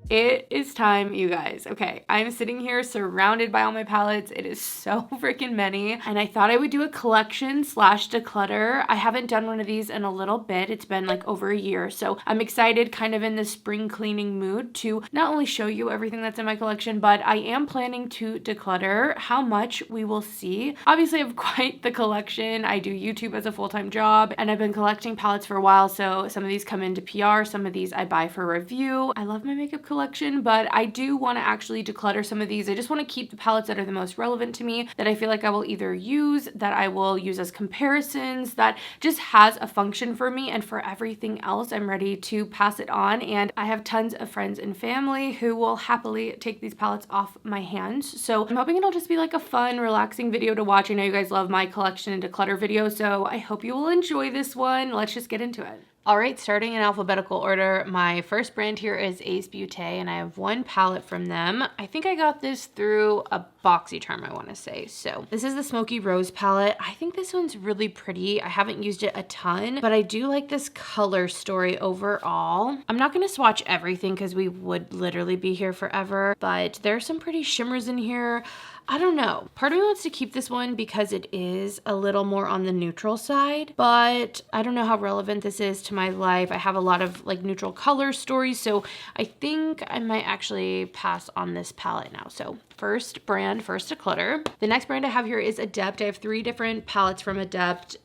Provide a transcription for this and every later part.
It is time, you guys. Okay, I'm sitting here surrounded by all my palettes. It is so freaking many. And I thought I would do a collection slash declutter. I haven't done one of these in a little bit. It's been like over a year. So I'm excited, kind of in the spring cleaning mood, to not only show you everything that's in my collection, but I am planning to declutter. How much, we will see. Obviously, I have quite the collection. I do YouTube as a full-time job, and I've been collecting palettes for a while. So some of these come into PR, some of these I buy for review. I love my makeup collection, but I do want to actually declutter some of these. I just want to keep the palettes that are the most relevant to me, that I feel like I will either use, that I will use as comparisons, that just has a function for me, and for everything else, I'm ready to pass it on. And I have tons of friends and family who will happily take these palettes off my hands. So I'm hoping it'll just be like a fun, relaxing video to watch. I know you guys love my collection and declutter videos, so I hope you will enjoy this one. Let's just get into it. All right, starting in alphabetical order, my first brand here is Beaute, and I have one palette from them. I think I got this through a BoxyCharm, I want to say. So this is the Smoky Rose palette. I think this one's really pretty. I haven't used it a ton, but I do like this color story overall. I'm not going to swatch everything because we would literally be here forever, but there's some pretty shimmers in here. I don't know. Part of me wants to keep this one because it is a little more on the neutral side, but I don't know how relevant this is to my life. I have a lot of like neutral color stories, so I think I might actually pass on this palette now. So first brand, first declutter. The next brand I have here is Adept. I have 3 different palettes from Adept.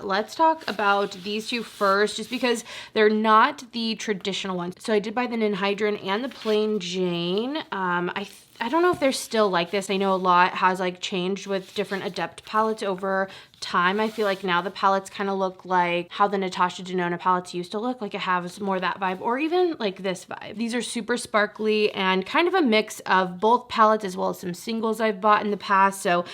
Let's talk about these 2 first, just because they're not the traditional ones. So I did buy the Ninhydrin and the Plain Jane. I don't know if they're still like this. I know a lot has like changed with different Adept palettes over time. I feel like now the palettes kind of look like how the Natasha Denona palettes used to look, like it has more that vibe, or even like this vibe. These are super sparkly and kind of a mix of both palettes as well as some singles I've bought in the past. So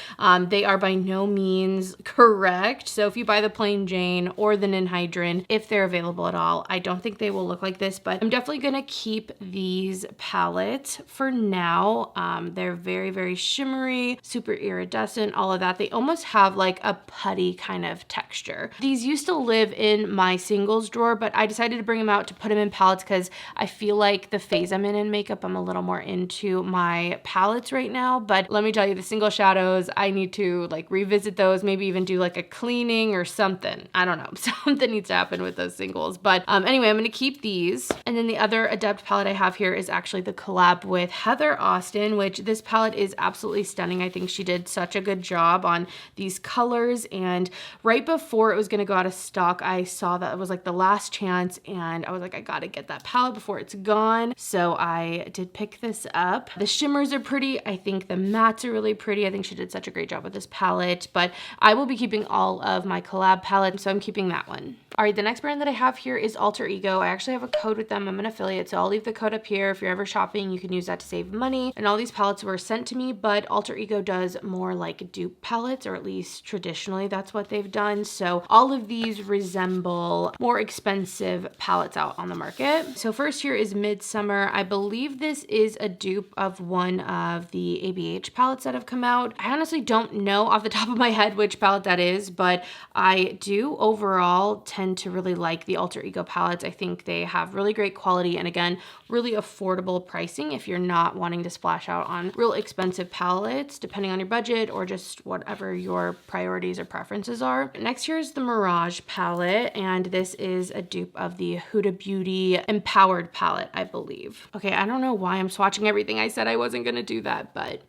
they are by no means correct. So if you buy the Plain Jane or the Ninhydrin, if they're available at all, I don't think they will look like this, but I'm definitely gonna keep these palettes for now. They're very, very shimmery, super iridescent, all of that. They almost have like a putty kind of texture. These used to live in my singles drawer, but I decided to bring them out to put them in palettes because I feel like the phase I'm in makeup, I'm a little more into my palettes right now. But let me tell you, the single shadows, I need to like revisit those, maybe even do like a cleaning or something. I don't know. Something needs to happen with those singles. But anyway, I'm going to keep these. And then the other Adept palette I have here is actually the collab with Heather Austin, which this palette is absolutely stunning. I think she did such a good job on these colors. And right before it was going to go out of stock, I saw that it was like the last chance, and I was like, I gotta get that palette before it's gone. So I did pick this up. The shimmers are pretty. I think the mattes are really pretty. I think she did such a great job with this palette, but I will be keeping all of my collab palettes, so I'm keeping that one. All right, the next brand that I have here is Alter Ego. I actually have a code with them. I'm an affiliate, so I'll leave the code up here. If you're ever shopping, you can use that to save money. And all these palettes were sent to me, but Alter Ego does more like dupe palettes, or at least traditionally that's what they've done. So all of these resemble more expensive palettes out on the market. So first here is Midsummer. I believe this is a dupe of one of the ABH palettes that have come out. I honestly don't know off the top of my head which palette that is, but I do overall tend to really like the Alter Ego palettes. I think they have really great quality, and again, really affordable pricing if you're not wanting to splash out on real expensive palettes, depending on your budget or just whatever your priorities or preferences are. Next here is the Mirage palette, and this is a dupe of the Huda Beauty Empowered palette, I believe. Okay, I don't know why I'm swatching everything. I said I wasn't gonna do that, but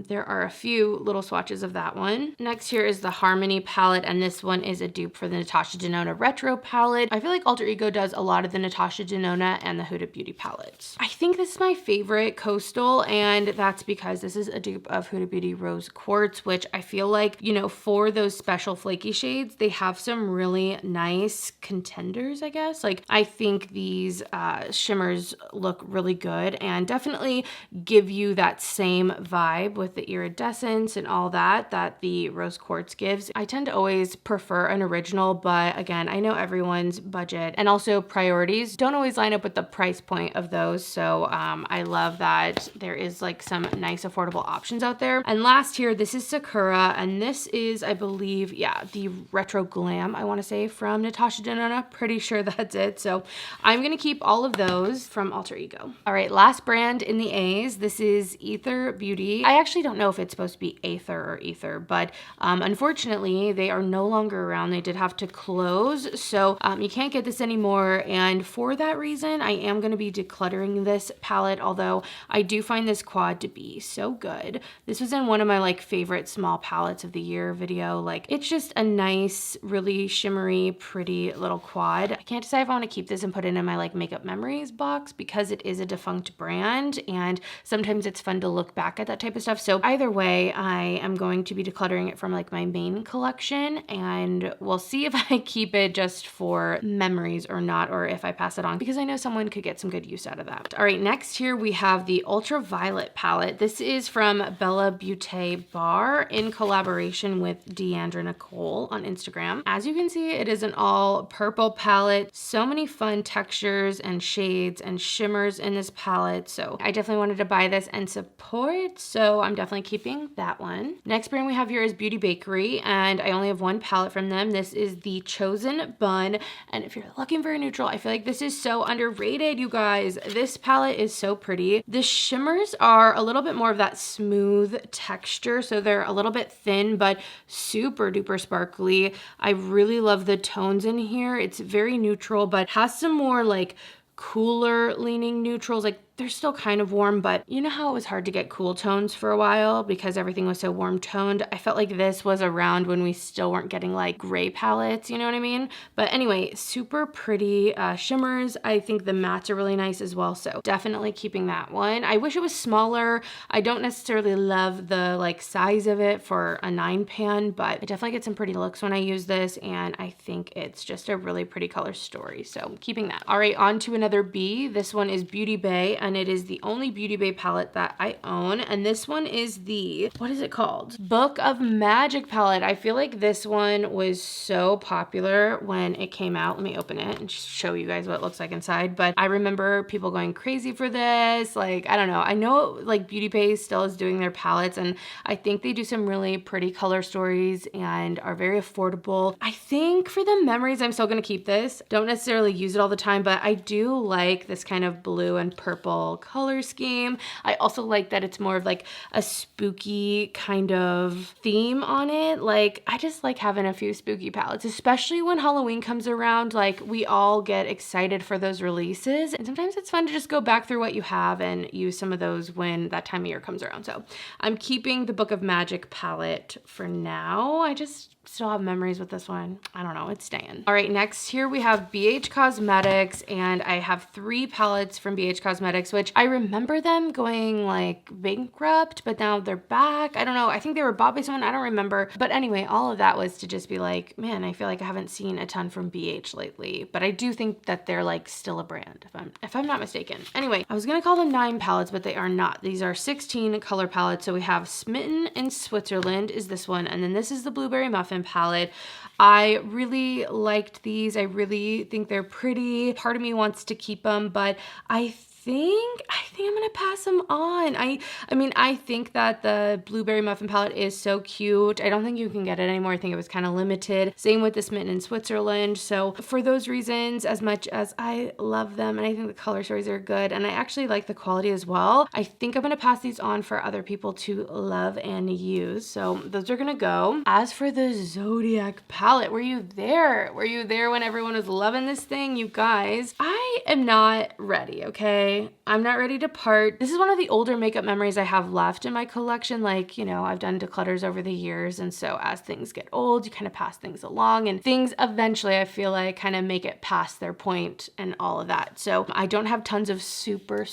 there are a few little swatches of that one. Next here is the Harmony palette, and this one is a dupe for the Natasha Denona Retro palette. I feel like Alter Ego does a lot of the Natasha Denona and the Huda Beauty palettes. I think this is my favorite coastal, and that's because this is a dupe of Huda Beauty Rose Quartz, which I feel like, you know, for those special flaky shades, they have some really nice contenders, I guess. Like, I think these shimmers look really good and definitely give you that same vibe vibe with the iridescence and all that the rose quartz gives. I tend to always prefer an original, but again, I know everyone's budget and also priorities don't always line up with the price point of those. So I love that there is like some nice affordable options out there. And last here, this is Sakura, and this is, I believe, yeah, the Retro Glam, I want to say, from Natasha Denona. Pretty sure that's it. So I'm going to keep all of those from Alter Ego. All right, last brand in the A's. This is Athr Beauty. I actually don't know if it's supposed to be Athr or Ether, but unfortunately, they are no longer around. They did have to close, so you can't get this anymore. And for that reason, I am going to be decluttering this palette, although I do find this quad to be so good. This was in one of my like favorite small palettes of the year video. Like, it's just a nice, really shimmery, pretty little quad. I can't decide if I want to keep this and put it in my like makeup memories box because it is a defunct brand and sometimes it's fun to look back at that type of stuff. So either way, I am going to be decluttering it from like my main collection, and we'll see if I keep it just for memories or not, or if I pass it on, because I know someone could get some good use out of that. All right, next here we have the Ultraviolet palette. This is from BellaBeauteBar in collaboration with Deandra Nicole on Instagram. As you can see, it is an all purple palette. So many fun textures and shades and shimmers in this palette. So I definitely wanted to buy this and support. So I'm definitely keeping that one. Next brand we have here is Beauty Bakerie, and I only have one palette from them. This is the Chosen Bun. And if you're looking for a neutral, I feel like this is so underrated, you guys. This palette is so pretty. The shimmers are a little bit more of that smooth texture. So they're a little bit thin, but super duper sparkly. I really love the tones in here. It's very neutral, but has some more like cooler leaning neutrals. Like, they're still kind of warm, but you know how it was hard to get cool tones for a while because everything was so warm toned? I felt like this was around when we still weren't getting like gray palettes, you know what I mean? But anyway, super pretty shimmers. I think the mattes are really nice as well, so definitely keeping that one. I wish it was smaller. I don't necessarily love the like size of it for a 9 pan, but I definitely get some pretty looks when I use this, and I think it's just a really pretty color story, so keeping that. All right, on to another B. This one is Beauty Bay, and it is the only Beauty Bay palette that I own. And this one is the, what is it called? Book of Magic palette. I feel like this one was so popular when it came out. Let me open it and just show you guys what it looks like inside. But I remember people going crazy for this. Like, I don't know. I know like Beauty Bay still is doing their palettes, and I think they do some really pretty color stories and are very affordable. I think for the memories, I'm still gonna keep this. Don't necessarily use it all the time, but I do like this kind of blue and purple color scheme. I also like that it's more of like a spooky kind of theme on it. Like, I just like having a few spooky palettes, especially when Halloween comes around. Like, we all get excited for those releases, and sometimes it's fun to just go back through what you have and use some of those when that time of year comes around. So I'm keeping the Book of Magic palette for now. I just still have memories with this one. I don't know, it's staying. All right, next here we have BH Cosmetics, and I have 3 palettes from BH Cosmetics, which I remember them going like bankrupt, but now they're back. I don't know, I think they were bought by someone, I don't remember. But anyway, all of that was to just be like, man, I feel like I haven't seen a ton from BH lately, but I do think that they're like still a brand, if I'm not mistaken. Anyway, I was gonna call them 9 palettes, but they are not. These are 16 color palettes. So we have Smitten in Switzerland is this one, and then this is the Blueberry Muffin palette. I really liked these. I really think they're pretty. Part of me wants to keep them, but I think I'm gonna pass them on. I mean, I think that the Blueberry Muffin palette is so cute. I don't think you can get it anymore. I think it was kind of limited. Same with the Smitten in Switzerland. So for those reasons, as much as I love them and I think the color stories are good and I actually like the quality as well, I think I'm gonna pass these on for other people to love and use. So those are gonna go. As for the Zodiac palette, were you there? Were you there when everyone was loving this thing? You guys, I am not ready, okay? I'm not ready to part. This is one of the older makeup memories I have left in my collection. Like, you know, I've done declutters over the years, and so as things get old, you kind of pass things along, and things eventually, I feel like, kind of make it past their point and all of that. So I don't have tons of super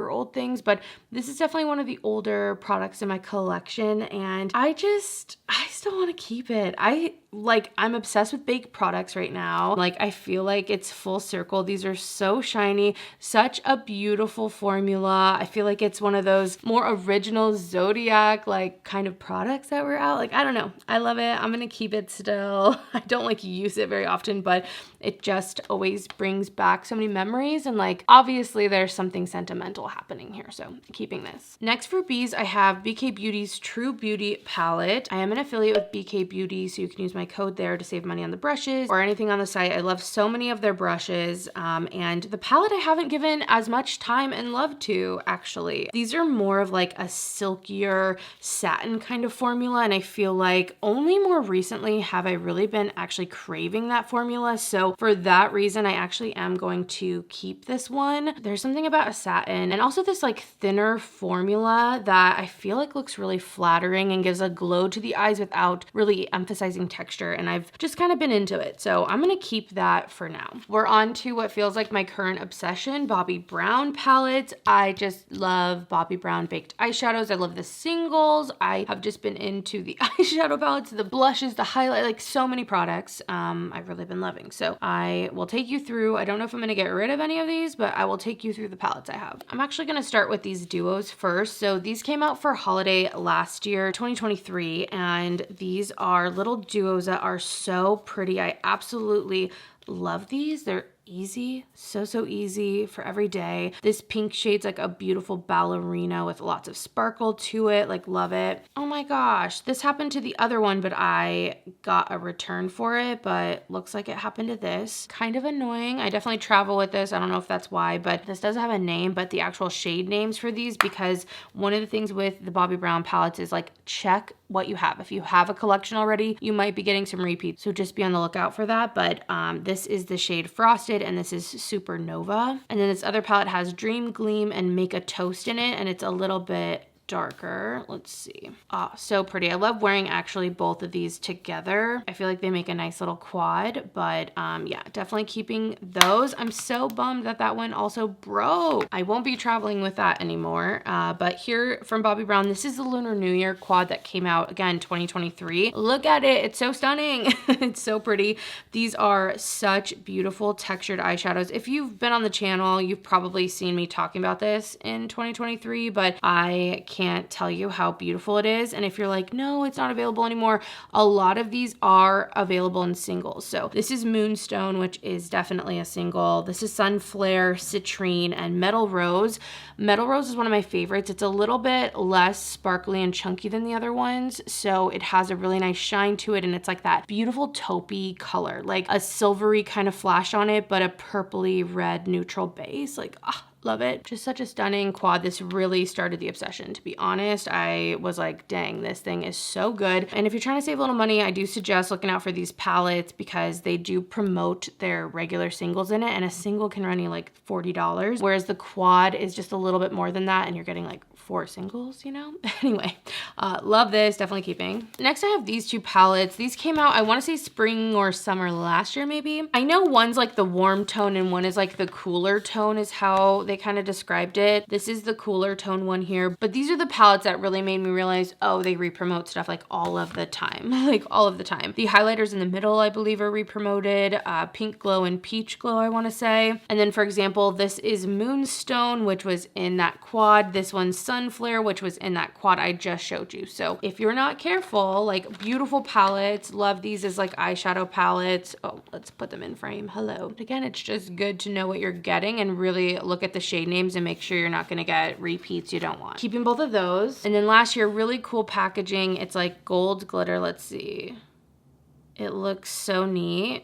old things, but this is definitely one of the older products in my collection, and I still want to keep it. I like, I'm obsessed with baked products right now. Like, I feel like it's full circle. These are so shiny, such a beautiful formula. I feel like it's one of those more original Zodiac like kind of products that were out. Like, I don't know. I love it. I'm gonna keep it still. I don't like use it very often, but it just always brings back so many memories, and like obviously there's something sentimental happening here, so keeping this. Next for B's, I have BK Beauty's True Beauty palette. I am an affiliate with BK Beauty, so you can use my code there to save money on the brushes or anything on the site. I love so many of their brushes, and the palette I haven't given as much time and love to, actually. These are more of like a silkier satin kind of formula, and I feel like only more recently have I really been actually craving that formula. So for that reason, I actually am going to keep this one. There's something about a satin and also this like thinner formula that I feel like looks really flattering and gives a glow to the eyes without really emphasizing texture, and I've just kind of been into it. So I'm gonna keep that for now. We're on to what feels like my current obsession, Bobbi Brown palettes. I just love Bobbi Brown baked eyeshadows. I love the singles. I have just been into the eyeshadow palettes, the blushes, the highlight, like so many products I've really been loving. So I will take you through, I don't know if I'm gonna get rid of any of these, but I will take you through the palettes I have. I'm actually gonna start with these duos first. So these came out for holiday last year, 2023, and these are little duos that are so pretty. I absolutely love these. They're easy, so easy for every day. This pink shade's like a beautiful ballerina with lots of sparkle to it, like love it. Oh my gosh, this happened to the other one, but I got a return for it, but looks like it happened to this. Kind of annoying. I definitely travel with this. I don't know if that's why, but this does have a name, but the actual shade names for these, because one of the things with the Bobbi Brown palettes is like check what you have. If you have a collection already, you might be getting some repeats, so just be on the lookout for that. But this is the shade Frosted, and this is Supernova. And then this other palette has Dream Gleam and Make a Toast in it, and it's a little bit darker. Let's see. Oh, so pretty. I love wearing actually both of these together. I feel like they make a nice little quad, but yeah, definitely keeping those. I'm so bummed that that one also broke. I won't be traveling with that anymore. But here from Bobbi Brown, this is the Lunar New Year quad that came out again 2023. Look at it. It's so stunning. It's so pretty. These are such beautiful textured eyeshadows. If you've been on the channel, you've probably seen me talking about this in 2023, but I can't tell you how beautiful it is. And if you're like, no, it's not available anymore, a lot of these are available in singles. So this is Moonstone, which is definitely a single. This is Sunflare, Citrine, and Metal Rose. Metal Rose is one of my favorites. It's a little bit less sparkly and chunky than the other ones, so it has a really nice shine to it, and it's like that beautiful taupey color, like a silvery kind of flash on it, but a purpley red neutral base. Like, love it. Just such a stunning quad. This really started the obsession, to be honest. I was like, dang, this thing is so good. And if you're trying to save a little money, I do suggest looking out for these palettes because they do promote their regular singles in it, and a single can run you like $40, whereas the quad is just a little bit more than that, and you're getting like 4 singles, you know? Anyway, love this, definitely keeping. Next, I have these two palettes. These came out, I wanna say spring or summer last year, maybe. I know one's like the warm tone and one is like the cooler tone is how they kind of described it. This is the cooler tone one here, but these are the palettes that really made me realize, oh, they re-promote stuff like all of the time, like all of the time. The highlighters in the middle, I believe, are re-promoted. Pink Glow and Peach Glow, I wanna say. And then for example, this is Moonstone, which was in that quad. This one's Sunflare, which was in that quad I just showed you. So if you're not careful, like beautiful palettes, love these as like eyeshadow palettes. Oh, let's put them in frame. Hello. Again, it's just good to know what you're getting and really look at the shade names and make sure you're not gonna get repeats you don't want. Keeping both of those. And then last year, really cool packaging. It's like gold glitter. Let's see. It looks so neat.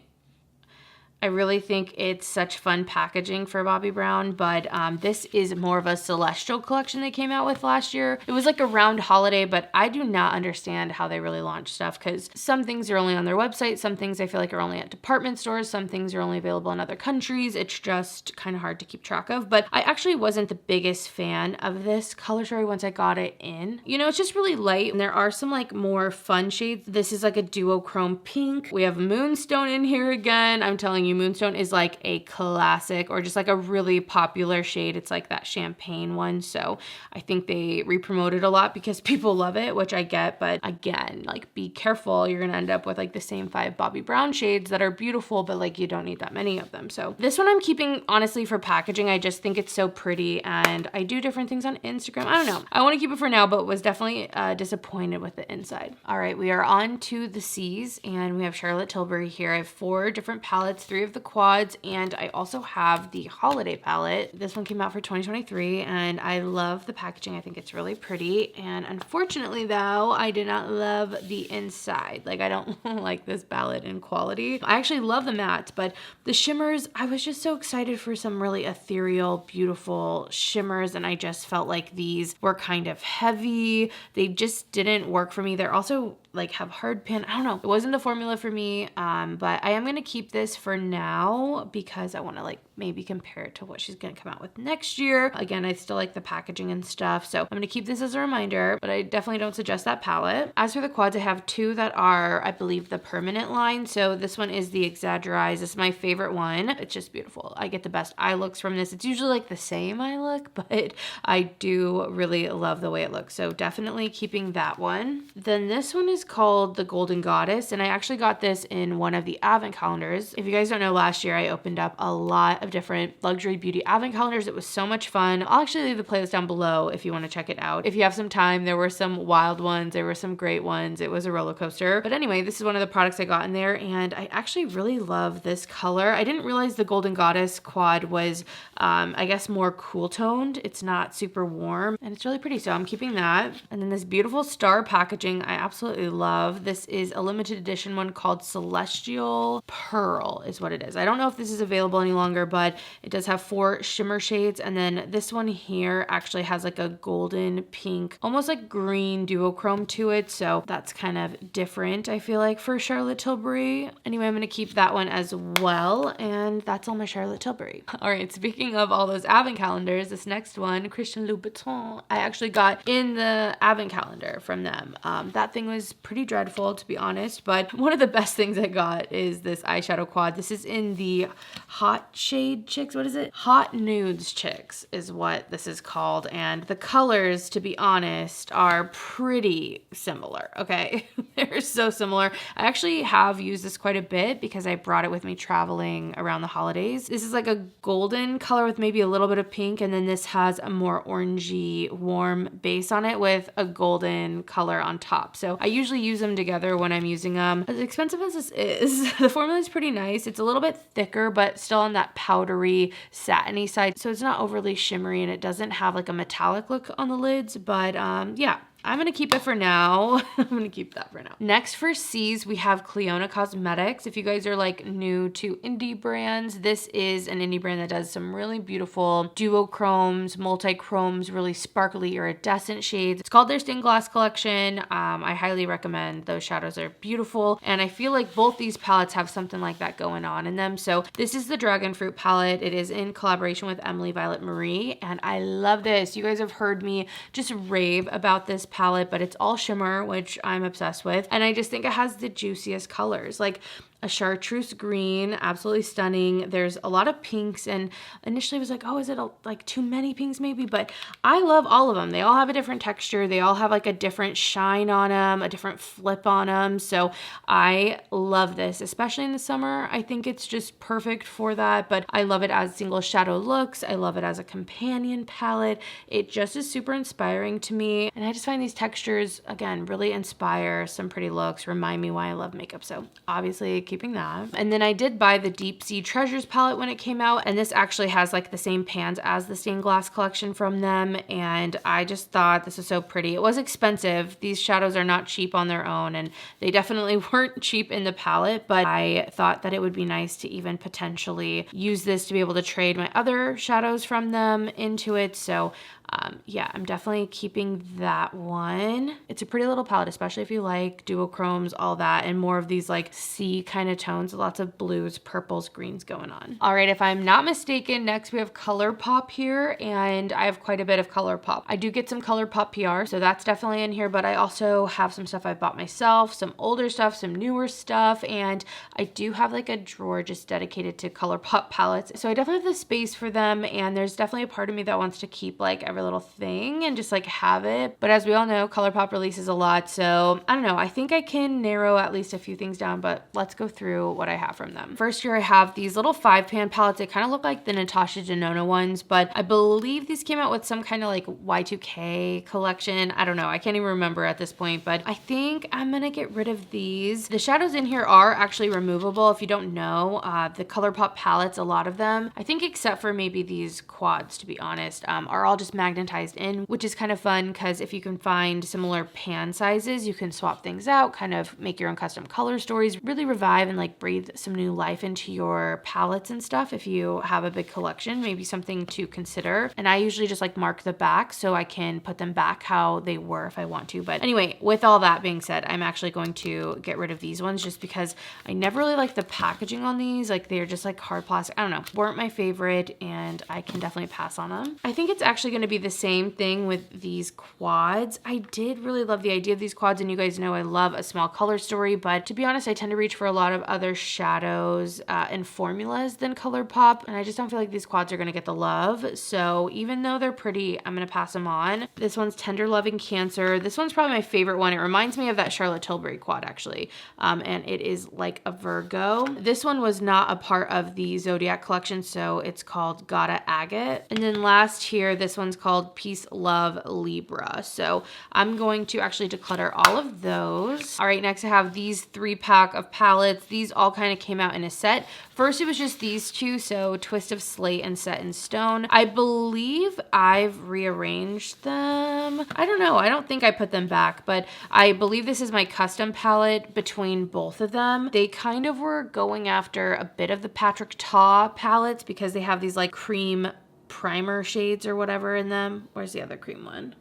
I really think it's such fun packaging for Bobbi Brown, but this is more of a Celestial collection they came out with last year. It was like around holiday, but I do not understand how they really launch stuff because some things are only on their website, some things I feel like are only at department stores, some things are only available in other countries. It's just kind of hard to keep track of, but I actually wasn't the biggest fan of this color story once I got it in. You know, it's just really light, and there are some like more fun shades. This is like a duochrome pink. We have Moonstone in here again. I'm telling you, California Moonstone is like a classic or just like a really popular shade. It's like that champagne one. So I think they re-promoted a lot because people love it, which I get. But again, like be careful. You're going to end up with like the same 5 Bobbi Brown shades that are beautiful, but like you don't need that many of them. So this one I'm keeping honestly for packaging. I just think it's so pretty and I do different things on Instagram. I don't know. I want to keep it for now, but was definitely disappointed with the inside. All right, we are on to the C's and we have Charlotte Tilbury here. I have 4 different palettes, 3 of the quads, and I also have the holiday palette. This one came out for 2023 and I love the packaging. I think it's really pretty. And unfortunately though, I did not love the inside. Like I don't like this palette in quality. I actually love the mattes, but the shimmers, I was just so excited for some really ethereal, beautiful shimmers. And I just felt like these were kind of heavy. They just didn't work for me. They're also like have hard pan. I don't know. It wasn't the formula for me. But I am going to keep this for now because I want to like maybe compare it to what she's going to come out with next year. Again, I still like the packaging and stuff. So I'm going to keep this as a reminder, but I definitely don't suggest that palette. As for the quads, I have 2 that are, I believe, the permanent line. So this one is the Exaggerize. This is my favorite one. It's just beautiful. I get the best eye looks from this. It's usually like the same eye look, but I do really love the way it looks. So definitely keeping that one. Then this one is called the Golden Goddess, and I actually got this in one of the advent calendars. If you guys don't know, last year I opened up a lot of different luxury beauty advent calendars. It was so much fun. I'll actually leave the playlist down below if you want to check it out. If you have some time, there were some wild ones, there were some great ones. It was a roller coaster. But anyway, this is one of the products I got in there, and I actually really love this color. I didn't realize the Golden Goddess quad was, I guess, more cool toned. It's not super warm, and it's really pretty, so I'm keeping that. And then this beautiful star packaging I absolutely love. This is a limited edition one called Celestial Pearl is what it is. I don't know if this is available any longer, but it does have 4 shimmer shades. And then this one here actually has like a golden pink, almost like green duochrome to it. So that's kind of different, I feel like, for Charlotte Tilbury. Anyway, I'm going to keep that one as well. And that's all my Charlotte Tilbury. All right, speaking of all those advent calendars, this next one, Christian Louboutin, I actually got in the advent calendar from them. That thing was pretty dreadful, to be honest, but one of the best things I got is this eyeshadow quad. This is in the Hot Shade Chicks. What is it? Hot Nudes Chicks is what this is called. And the colors, to be honest, are pretty similar. Okay. They're so similar. I actually have used this quite a bit because I brought it with me traveling around the holidays. This is like a golden color with maybe a little bit of pink. And then this has a more orangey, warm base on it with a golden color on top. So I usually use them together when I'm using them. As expensive as this is, the formula is pretty nice. It's a little bit thicker, but still on that powdery, satiny side. So it's not overly shimmery and it doesn't have like a metallic look on the lids, but yeah. I'm going to keep it for now. I'm going to keep that for now. Next for C's, we have Clionadh Cosmetics. If you guys are like new to indie brands, this is an indie brand that does some really beautiful duochromes, multi-chromes, really sparkly iridescent shades. It's called their Stained Glass collection. I highly recommend. Those shadows are beautiful. And I feel like both these palettes have something like that going on in them. So this is the Dragon Fruit palette. It is in collaboration with Emily Violet Marie. And I love this. You guys have heard me just rave about this palette, but it's all shimmer, which I'm obsessed with. And I just think it has the juiciest colors. Like a chartreuse green, absolutely stunning. There's a lot of pinks, and initially I was like, oh, is it like too many pinks maybe? But I love all of them. They all have a different texture. They all have like a different shine on them, a different flip on them. So I love this, especially in the summer. I think it's just perfect for that, but I love it as single shadow looks. I love it as a companion palette. It just is super inspiring to me. And I just find these textures, again, really inspire some pretty looks, remind me why I love makeup. So obviously keeping that. And then I did buy the Deep Sea Treasures palette when it came out, and this actually has like the same pans as the Stained Glass collection from them, and I just thought this is so pretty. It was expensive. These shadows are not cheap on their own, and they definitely weren't cheap in the palette, but I thought that it would be nice to even potentially use this to be able to trade my other shadows from them into it. So yeah, I'm definitely keeping that one. It's a pretty little palette, especially if you like duochromes, all that, and more of these like sea kind kind of tones, lots of blues, purples, greens going on. All right, if I'm not mistaken, next we have ColourPop here, and I have quite a bit of ColourPop. I do get some ColourPop PR, so that's definitely in here, but I also have some stuff I bought myself, some older stuff, some newer stuff, and I do have like a drawer just dedicated to ColourPop palettes. So I definitely have the space for them, and there's definitely a part of me that wants to keep like every little thing and just like have it. But as we all know, ColourPop releases a lot, so I don't know. I think I can narrow at least a few things down, but let's go through what I have from them. First here I have these little 5-pan palettes. They kind of look like the Natasha Denona ones, but I believe these came out with some kind of like Y2K collection. I don't know. I can't even remember at this point, but I think I'm gonna get rid of these. The shadows in here are actually removable. If you don't know, the ColourPop palettes, a lot of them, I think except for maybe these quads, to be honest, are all just magnetized in, which is kind of fun because if you can find similar pan sizes, you can swap things out, kind of make your own custom color stories, really revive and like breathe some new life into your palettes and stuff. If you have a big collection, maybe something to consider. And I usually just like mark the back so I can put them back how they were if I want to. But anyway, with all that being said, I'm actually going to get rid of these ones just because I never really like the packaging on these. Like they're just like hard plastic. I don't know, weren't my favorite, and I can definitely pass on them. I think it's actually going to be the same thing with these quads. I did really love the idea of these quads, and you guys know I love a small color story, but to be honest, I tend to reach for a lot of other shadows and formulas than ColourPop, and I just don't feel like these quads are going to get the love. So even though they're pretty, I'm going to pass them on. This one's Tender Loving Cancer. This one's probably my favorite one. It reminds me of that Charlotte Tilbury quad actually, and it is like a Virgo. This one was not a part of the Zodiac collection, so it's called Gotta Agate. And then last here, this one's called Peace Love Libra. So I'm going to actually declutter all of those. All right, next I have these 3-pack of palettes. These all kind of came out in a set. First, it was just these two, so Twist of Slate and Set in Stone. I believe I've rearranged them. I don't know. I don't think I put them back, but I believe this is my custom palette between both of them. They kind of were going after a bit of the Patrick Ta palettes because they have these like cream primer shades or whatever in them. Where's the other cream one?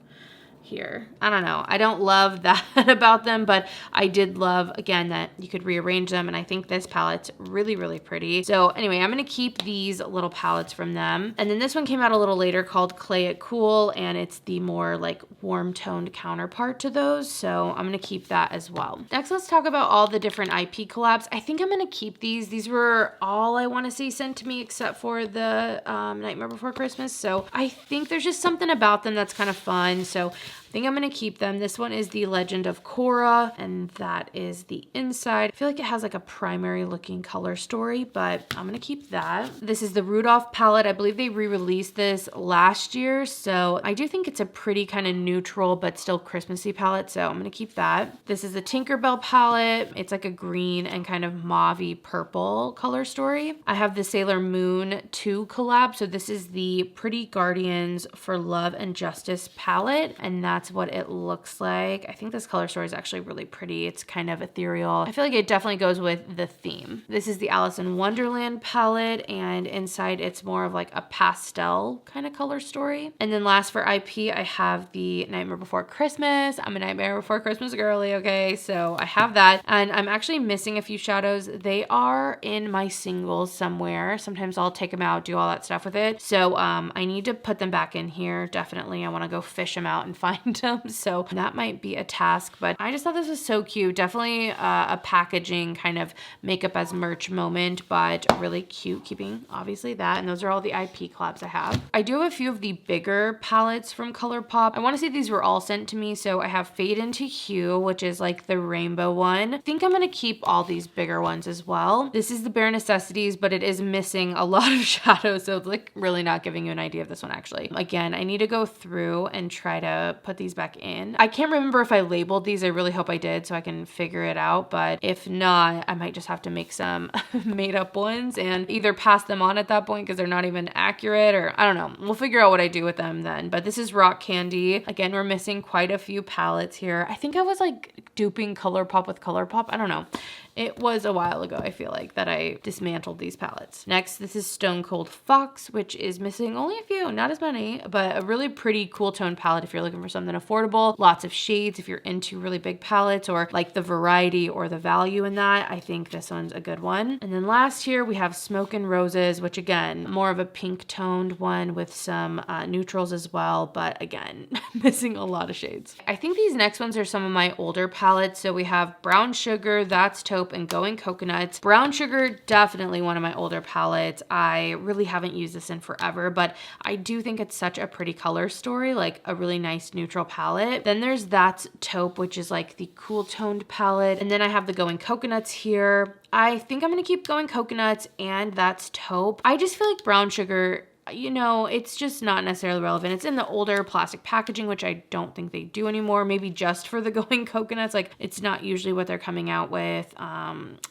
Here. I don't know. I don't love that about them, but I did love, again, that you could rearrange them, and I think this palette's really, really pretty. So anyway, I'm going to keep these little palettes from them. And then this one came out a little later called Clay It Cool, and it's the more like warm toned counterpart to those, so I'm going to keep that as well. Next, let's talk about all the different IP collabs. I think I'm going to keep these. These were all I want to say sent to me except for the Nightmare Before Christmas, so I think there's just something about them that's kind of fun, so I think I'm going to keep them. This one is the Legend of Korra, and that is the inside. I feel like it has like a primary looking color story, but I'm going to keep that. This is the Rudolph palette. I believe they re-released this last year, so I do think it's a pretty kind of neutral but still Christmassy palette, so I'm going to keep that. This is the Tinkerbell palette. It's like a green and kind of mauve-y purple color story. I have the Sailor Moon 2 collab, so this is the Pretty Guardians for Love and Justice palette, and that's what it looks like. I think this color story is actually really pretty. It's kind of ethereal. I feel like it definitely goes with the theme. This is the Alice in Wonderland palette, and inside it's more of like a pastel kind of color story. And then last for IP, I have the Nightmare Before Christmas. I'm a Nightmare Before Christmas girly, okay? So I have that, and I'm actually missing a few shadows. They are in my singles somewhere. Sometimes I'll take them out, do all that stuff with it. So I need to put them back in here. Definitely, I want to go fish them out and find them, so that might be a task, but I just thought this was so cute. Definitely a packaging kind of makeup as merch moment, but really cute, keeping obviously that. And those are all the IP collabs I have. I do have a few of the bigger palettes from ColourPop. I want to say these were all sent to me, so I have Fade Into Hue, which is like the rainbow one. I think I'm going to keep all these bigger ones as well. This is the Bare Necessities, but it is missing a lot of shadows, so it's like really not giving you an idea of this one actually. Again, I need to go through and try to put these back in. I can't remember if I labeled these. I really hope I did so I can figure it out, but if not, I might just have to make some made up ones and either pass them on at that point because they're not even accurate, or I don't know. We'll figure out what I do with them then. But this is Rock Candy. Again, we're missing quite a few palettes here. I think I was like duping ColourPop with ColourPop. I don't know. It was a while ago, I feel like, that I dismantled these palettes. Next, this is Stone Cold Fox, which is missing only a few, not as many, but a really pretty cool tone palette if you're looking for something affordable. Lots of shades if you're into really big palettes or like the variety or the value in that. I think this one's a good one. And then last here we have Smoke and Roses, which again, more of a pink toned one with some neutrals as well, but again, missing a lot of shades. I think these next ones are some of my older palettes. So we have Brown Sugar, That's Taupe, and Going Coconuts. Brown Sugar, definitely one of my older palettes. I really haven't used this in forever, but I do think it's such a pretty color story, like a really nice neutral palette. Then there's That's Taupe, which is like the cool toned palette. And then I have the Going Coconuts here. I think I'm gonna keep Going Coconuts and That's Taupe. I just feel like Brown Sugar, you know, it's just not necessarily relevant. It's in the older plastic packaging, which I don't think they do anymore. Maybe just for the Going Coconuts. Like, it's not usually what they're coming out with.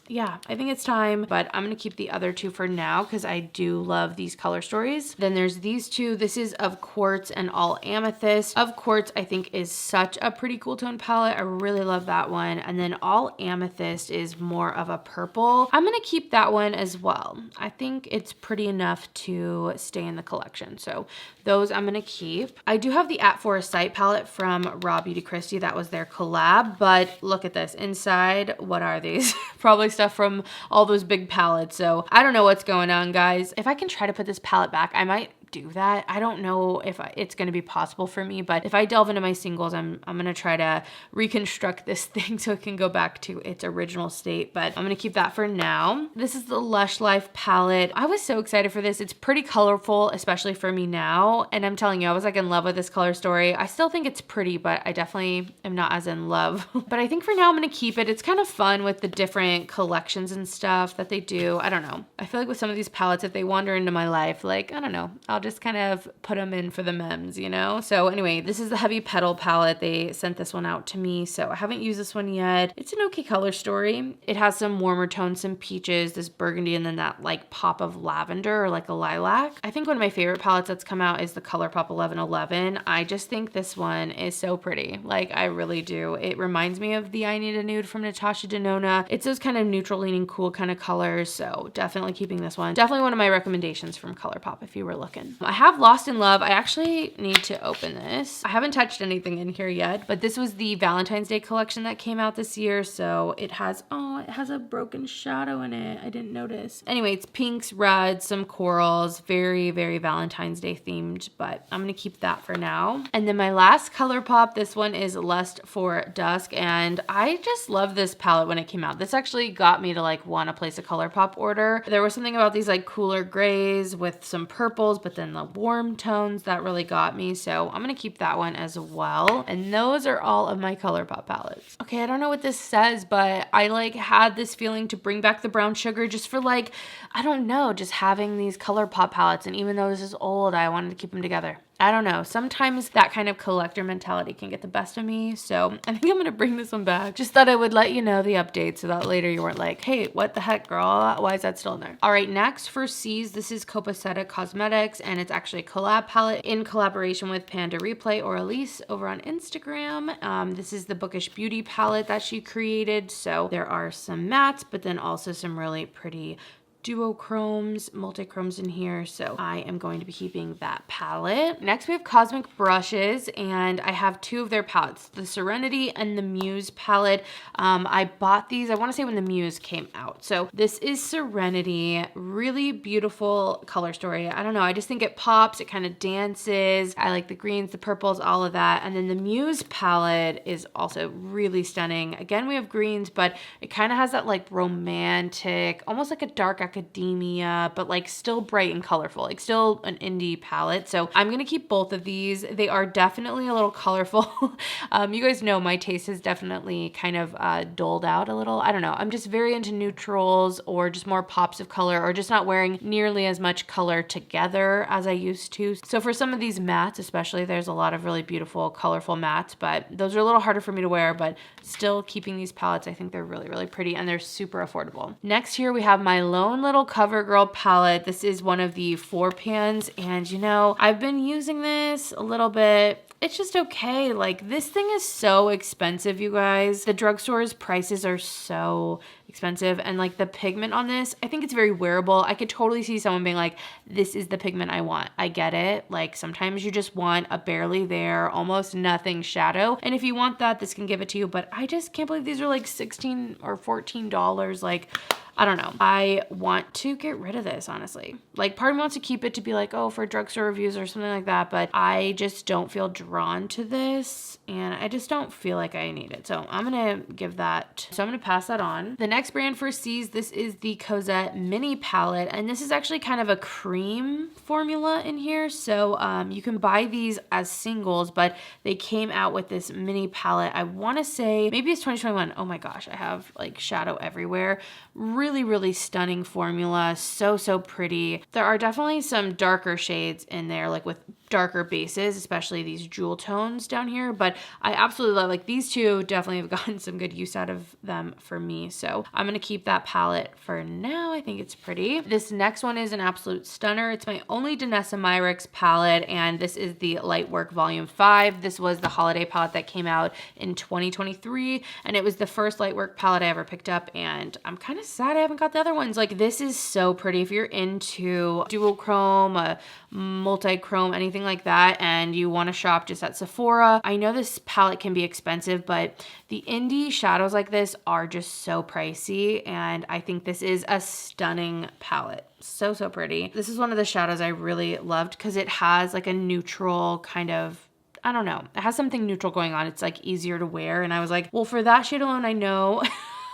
Yeah, I think it's time, but I'm gonna keep the other two for now because I do love these color stories. Then there's these two. This is Of Quartz and All Amethyst. Of Quartz, I think, is such a pretty cool tone palette. I really love that one. And then All Amethyst is more of a purple. I'm gonna keep that one as well. I think it's pretty enough to stay in the collection. So those I'm gonna keep. I do have the At For Sight palette from Raw Beauty Christie. That was their collab, but look at this. Inside, what are these? Probably stuff from all those big palettes. So I don't know what's going on, guys. If I can try to put this palette back, I might do that. I don't know if it's going to be possible for me, but if I delve into my singles, I'm going to try to reconstruct this thing so it can go back to its original state, but I'm going to keep that for now. This is the Lush Life palette. I was so excited for this. It's pretty colorful, especially for me now, and I'm telling you, I was like in love with this color story. I still think it's pretty, but I definitely am not as in love. But I think for now I'm going to keep it. It's kind of fun with the different collections and stuff that they do. I don't know. I feel like with some of these palettes, if they wander into my life, like, I don't know, I'll just kind of put them in for the memes, you know? So anyway, this is the Heavy Petal palette. They sent this one out to me, so I haven't used this one yet. It's an okay color story. It has some warmer tones, some peaches, this burgundy, and then that like pop of lavender or like a lilac. I think one of my favorite palettes that's come out is the ColourPop 1111. I just think this one is so pretty. Like, I really do. It reminds me of the I Need a Nude from Natasha Denona. It's those kind of neutral leaning cool kind of colors, so definitely keeping this one. Definitely one of my recommendations from ColourPop if you were looking. I have Lost in Love. I actually need to open this. I haven't touched anything in here yet, but this was the Valentine's Day collection that came out this year. So it has, oh, it has a broken shadow in it. I didn't notice. Anyway, it's pinks, reds, some corals, very, very Valentine's Day themed, but I'm going to keep that for now. And then my last ColourPop, this one is Lust for Dusk. And I just love this palette when it came out. This actually got me to like want to place a ColourPop order. There was something about these like cooler grays with some purples, but then the warm tones that really got me. So I'm going to keep that one as well. And those are all of my ColourPop palettes. Okay, I don't know what this says, but I like had this feeling to bring back the brown sugar just for like, I don't know, just having these ColourPop palettes. And even though this is old, I wanted to keep them together. I don't know. Sometimes that kind of collector mentality can get the best of me. So I think I'm going to bring this one back. Just thought I would let you know the update so that later you weren't like, hey, what the heck, girl? Why is that still in there? All right, next for C's, this is Copacetic Cosmetics, and it's actually a collab palette in collaboration with Panda Replay or Elise over on Instagram. This is the Bookish Beauty palette that she created. So there are some mattes, but then also some really pretty duochromes, multi-chromes in here, so I am going to be keeping that palette. Next we have Cosmic Brushes, and I have two of their palettes, the Serenity and the Muse palette. I bought these, I want to say when the Muse came out. So this is Serenity, really beautiful color story. I don't know, I just think it pops, it kind of dances. I like the greens, the purples, all of that. And then the Muse palette is also really stunning. Again, we have greens, but it kind of has that like romantic, almost like a dark academia, but like still bright and colorful, like still an indie palette. So I'm gonna keep both of these. They are definitely a little colorful. You guys know my taste has definitely kind of dulled out a little. I don't know. I'm just very into neutrals or just more pops of color, or just not wearing nearly as much color together as I used to. So for some of these mattes especially, there's a lot of really beautiful colorful mattes, but those are a little harder for me to wear, but still keeping these palettes, I think they're really, really pretty and they're super affordable. Next here we have my Lone Little Covergirl palette. This is one of the 4 pans, and you know, I've been using this a little bit. It's just okay. Like, this thing is so expensive, you guys. The drugstore's prices are so expensive. And like the pigment on this, I think it's very wearable. I could totally see someone being like, this is the pigment I want. I get it. Like sometimes you just want a barely there, almost nothing shadow. And if you want that, this can give it to you. But I just can't believe these are like $16 or $14. Like, I don't know. I want to get rid of this, honestly. Like part of me wants to keep it to be like, oh, for drugstore reviews or something like that. But I just don't feel drawn to this. And I just don't feel like I need it. So I'm going to give that. So I'm going to pass that on. The next brand for C's, this is the Cozzette Mini Palette. And this is actually kind of a cream formula in here. So you can buy these as singles, but they came out with this mini palette. I want to say maybe it's 2021. Oh my gosh, I have like shadow everywhere. Really, really stunning formula. So, so pretty. There are definitely some darker shades in there, like with darker bases, especially these jewel tones down here. But I absolutely love, like these two definitely have gotten some good use out of them for me. So I'm going to keep that palette for now. I think it's pretty. This next one is an absolute stunner. It's my only Danessa Myricks palette, and this is the Lightwork Volume 5. This was the holiday palette that came out in 2023, and it was the first Lightwork palette I ever picked up, and I'm kind of sad I haven't got the other ones. Like this is so pretty. If you're into dual chrome, multi-chrome, anything like that, and you want to shop just at Sephora, I know this palette can be expensive, but the indie shadows like this are just so pricey, and I think this is a stunning palette. So, so pretty. This is one of the shadows I really loved because it has like a neutral kind of, I don't know, it has something neutral going on. It's like easier to wear, and I was like, well, for that shade alone, I know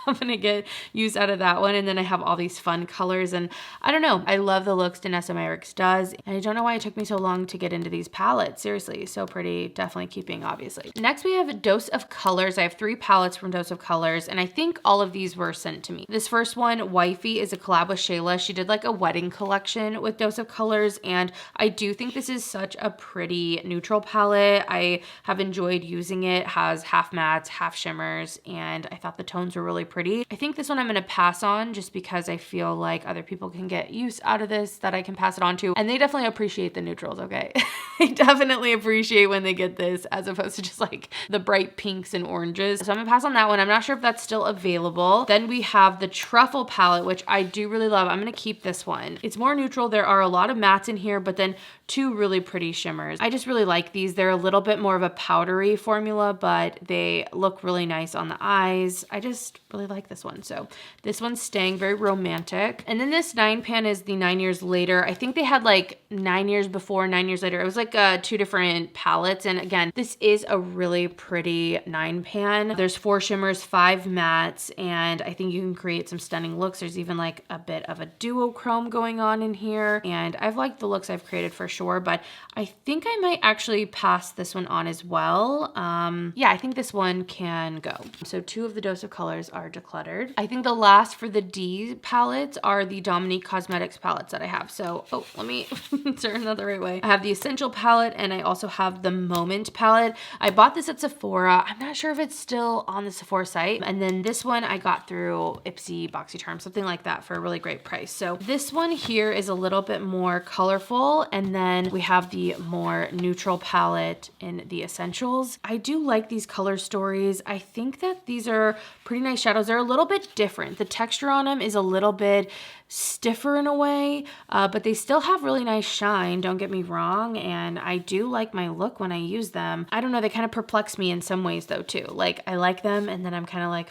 I'm gonna get use out of that one. And then I have all these fun colors, and I don't know, I love the looks Danessa Myricks does, and I don't know why it took me so long to get into these palettes. Seriously, so pretty. Definitely keeping, obviously. Next we have Dose of Colors. I have 3 palettes from Dose of Colors, and I think all of these were sent to me. This first one, Wifey, is a collab with Shayla. She did like a wedding collection with Dose of Colors, and I do think this is such a pretty neutral palette. I have enjoyed using it. It has half mattes, half shimmers, and I thought the tones were really pretty. I think this one I'm going to pass on just because I feel like other people can get use out of this that I can pass it on to. And they definitely appreciate the neutrals, okay? They definitely appreciate when they get this as opposed to just like the bright pinks and oranges. So I'm going to pass on that one. I'm not sure if that's still available. Then we have the Truffle palette, which I do really love. I'm going to keep this one. It's more neutral. There are a lot of mattes in here, but then 2 really pretty shimmers. I just really like these. They're a little bit more of a powdery formula, but they look really nice on the eyes. I just really like this one. So this one's staying very romantic. And then this 9 pan is the 9 years later. I think they had like 9 years before, 9 years later. It was like 2 different palettes. And again, this is a really pretty 9 pan. There's 4 shimmers, 5 mattes, and I think you can create some stunning looks. There's even like a bit of a duochrome going on in here. And I've liked the looks I've created for sure, but I think I might actually pass this one on as well. Yeah, I think this one can go. So 2 of the Dose of Colors are decluttered. I think the last for the D palettes are the Dominique Cosmetics palettes that I have. So, oh, let me turn that the right way. I have the Essential palette, and I also have the Moment palette. I bought this at Sephora. I'm not sure if it's still on the Sephora site. And then this one I got through Ipsy, BoxyCharm, something like that for a really great price. So this one here is a little bit more colorful, and then we have the more neutral palette in the Essentials. I do like these color stories. I think that these are pretty nice shadows. They're a little bit different. The texture on them is a little bit stiffer in a way, but they still have really nice shine, don't get me wrong, and I do like my look when I use them. I don't know, they kind of perplex me in some ways though too. Like I like them and then I'm kind of like,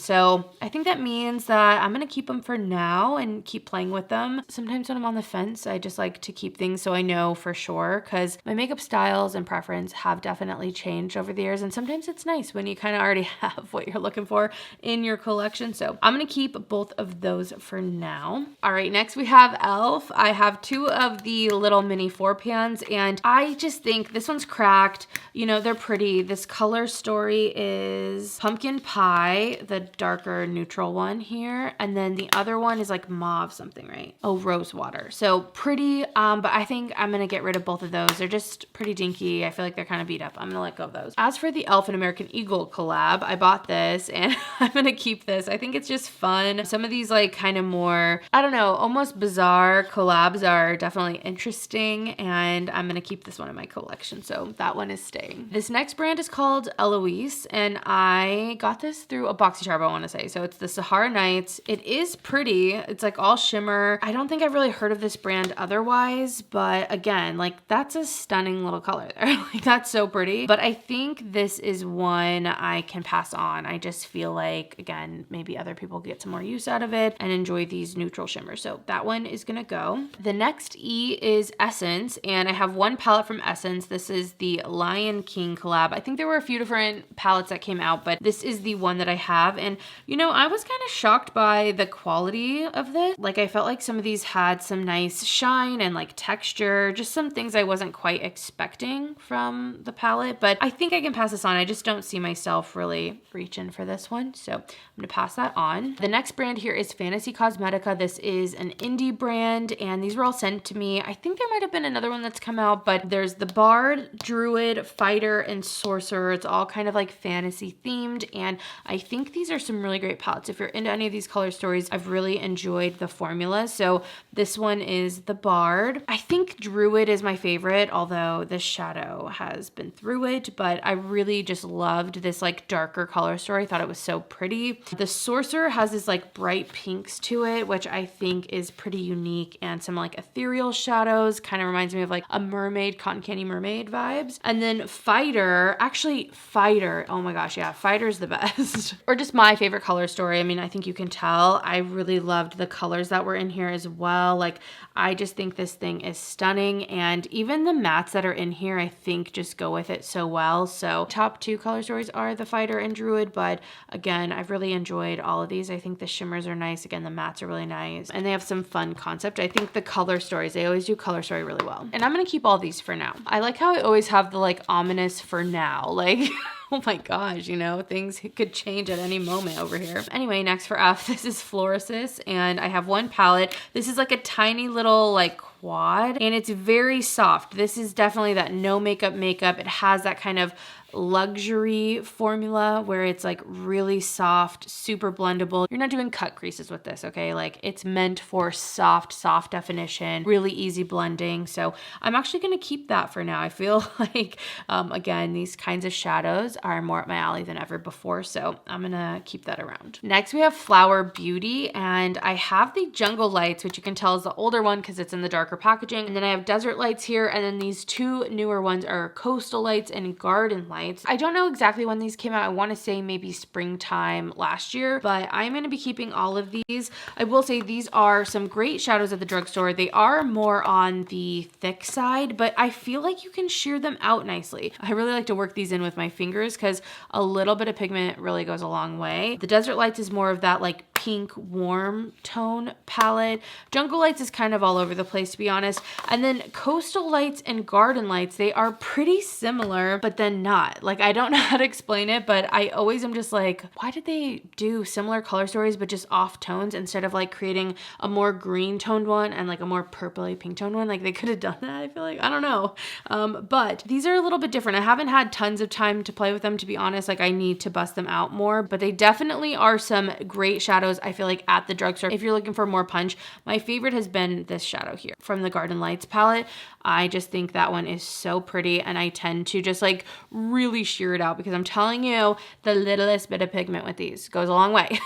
So I think that means that I'm gonna keep them for now and keep playing with them. Sometimes when I'm on the fence, I just like to keep things so I know for sure, because my makeup styles and preference have definitely changed over the years, and sometimes it's nice when you kind of already have what you're looking for in your collection. So I'm gonna keep both of those for now. All right, next we have e.l.f. I have 2 of the little mini 4 pans, and I just think this one's cracked. You know, they're pretty. This color story is pumpkin pie, the darker neutral one here, and then the other one is like mauve something, right? Oh, rose water. So pretty, but I think I'm gonna get rid of both of those. They're just pretty dinky. I feel like they're kind of beat up. I'm gonna let go of those. As for the e.l.f. and American Eagle collab, I bought this and I'm gonna keep this. I think it's just fun. Some of these like kind of more, I don't know, almost bizarre collabs are definitely interesting, and I'm gonna keep this one in my collection. So that one is staying. This next brand is called Eloise, and I got this through a Boxy Charm, I wanna say. So it's the Sahara Nights. It is pretty. It's like all shimmer. I don't think I've really heard of this brand otherwise, but again, like that's a stunning little color there. Like that's so pretty. But I think this is one I can pass on. I just feel like, again, maybe other people get some more use out of it and enjoy these neutral shimmers. So that one is gonna go. The next E is Essence, and I have one palette from Essence. This is the Lion King collab. I think there were a few different palettes that came out, but this is the one that I have. And you know, I was kind of shocked by the quality of this. Like I felt like some of these had some nice shine and like texture, just some things I wasn't quite expecting from the palette, but I think I can pass this on. I just don't see myself really reaching for this one. So I'm gonna pass that on. The next brand here is Fantasy Cosmetica. This is an indie brand, and these were all sent to me. I think there might have been another one that's come out, but there's the Bard, Druid, Fighter, and Sorcerer. It's all kind of like fantasy themed, and I think these are some really great palettes. If you're into any of these color stories, I've really enjoyed the formula. So this one is the Bard. I think Druid is my favorite, although this shadow has been through it, but I really just loved this like darker color story. I thought it was so pretty. The Sorcerer has this like bright pinks to it, which I think is pretty unique, and some like ethereal shadows. Kind of reminds me of like a mermaid, cotton candy mermaid vibes. And then Fighter, actually Fighter, oh my gosh, yeah, Fighter's the best. Or just my favorite color story. I mean, I think you can tell I really loved the colors that were in here as well. Like I just think this thing is stunning, and even the mattes that are in here I think just go with it so well. So top two color stories are the Fighter and Druid, but again, I've really enjoyed all of these. I think the shimmers are nice. Again, the mattes are really nice, and they have some fun concept. I think the color stories, they always do color story really well. And I'm gonna keep all these for now. I like how I always have the like ominous for now, like oh my gosh, you know, things could change at any moment over here. Anyway, next for F, this is Florasis, and I have one palette. This is like a tiny little like quad, and it's very soft. This is definitely that no makeup. It has that kind of luxury formula where it's like really soft, super blendable. You're not doing cut creases with this, okay? Like it's meant for soft definition, really easy blending. So I'm actually gonna keep that for now. I feel like, again, these kinds of shadows are more up my alley than ever before, so I'm gonna keep that around. Next, we have Athr Beauty, and I have the Jungle Lights, which you can tell is the older one because it's in the darker packaging. And then I have Desert Lights here, and then these two newer ones are Coastal Lights and Garden Lights. I don't know exactly when these came out. I want to say maybe springtime last year, but I'm going to be keeping all of these. I will say these are some great shadows at the drugstore. They are more on the thick side, but I feel like you can sheer them out nicely. I really like to work these in with my fingers because a little bit of pigment really goes a long way. The Desert Lights is more of that like pink warm tone palette. Jungle Lights is kind of all over the place, to be honest. And then Coastal Lights and Garden Lights, they are pretty similar, but then not. Like, I don't know how to explain it, but I always am just like, why did they do similar color stories but just off tones instead of like creating a more green toned one and like a more purpley pink toned one? Like they could have done that, I feel like. I don't know. But these are a little bit different. I haven't had tons of time to play with them, to be honest. Like I need to bust them out more, but they definitely are some great shadows, I feel like, at the drugstore. If you're looking for more punch, my favorite has been this shadow here from the Garden Lights palette. I just think that one is so pretty, and I tend to just like really sheer it out because I'm telling you, the littlest bit of pigment with these goes a long way.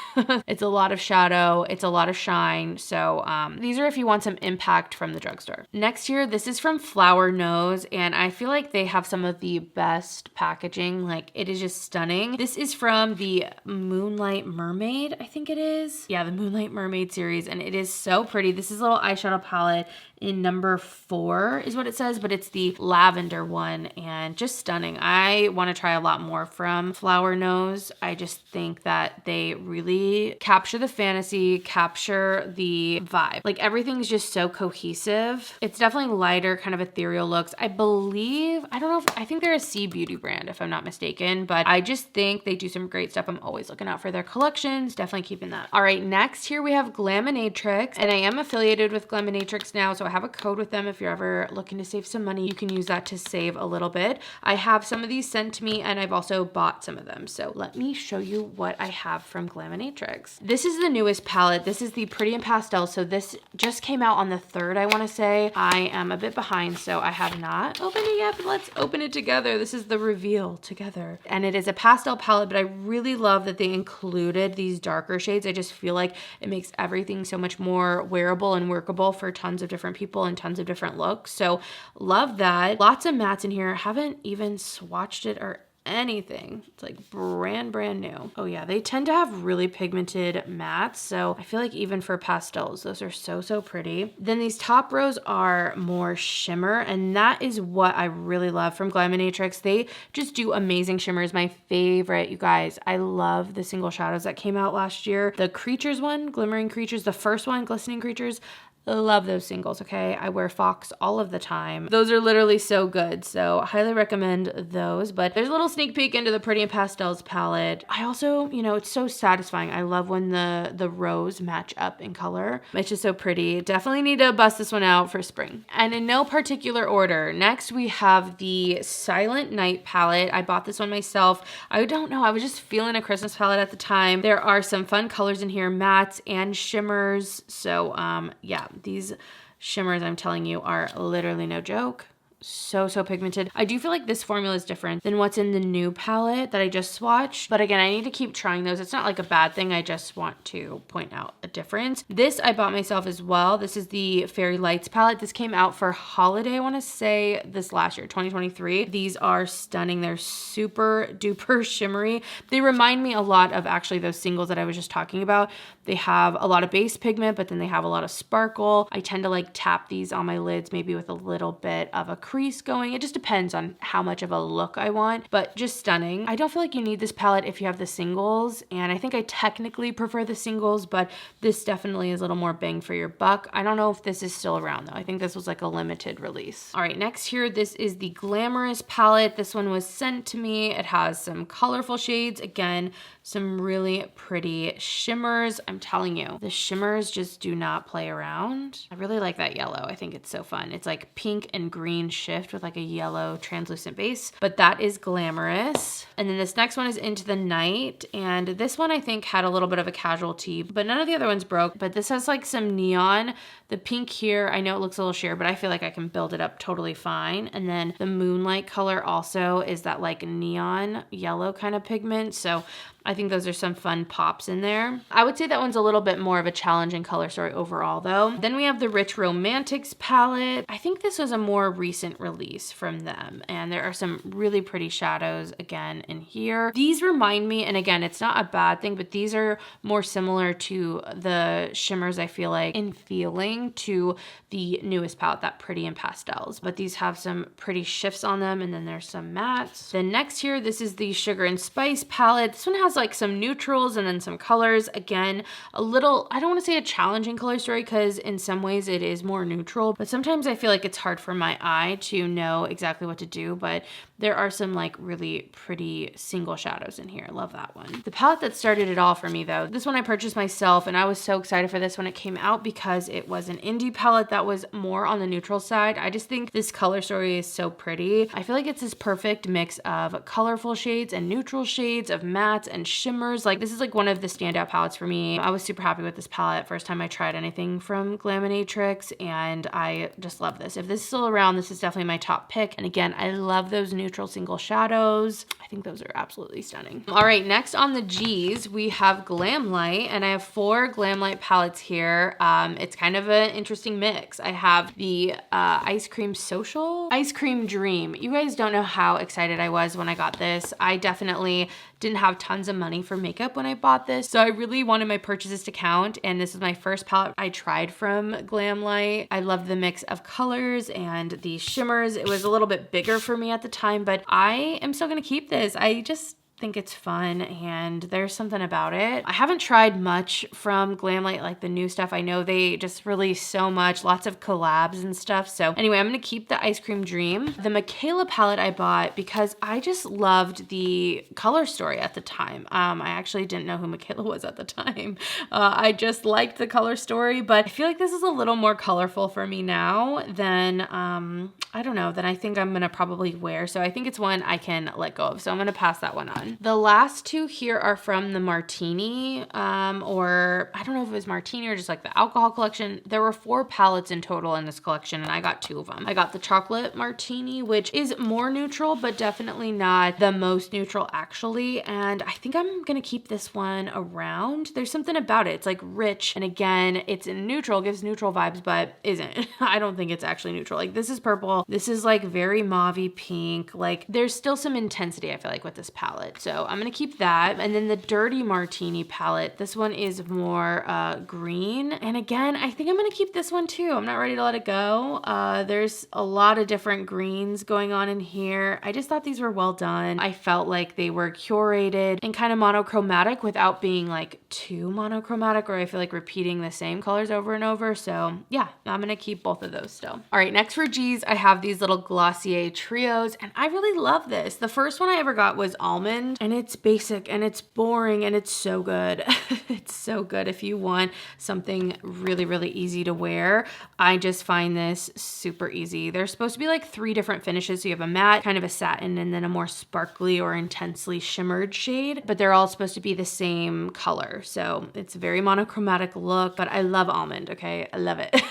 It's a lot of shadow, it's a lot of shine. So these are if you want some impact from the drugstore. Next here, this is from Flower Nose, and I feel like they have some of the best packaging. Like it is just stunning. This is from the Moonlight Mermaid, I think it is. Yeah, the Moonlight Mermaid series, and it is so pretty. This is a little eyeshadow palette in number 4 is what it says, but it's the lavender one, and just stunning. I want to try a lot more from Flower Nose. I just think that they really capture the fantasy, capture the vibe. Like everything's just so cohesive. It's definitely lighter, kind of ethereal looks. I believe, I don't know if, I think they're a C Beauty brand if I'm not mistaken, but I just think they do some great stuff. I'm always looking out for their collections. Definitely keeping that. All right, next here we have Glaminatrix, and I am affiliated with Glaminatrix now, so I have a code with them. If you're ever looking to save some money, you can use that to save a little bit. I have some of these sent to me, and I've also bought some of them. So let me show you what I have from Glaminatrix. This is the newest palette. This is the Pretty in Pastel. So this just came out on the 3rd, I want to say. I am a bit behind, so I have not opened it yet, but let's open it together. This is the reveal together. And it is a pastel palette, but I really love that they included these darker shades. I just feel like it makes everything so much more wearable and workable for tons of different people and tons of different looks. So love that. Lots of mattes in here. Haven't even swatched it or anything. It's like brand new. Oh yeah, they tend to have really pigmented mattes, so I feel like even for pastels, those are so pretty. Then these top rows are more shimmer, and that is what I really love from Glaminatrix. They just do amazing shimmers. My favorite, you guys, I love the single shadows that came out last year. The Creatures one, Glimmering Creatures, the first one, Glistening Creatures, love those singles, okay? I wear Fox all of the time. Those are literally so good, so highly recommend those. But there's a little sneak peek into the Pretty in Pastels palette. I also, you know, it's so satisfying. I love when the rows match up in color. It's just so pretty. Definitely need to bust this one out for spring. And in no particular order, next we have the Silent Night palette. I bought this one myself. I don't know, I was just feeling a Christmas palette at the time. There are some fun colors in here, mattes and shimmers. So yeah, these shimmers, I'm telling you, are literally no joke. So pigmented. I do feel like this formula is different than what's in the new palette that I just swatched. But again, I need to keep trying those. It's not like a bad thing. I just want to point out a difference. This I bought myself as well. This is the Fairy Lights palette. This came out for holiday, I want to say this last year, 2023. These are stunning. They're super duper shimmery. They remind me a lot of actually those singles that I was just talking about. They have a lot of base pigment, but then they have a lot of sparkle. I tend to like tap these on my lids, maybe with a little bit of a crease going. It just depends on how much of a look I want, but just stunning. I don't feel like you need this palette if you have the singles, and I think I technically prefer the singles, but this definitely is a little more bang for your buck. I don't know if this is still around though. I think this was like a limited release. All right, next here, this is the Glamorous palette. This one was sent to me. It has some colorful shades. Again, some really pretty shimmers. I'm telling you, the shimmers just do not play around. I really like that yellow. I think it's so fun. It's like pink and green shift with like a yellow translucent base, but that is Glamorous. And then this next one is Into the Night, and this one I think had a little bit of a casualty, but none of the other ones broke. But this has like some neon. The pink here, I know it looks a little sheer, but I feel like I can build it up totally fine. And then the Moonlight color also is that like neon yellow kind of pigment. So I think those are some fun pops in there. I would say that one's a little bit more of a challenging color story overall though. Then we have the Rich Romantics palette. I think this was a more recent release from them, and there are some really pretty shadows again in here. These remind me, and again, it's not a bad thing, but these are more similar to the shimmers I feel like in feeling to the newest palette, that Pretty in Pastels. But these have some pretty shifts on them, and then there's some mattes. Then next here, this is the Sugar and Spice palette. This one has like some neutrals and then some colors. Again, a little, I don't want to say a challenging color story because in some ways it is more neutral, but sometimes I feel like it's hard for my eye to know exactly what to do. But there are some like really pretty single shadows in here. Love that one. The palette that started it all for me though, this one I purchased myself, and I was so excited for this when it came out because it was an indie palette that was more on the neutral side. I just think this color story is so pretty. I feel like it's this perfect mix of colorful shades and neutral shades, of mattes and shimmers. Like this is like one of the standout palettes for me. I was super happy with this palette first time I tried anything from Glaminatrix, and I just love this. If this is still around, this is definitely my top pick. And again, I love those neutral single shadows. I think those are absolutely stunning. All right, next on the G's, we have Glamlite, and I have 4 Glamlite palettes here. It's kind of an interesting mix. I have the Ice Cream Social, Ice Cream Dream. You guys don't know how excited I was when I got this. I definitely didn't have tons of money for makeup when I bought this, so I really wanted my purchases to count, and this was my first palette I tried from Glamlite. I love the mix of colors and the shimmers. It was a little bit bigger for me at the time, but I am still gonna keep this. I just think it's fun and there's something about it. I haven't tried much from Glamlite, like the new stuff. I know they just release so much, lots of collabs and stuff. So anyway, I'm gonna keep the Ice Cream Dream. The Michaela palette I bought because I just loved the color story at the time. I actually didn't know who Michaela was at the time. I just liked the color story, but I feel like this is a little more colorful for me now than, I don't know, than I think I'm gonna probably wear. So I think it's one I can let go of. So I'm gonna pass that one on. The last two here are from the Martini, or I don't know if it was Martini or just like the alcohol collection. There were 4 palettes in total in this collection and I got 2 of them. I got the chocolate Martini, which is more neutral, but definitely not the most neutral actually. And I think I'm gonna keep this one around. There's something about it. It's like rich. And again, it's in neutral, gives neutral vibes, but isn't. I don't think it's actually neutral. Like this is purple. This is like very mauvey pink. Like there's still some intensity I feel like with this palette. So I'm gonna keep that. And then the Dirty Martini palette, this one is more green. And again, I think I'm gonna keep this one too. I'm not ready to let it go. There's a lot of different greens going on in here. I just thought these were well done. I felt like they were curated and kind of monochromatic without being like too monochromatic, or I feel like repeating the same colors over and over. So yeah, I'm gonna keep both of those still. All right, next for G's, I have these little Glossier trios and I really love this. The first one I ever got was Almond and it's basic and it's boring and it's so good. It's so good if you want something really, really easy to wear. I just find this super easy. There's supposed to be like 3 different finishes. So you have a matte, kind of a satin, and then a more sparkly or intensely shimmered shade, but they're all supposed to be the same color. So it's a very monochromatic look, but I love Almond, okay? I love it.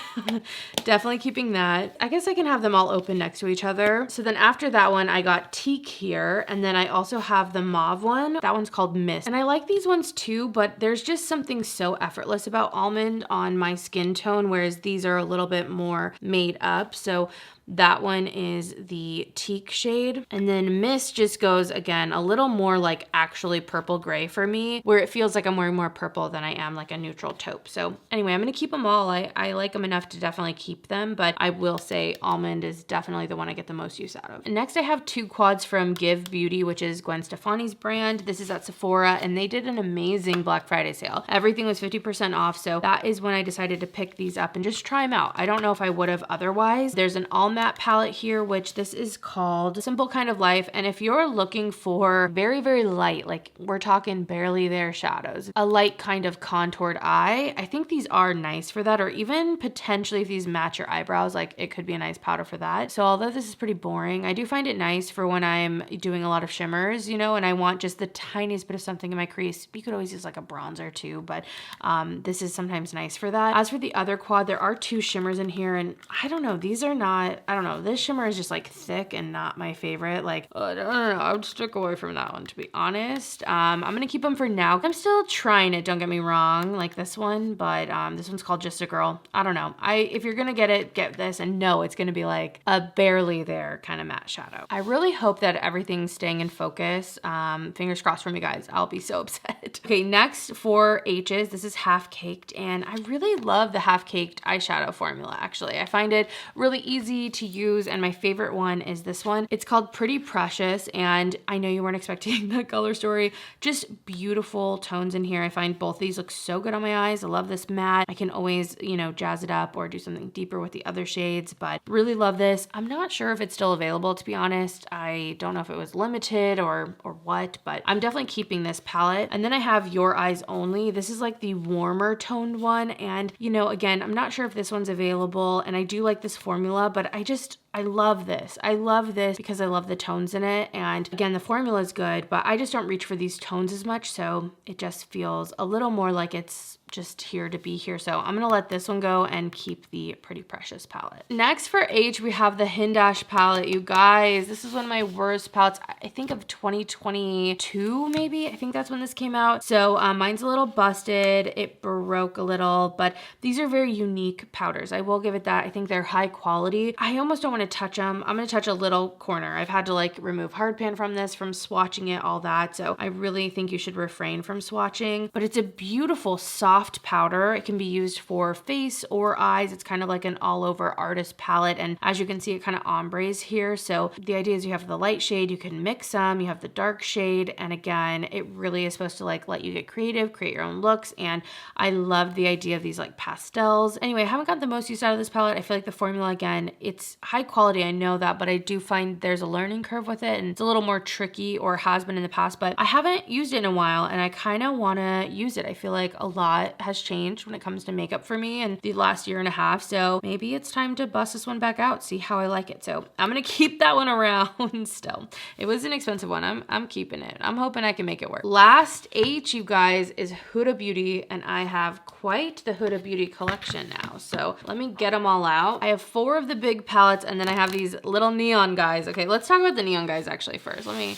Definitely keeping that. I guess I can have them all open next to each other. So then after that one, I got Teak here, and then I also have the mauve one. That one's called Mist. And I like these ones too, but there's just something so effortless about Almond on my skin tone, whereas these are a little bit more made up. So that one is the Teak shade. And then Mist just goes, again, a little more like actually purple gray for me, where it feels like I'm wearing more purple than I am like a neutral taupe. So anyway, I'm gonna keep them all. I like them enough to definitely keep them, but I will say Almond is definitely the one I get the most use out of. And next I have 2 quads from GXVE Beauty, which is Gwen Stefani's brand. This is at Sephora and they did an amazing Black Friday sale. Everything was 50% off. So that is when I decided to pick these up and just try them out. I don't know if I would have otherwise. There's an all matte palette here, which this is called Simple Kind of Life. And if you're looking for very, very light, like we're talking barely there shadows, a light kind of contoured eye, I think these are nice for that. Or even potentially if these match your eyebrows, like it could be a nice powder for that. So although this is pretty boring, I do find it nice for when I'm doing a lot of shimmers, you know, and I want just the tiniest bit of something in my crease. You could always use like a bronzer too, but this is sometimes nice for that. As for the other quad, there are 2 shimmers in here and I don't know, these are not, I don't know, this shimmer is just like thick and not my favorite. Like, I don't know, I would stick away from that one to be honest. I'm gonna keep them for now. I'm still trying it, don't get me wrong, like this one, but this one's called Just a Girl. I don't know. If you're gonna get it, get this and know it's gonna be like a barely there kind of matte shadow. I really hope that everything's staying in focus. Fingers crossed for me guys. I'll be so upset. Okay, next for H's, this is Half Caked and I really love the Half Caked eyeshadow formula actually. I find it really easy to use and my favorite one is this one. It's called Pretty Precious and I know you weren't expecting the color story. Just beautiful tones in here. I find both these look so good on my eyes. I love this matte. I can always, you know, jazz it up or do something deeper with the other shades, but really love this. I'm not sure if it's still available to be honest. I don't know if it was limited or what, but I'm definitely keeping this palette. And then I have Your Eyes Only. This is like the warmer toned one and you know, again, I'm not sure if this one's available and I do like this formula, but I love this. I love this because I love the tones in it. And again, the formula is good, but I just don't reach for these tones as much. So it just feels a little more like it's just here to be here. So I'm gonna let this one go and keep the Pretty Precious palette. Next for H, we have the Hindash palette. You guys, this is one of my worst palettes, I think of 2022 maybe. I think that's when this came out. So mine's a little busted. It broke a little, but these are very unique powders. I will give it that. I think they're high quality. I almost don't want to touch them. I'm going to touch a little corner. I've had to like remove hard pan from this, from swatching it, all that. So I really think you should refrain from swatching, but it's a beautiful soft powder. It can be used for face or eyes. It's kind of like an all over artist palette. And as you can see, it kind of ombres here. So the idea is you have the light shade, you can mix some, you have the dark shade. And again, it really is supposed to like let you get creative, create your own looks. And I love the idea of these like pastels. Anyway, I haven't got the most use out of this palette. I feel like the formula, again, it's high quality. I know that, but I do find there's a learning curve with it and it's a little more tricky, or has been in the past, but I haven't used it in a while and I kind of want to use it. I feel like a lot has changed when it comes to makeup for me in the last year and a half. So maybe it's time to bust this one back out, see how I like it. So I'm going to keep that one around still. It was an expensive one. I'm keeping it. I'm hoping I can make it work. Last H, you guys, is Huda Beauty, and I have quite the Huda Beauty collection now. So let me get them all out. I have 4 of the big palettes, and then I have these little neon guys. Okay, let's talk about the neon guys actually first. Let me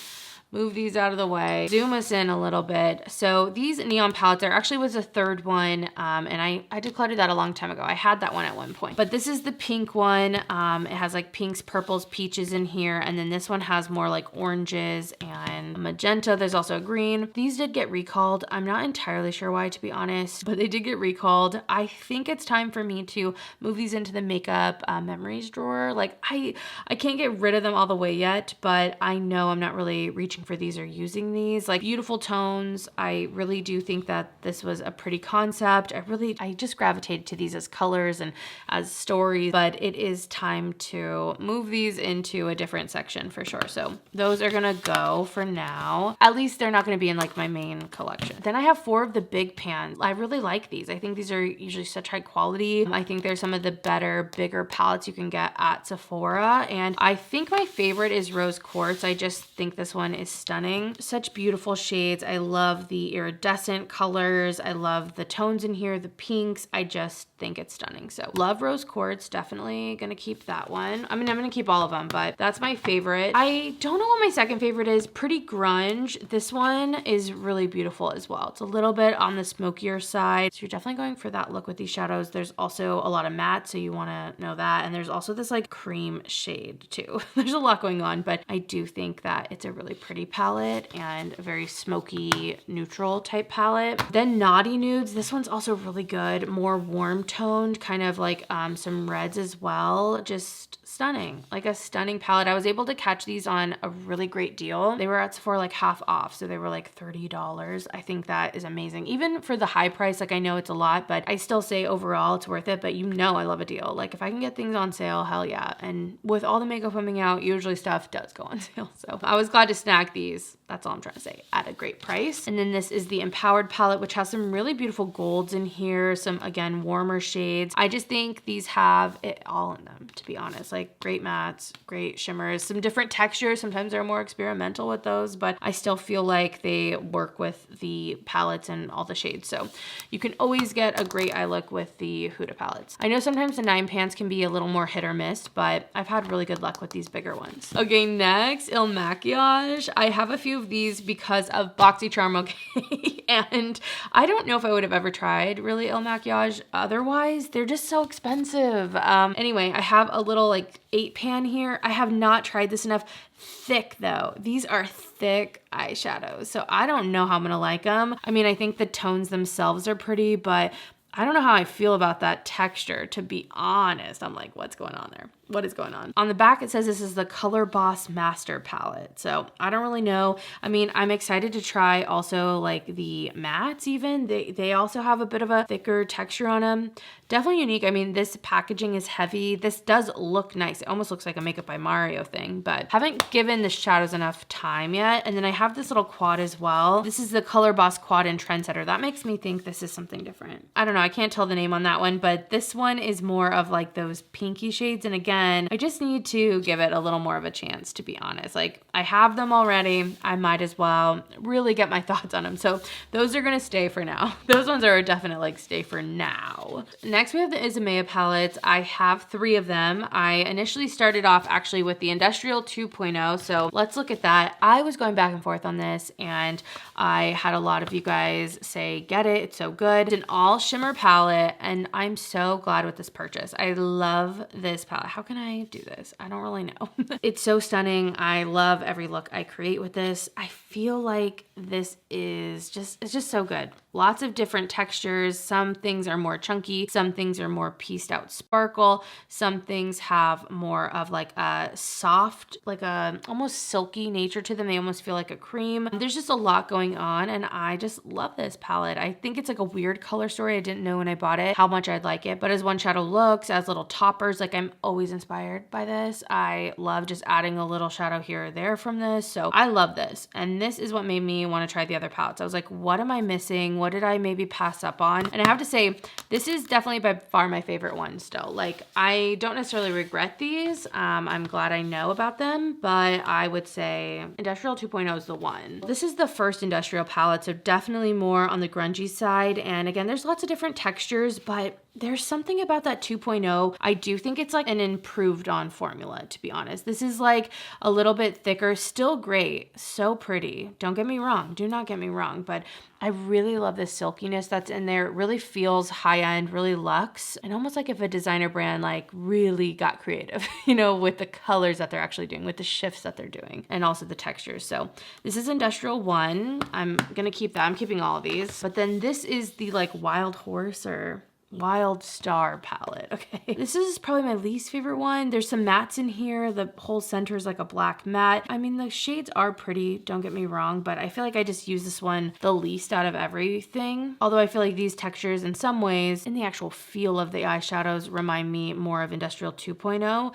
move these out of the way, zoom us in a little bit. So these neon palettes, there actually was a third one, and I decluttered that a long time ago. I had that one at one point, but this is the pink one. It has like pinks, purples, peaches in here, and then this one has more like oranges and magenta. There's also a green. These did get recalled. I'm not entirely sure why, to be honest, but they did get recalled. I think it's time for me to move these into the makeup memories drawer. Like I can't get rid of them all the way yet, but I know I'm not really reaching for these or using these. Like beautiful tones. I really do think that this was a pretty concept. I just gravitated to these as colors and as stories, but it is time to move these into a different section for sure. So those are gonna go for now. At least they're not gonna be in like my main collection. Then I have 4 of the big pans. I really like these. I think these are usually such high quality. I think they're some of the better, bigger palettes you can get at Sephora. And I think my favorite is Rose Quartz. I just think this one is stunning. Such beautiful shades. I love the iridescent colors. I love the tones in here, the pinks. I just think it's stunning. So love Rose Quartz. Definitely gonna keep that one. I mean, I'm gonna keep all of them, but that's my favorite. I don't know what my second favorite is. Pretty grunge. This one is really beautiful as well. It's a little bit on the smokier side. So you're definitely going for that look with these shadows. There's also a lot of matte, so you wanna know that. And there's also this like cream shade too. There's a lot going on, but I do think that it's a really pretty palette and a very smoky neutral type palette. Then Naughty Nudes, this one's also really good, more warm toned, kind of like some reds as well. Just stunning, like a stunning palette. I was able to catch these on a really great deal. They were at Sephora like half off, so they were like $30. I think that is amazing. Even for the high price, like I know it's a lot, but I still say overall it's worth it. But you know I love a deal. Like if I can get things on sale, hell yeah. And with all the makeup coming out, usually stuff does go on sale. So I was glad to snag these. That's all I'm trying to say, at a great price. And then this is the Empowered palette, which has some really beautiful golds in here, some, again, warmer shades. I just think these have it all in them, to be honest. Like great mattes, great shimmers, some different textures. Sometimes they're more experimental with those, but I still feel like they work with the palettes and all the shades. So you can always get a great eye look with the Huda palettes. I know sometimes the 9 pans can be a little more hit or miss, but I've had really good luck with these bigger ones. Okay, next, Il Makiage. I have a few of these because of BoxyCharm, okay? And I don't know if I would have ever tried really Il Makiage otherwise. They're just so expensive. Anyway, I have a little like 8 pan here. I have not tried this enough. Thick though. These are thick eyeshadows, so I don't know how I'm gonna like them. I mean, I think the tones themselves are pretty, but I don't know how I feel about that texture, to be honest. I'm like, what's going on there? What is going on? On the back, it says this is the Color Boss Master Palette. So I don't really know. I mean, I'm excited to try also like the mattes even. They also have a bit of a thicker texture on them. Definitely unique. I mean, this packaging is heavy. This does look nice. It almost looks like a Makeup by Mario thing, but haven't given the shadows enough time yet. And then I have this little quad as well. This is the Color Boss Quad and Trendsetter. That makes me think this is something different. I don't know. I can't tell the name on that one, but this one is more of like those pinky shades. And again, I just need to give it a little more of a chance, to be honest. Like I have them already. I might as well really get my thoughts on them. So those are going to stay for now. Those ones are a definite like stay for now. Next, we have the Isamaya palettes. I have 3 of them. I initially started off actually with the Industrial 2.0. So let's look at that. I was going back and forth on this and I had a lot of you guys say, get it, it's so good. It's an all shimmer palette and I'm so glad with this purchase. I love this palette. How can can I do this? I don't really know. It's so stunning. I love every look I create with this. I feel like this is it's just so good. Lots of different textures. Some things are more chunky. Some things are more pieced out sparkle. Some things have more of like a soft, like a almost silky nature to them. They almost feel like a cream. There's just a lot going on and I just love this palette. I think it's like a weird color story. I didn't know when I bought it how much I'd like it, but as one shadow looks, as little toppers, like I'm always inspired by this. I love just adding a little shadow here or there from this. So I love this. And this is what made me want to try the other palettes. I was like, what am I missing? What did I maybe pass up on? And I have to say, this is definitely by far my favorite one still. Like, I don't necessarily regret these. I'm glad I know about them, but I would say Industrial 2.0 is the one. This is the first Industrial palette, so definitely more on the grungy side. And again, there's lots of different textures, but there's something about that 2.0. I do think it's like an improved on formula, to be honest. This is like a little bit thicker, still great, so pretty. Don't get me wrong, do not get me wrong, but I really love the silkiness that's in there. It really feels high end, really luxe, and almost like if a designer brand like really got creative, you know, with the colors that they're actually doing, with the shifts that they're doing, and also the textures. So this is Industrial 1. I'm gonna keep that. I'm keeping all of these. But then this is the like Wild Horse or Wild Star palette. Okay, this is probably my least favorite one. There's some mattes in here. The whole center is like a black matte. I mean, the shades are pretty, don't get me wrong, but I feel like I just use this one the least out of everything. Although I feel like these textures in some ways, in the actual feel of the eyeshadows, remind me more of Industrial 2.0.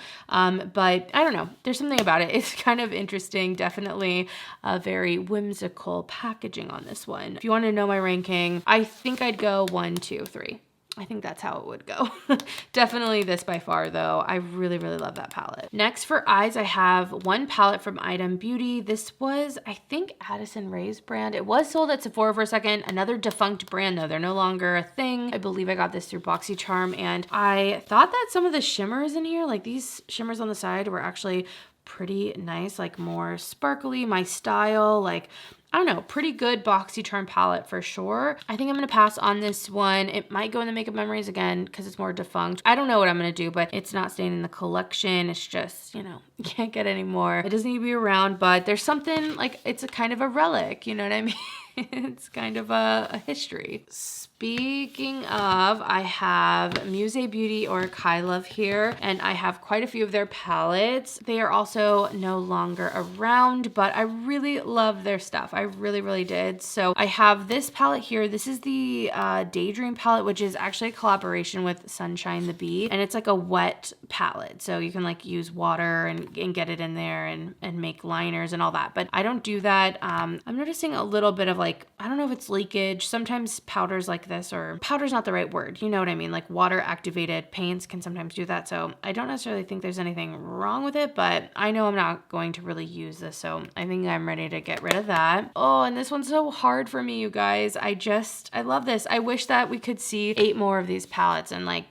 But I don't know, there's something about it. It's kind of interesting. Definitely a very whimsical packaging on this one. If you want to know my ranking, I think I'd go 1, 2, 3. I think that's how it would go. Definitely this by far though. I really, really love that palette. Next for eyes, I have one palette from Adept Beauty. This was, I think, Addison Rae's brand. It was sold at Sephora for a second. Another defunct brand though. They're no longer a thing. I believe I got this through BoxyCharm, and I thought that some of the shimmers in here, like these shimmers on the side, were actually pretty nice, like more sparkly, my style, like I don't know, pretty good BoxyCharm palette for sure. I think I'm gonna pass on this one. It might go in the Makeup Memories again because it's more defunct. I don't know what I'm gonna do, but it's not staying in the collection. It's just, you know, you can't get any more. It doesn't need to be around, but there's something like, it's a kind of a relic, you know what I mean? It's kind of a history. Speaking of, I have Muse Beauty or Kai Love here, and I have quite a few of their palettes. They are also no longer around, but I really love their stuff. I really, really did. So I have this palette here. This is the Daydream palette, which is actually a collaboration with Sunshine the Bee, and it's like a wet palette. So you can like use water and get it in there and make liners and all that. But I don't do that. I'm noticing a little bit of like, I don't know if it's leakage. Sometimes powders like this, or powder's not the right word, you know what I mean? Like water activated paints can sometimes do that. So I don't necessarily think there's anything wrong with it, but I know I'm not going to really use this. So I think I'm ready to get rid of that. Oh, and this one's so hard for me, you guys. I love this. I wish that we could see 8 more of these palettes and like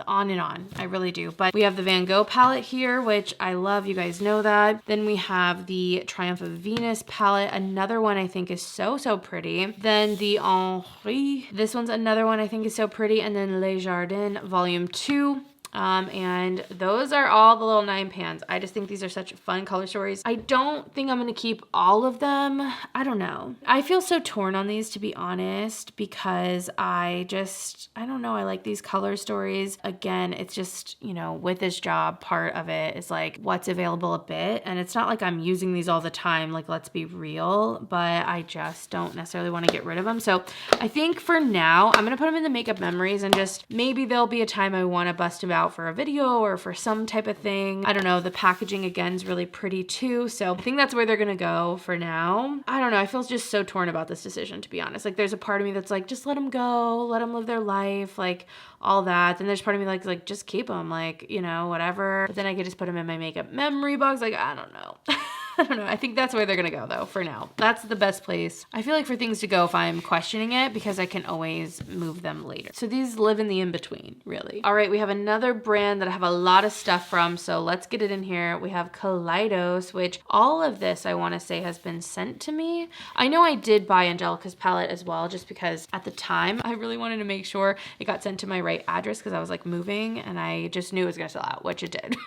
on and on. I really do. But we have the Van Gogh palette here, which I love. You guys know that. Then we have the Triumph of Venus palette. Another one I think is so, so pretty. Then the Henri. This one's another one I think is so pretty. And then Les Jardins Volume 2. And those are all the little 9 pans. I just think these are such fun color stories. I don't think I'm going to keep all of them. I don't know. I feel so torn on these, to be honest, because I don't know. I like these color stories. Again, it's just, you know, with this job, part of it is like what's available a bit. And it's not like I'm using these all the time. Like, let's be real, but I just don't necessarily want to get rid of them. So I think for now, I'm going to put them in the Makeup Memories, and just maybe there'll be a time I want to bust them out for a video or for some type of thing. I don't know. The packaging again is really pretty too. So I think that's where they're gonna go for now. I don't know. I feel just so torn about this decision, to be honest. Like, there's a part of me that's like, just let them go, let them live their life, like all that. Then there's part of me like just keep them, like, you know, whatever. But then I could just put them in my Makeup Memory box. Like, I don't know. I don't know. I think that's where they're gonna go though for now. That's the best place. I feel like for things to go if I'm questioning it, because I can always move them later. So these live in the in-between, really. All right, we have another brand that I have a lot of stuff from, so let's get it in here. We have Kaleidos, which all of this I wanna say has been sent to me. I know I did buy Angelica's palette as well, just because at the time I really wanted to make sure it got sent to my right address because I was like moving and I just knew it was gonna sell out, which it did.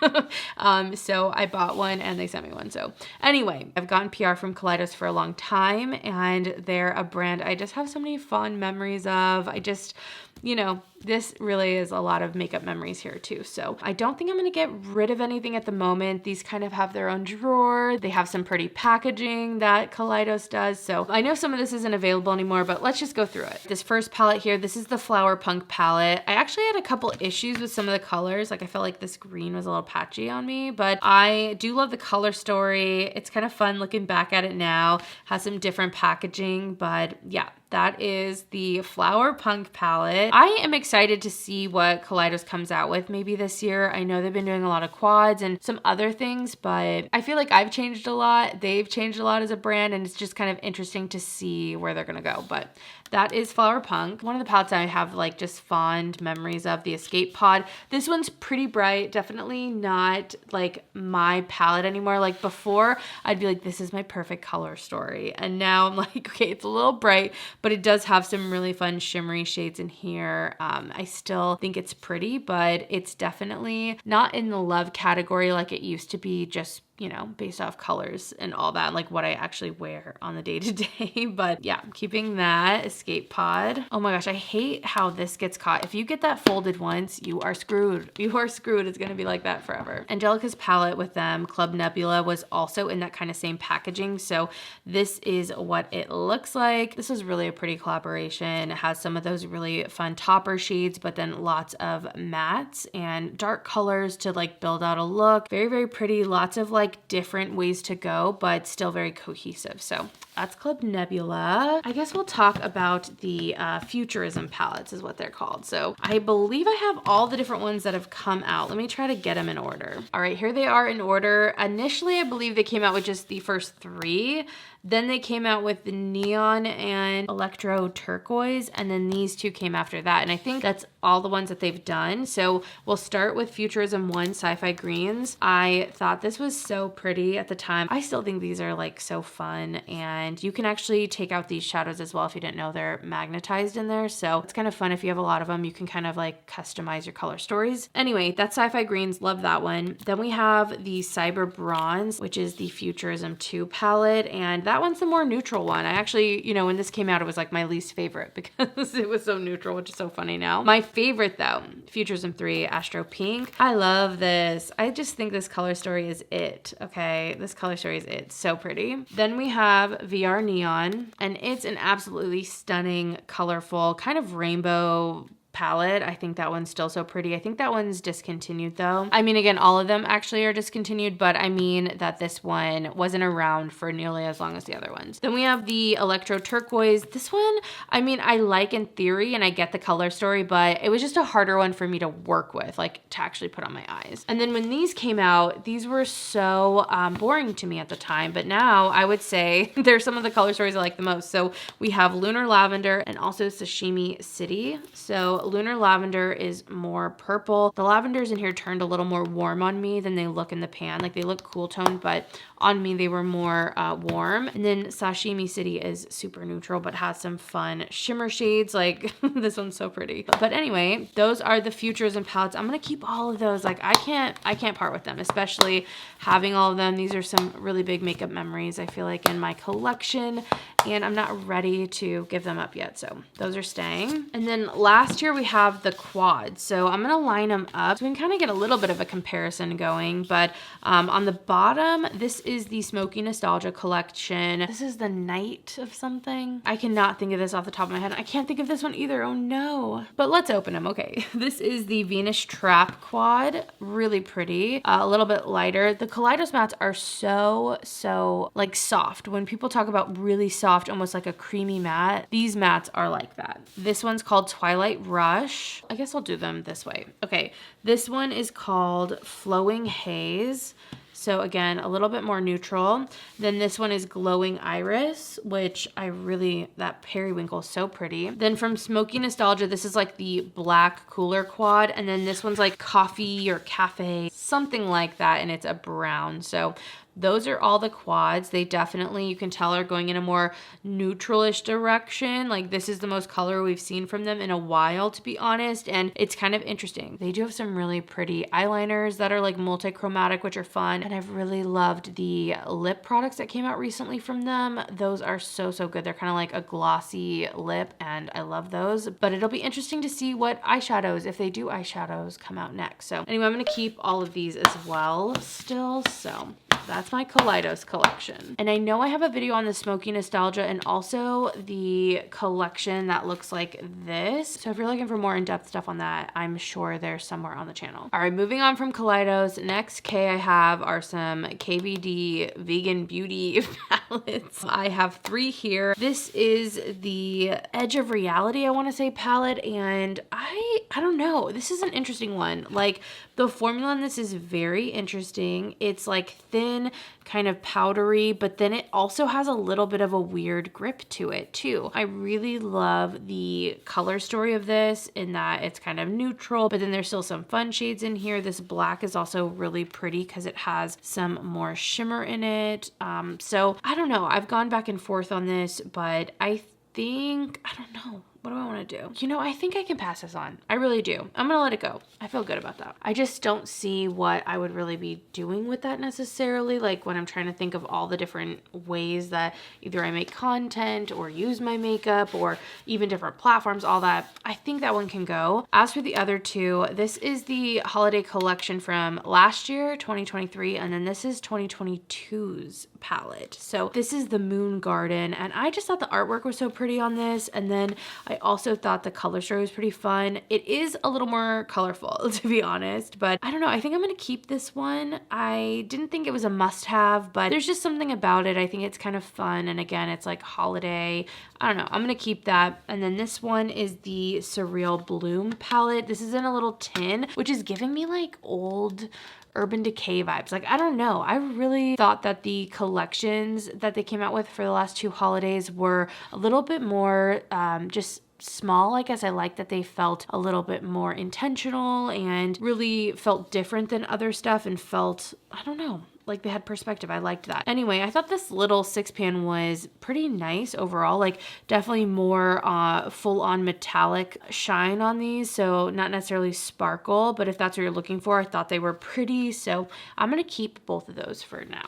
So I bought one and they sent me one. So anyway, I've gotten PR from Kaleidos for a long time, and they're a brand I just have so many fond memories of. I just, you know, this really is a lot of makeup memories here too. So I don't think I'm gonna get rid of anything at the moment. These kind of have their own drawer. They have some pretty packaging that Kaleidos does. So I know some of this isn't available anymore, but let's just go through it. This first palette here, this is the Flower Punk palette. I actually had a couple issues with some of the colors. Like I felt like this green was a little patchy on me, but I do love the color story. It's kind of fun looking back at it now. Has some different packaging, but yeah, that is the Flower Punk palette. I am excited to see what Kaleidos comes out with maybe this year. I know they've been doing a lot of quads and some other things, but I feel like I've changed a lot. They've changed a lot as a brand, and it's just kind of interesting to see where they're gonna go. But that is Flower Punk. One of the palettes I have like just fond memories of, the Escape Pod. This one's pretty bright, definitely not like my palette anymore. Like before, I'd be like, this is my perfect color story. And now I'm like, okay, it's a little bright, but it does have some really fun shimmery shades in here. I still think it's pretty, but it's definitely not in the love category like it used to be, just, you know, based off colors and all that, like what I actually wear on the day to day. But yeah, I'm keeping that Escape Pod. Oh my gosh, I hate how this gets caught. If you get that folded once, you are screwed. You are screwed. It's gonna be like that forever. Angelica's palette with them, Club Nebula, was also in that kind of same packaging. So this is what it looks like. This is really a pretty collaboration. It has some of those really fun topper shades, but then lots of mattes and dark colors to like build out a look. Very, very pretty. Lots of like different ways to go, but still very cohesive. So that's Club Nebula. I guess we'll talk about the Futurism palettes is what they're called. So I believe I have all the different ones that have come out. Let me try to get them in order. All right, here they are in order. Initially, I believe they came out with just the first 3. Then they came out with the Neon and Electro Turquoise, and then these 2 came after that. And I think that's all the ones that they've done. So we'll start with Futurism 1 Sci-Fi Greens. I thought this was so pretty at the time. I still think these are like so fun, and you can actually take out these shadows as well if you didn't know they're magnetized in there. So it's kind of fun if you have a lot of them. You can kind of like customize your color stories. Anyway, that's Sci-Fi Greens. Love that one. Then we have the Cyber Bronze, which is the Futurism 2 palette, and that one's the more neutral one. I actually, you know, when this came out, it was like my least favorite because it was so neutral, which is so funny now. My favorite though, Futurism 3 Astro Pink. I love this. I just think this color story is it. Okay, this color story is it. So pretty. Then we have VR Neon, and it's an absolutely stunning, colorful, kind of rainbow palette. I think that one's still so pretty. I think that one's discontinued though. I mean, again, all of them actually are discontinued, but I mean that this one wasn't around for nearly as long as the other ones. Then we have the Electro Turquoise. This one, I mean, I like in theory and I get the color story, but it was just a harder one for me to work with, like to actually put on my eyes. And then when these came out, these were so boring to me at the time, but now I would say they're some of the color stories I like the most. So we have Lunar Lavender and also Sashimi City. So Lunar Lavender is more purple. The lavenders in here turned a little more warm on me than they look in the pan. Like they look cool toned, but on me they were more warm. And then Sashimi City is super neutral, but has some fun shimmer shades. Like this one's so pretty. But anyway, those are the Futurism palettes. I'm gonna keep all of those. Like I can't part with them, especially having all of them. These are some really big makeup memories, I feel like, in my collection, and I'm not ready to give them up yet. So those are staying. And then last year we have the quads. So I'm gonna line them up so we can kind of get a little bit of a comparison going. But on the bottom, this is the Smoky Nostalgia collection. This is the Night of something. I cannot think of this off the top of my head. I can't think of this one either. Oh no. But let's open them. Okay. This is the Venus Trap quad. Really pretty. A little bit lighter. The Kaleidos mattes are so like soft. When people talk about really soft, almost like a creamy matte, these mattes are like that. This one's called Twilight Rush. I guess I'll do them this way. Okay. This one is called Flowing Haze. So again, a little bit more neutral. Then this one is Glowing Iris, which I really, that periwinkle is so pretty. Then from Smoky Nostalgia, this is like the black cooler quad. And then this one's like coffee or cafe, something like that. And it's a brown. So those are all the quads. They definitely, you can tell, are going in a more neutralish direction. Like this is the most color we've seen from them in a while, to be honest. And it's kind of interesting. They do have some really pretty eyeliners that are like multi-chromatic, which are fun. And I've really loved the lip products that came out recently from them. Those are so, so good. They're kind of like a glossy lip and I love those. But it'll be interesting to see what eyeshadows, if they do eyeshadows, come out next. So anyway, I'm going to keep all of these as well still. So that's my Kaleidos collection. And I know I have a video on the Smoky Nostalgia and also the collection that looks like this. So if you're looking for more in-depth stuff on that, I'm sure they're somewhere on the channel. All right, moving on from Kaleidos. Next K I have are some KVD Vegan Beauty palettes. I have 3 here. This is the Edge of Reality, I want to say, palette. And I don't know. This is an interesting one. Like the formula on this is very interesting. It's like thin, kind of powdery, but then it also has a little bit of a weird grip to it too. I really love the color story of this in that it's kind of neutral, but then there's still some fun shades in here. This black is also really pretty because it has some more shimmer in it. So I don't know. I've gone back and forth on this, but I think, I don't know. What do I want to do? You know, I think I can pass this on. I really do. I'm going to let it go. I feel good about that. I just don't see what I would really be doing with that necessarily. Like when I'm trying to think of all the different ways that either I make content or use my makeup or even different platforms, all that, I think that one can go. As for the other 2, this is the holiday collection from last year, 2023, and then this is 2022's palette. So this is the Moon Garden, and I just thought the artwork was so pretty on this, and then I also thought the color story was pretty fun. It is a little more colorful, to be honest, but I don't know. I think I'm going to keep this one. I didn't think it was a must-have, but there's just something about it. I think it's kind of fun, and again, it's like holiday. I don't know. I'm going to keep that. And then this one is the Surreal Bloom palette. This is in a little tin, which is giving me like old Urban Decay vibes. Like, I don't know. I really thought that the collections that they came out with for the last 2 holidays were a little bit more just small. I guess I like that they felt a little bit more intentional and really felt different than other stuff and felt, I don't know, like they had perspective. I liked that. Anyway, I thought this little 6-pan was pretty nice overall. Like definitely more full on metallic shine on these. So not necessarily sparkle, but if that's what you're looking for, I thought they were pretty. So I'm going to keep both of those for now.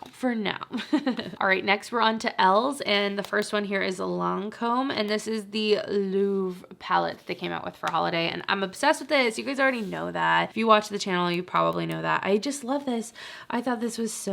All right, next we're on to L's. And the first one here is Lancome. And this is the Louvre palette they came out with for holiday. And I'm obsessed with this. You guys already know that. If you watch the channel, you probably know that. I just love this. I thought this was so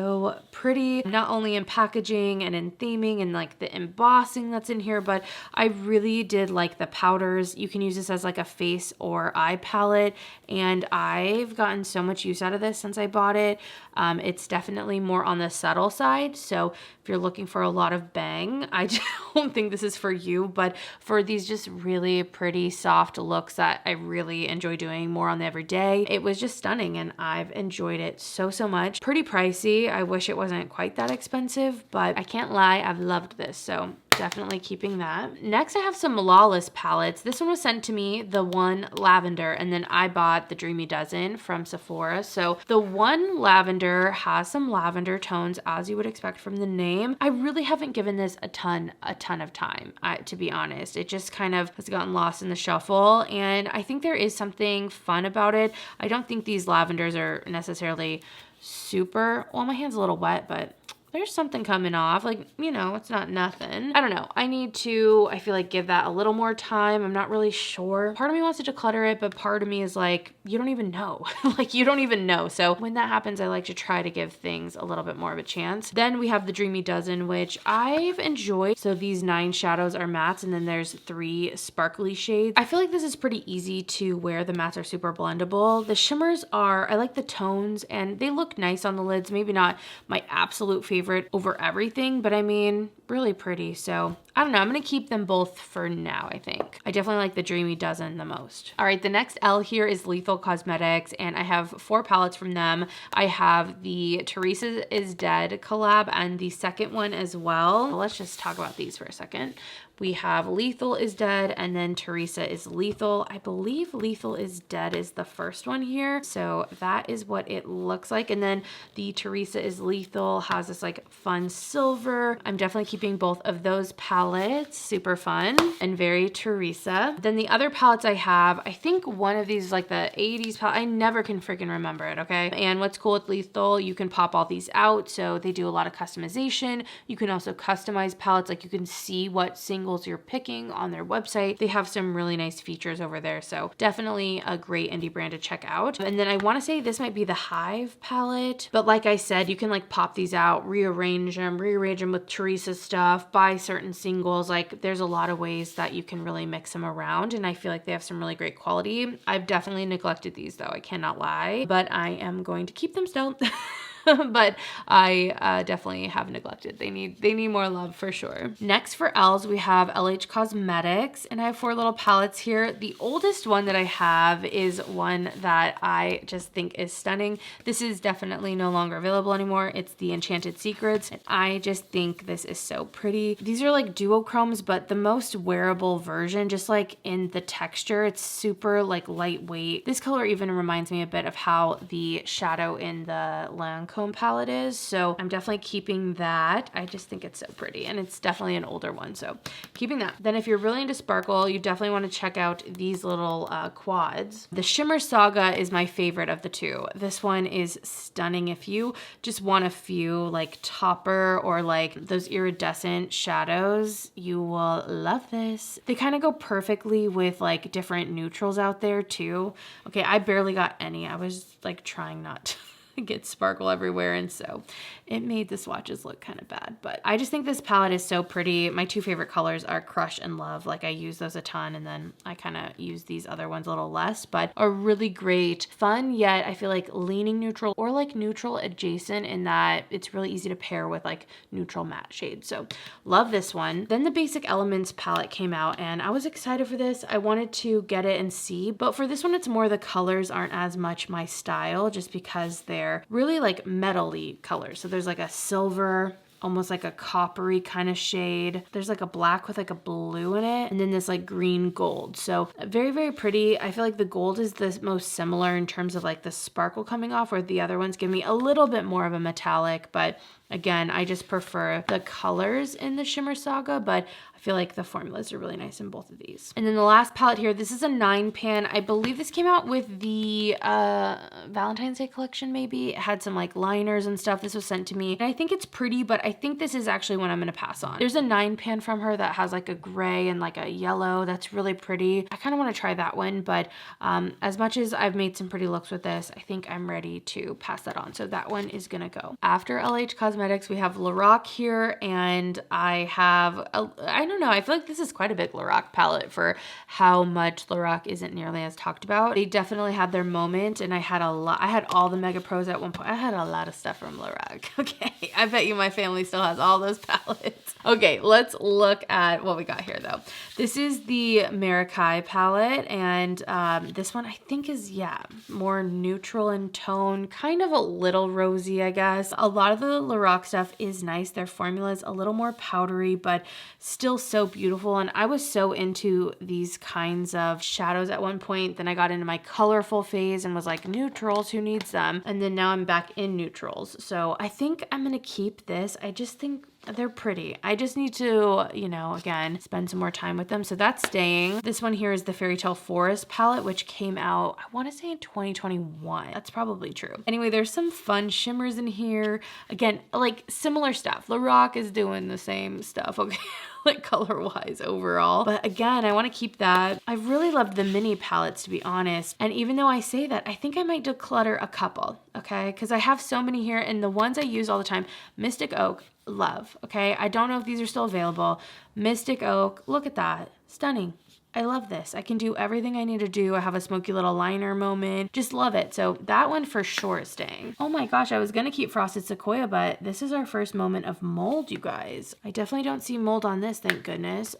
pretty, not only in packaging and in theming and like the embossing that's in here, but I really did like the powders. You can use this as like a face or eye palette, and I've gotten so much use out of this since I bought it. It's definitely more on the subtle side, so if you're looking for a lot of bang, I don't think this is for you, but for these just really pretty soft looks that I really enjoy doing more on the everyday, it was just stunning and I've enjoyed it so much. Pretty pricey. I wish it wasn't quite that expensive, but I can't lie, I've loved this, so definitely keeping that. Next, I have some Lawless palettes. This one was sent to me, the one lavender, and then I bought the Dreamy Dozen from Sephora. So the one lavender has some lavender tones, as you would expect from the name. I really haven't given this a ton of time, to be honest. It just kind of has gotten lost in the shuffle, and I think there is something fun about it. I don't think these lavenders are necessarily super, well, my hand's a little wet, but there's something coming off, like, you know, it's not nothing. I don't know. I need to, I feel like, give that a little more time. I'm not really sure. Part of me wants to declutter it, but part of me is like, you don't even know. Like, you don't even know. So when that happens, I like to try to give things a little bit more of a chance. Then we have the Dreamy Dozen, which I've enjoyed. So these 9 shadows are mattes, and then there's 3 sparkly shades. I feel like this is pretty easy to wear. The mattes are super blendable. The shimmers are, I like the tones, and they look nice on the lids. Maybe not my absolute favorite over everything, but I mean, really pretty. So I don't know, I'm gonna keep them both for now, I think. I definitely like the Dreamy Dozen the most. All right, the next L here is Lethal Cosmetics, and I have 4 palettes from them. I have the Teresa is Dead collab and the second one as well. Let's just talk about these for a second. We have Lethal is Dead and then Teresa is Lethal. I believe Lethal is Dead is the first one here. So that is what it looks like. And then the Teresa is Lethal has this like fun silver. I'm definitely keeping both of those palettes. Super fun and very Teresa. Then the other palettes I have, I think one of these is like the 80s palette. I never can freaking remember it, okay? And what's cool with Lethal, you can pop all these out. So they do a lot of customization. You can also customize palettes. Like you can see what single you're picking on their website. They have some really nice features over there. So definitely a great indie brand to check out. And then I want to say this might be the Hive palette, but like I said, you can like pop these out, rearrange them with Teresa stuff, buy certain singles. Like there's a lot of ways that you can really mix them around. And I feel like they have some really great quality. I've definitely neglected these though. I cannot lie, but I am going to keep them still. But I definitely have neglected. They need more love for sure. Next for L's, we have LH Cosmetics, and I have 4 little palettes here. The oldest one that I have is one that I just think is stunning. This is definitely no longer available anymore. It's the Enchanted Secrets, and I just think this is so pretty. These are like duochromes, but the most wearable version, just like in the texture, it's super like lightweight. This color even reminds me a bit of how the shadow in the Lancome palette is, so I'm definitely keeping that. I just think it's so pretty, and it's definitely an older one, so keeping that. Then if you're really into sparkle, you definitely want to check out these little quads. The Shimmer Saga is my favorite of the 2. This one is stunning. If you just want a few like topper or like those iridescent shadows, you will love this. They kind of go perfectly with like different neutrals out there too. Okay, I barely got any. I was like trying not to get sparkle everywhere, and so it made the swatches look kind of bad, but I just think this palette is so pretty. My 2 favorite colors are Crush and Love. Like I use those a ton, and then I kind of use these other ones a little less, but a really great fun, yet I feel like leaning neutral or like neutral adjacent in that it's really easy to pair with like neutral matte shades. So love this one. Then the Basic Elements palette came out, and I was excited for this. I wanted to get it and see, but for this one, it's more the colors aren't as much my style just because they're really like metal-y colors. So there's like a silver, almost like a coppery kind of shade. There's like a black with like a blue in it, and then this like green gold. So very, very pretty. I feel like the gold is the most similar in terms of like the sparkle coming off, where the other ones give me a little bit more of a metallic, but again, I just prefer the colors in the Shimmer Saga, but I feel like the formulas are really nice in both of these. And then the last palette here, this is a 9-pan. I believe this came out with the Valentine's Day collection maybe. It had some like liners and stuff. This was sent to me, and I think it's pretty, but I think this is actually one I'm gonna pass on. There's a 9-pan from her that has like a gray and like a yellow that's really pretty. I kind of want to try that one, but as much as I've made some pretty looks with this, I think I'm ready to pass that on. So that one is gonna go. After LH Cosmetics, we have Lorac here, and I have, I don't know, I feel like this is quite a big Lorac palette for how much Lorac isn't nearly as talked about. They definitely had their moment, and I had all the Mega Pros at one point. I had a lot of stuff from Lorac. Okay, I bet you my family still has all those palettes. Okay, let's look at what we got here though. This is the Myricks palette, and this one I think is, yeah, more neutral in tone, kind of a little rosy, I guess. A lot of the Lorac stuff is nice. Their formula is a little more powdery, but still so beautiful. And I was so into these kinds of shadows at one point. Then I got into my colorful phase and was like, neutrals, who needs them? And then now I'm back in neutrals. So I think I'm gonna keep this. I just think they're pretty. I just need to, you know, again, spend some more time with them. So that's staying. This one here is the Fairy Tale Forest palette, which came out, I want to say in 2021. That's probably true. Anyway, there's some fun shimmers in here. Again, like similar stuff. Lorac is doing the same stuff, okay? Like color-wise overall. But again, I want to keep that. I really loved the mini palettes, to be honest. And even though I say that, I think I might declutter a couple, okay? Because I have so many here, and the ones I use all the time, Mystic Oak, love, okay? I don't know if these are still available. Mystic Oak, look at that. Stunning. I love this. I can do everything I need to do. I have a smoky little liner moment. Just love it. So that one for sure is staying. Oh my gosh, I was gonna keep Frosted Sequoia, but this is our first moment of mold, you guys. I definitely don't see mold on this, thank goodness.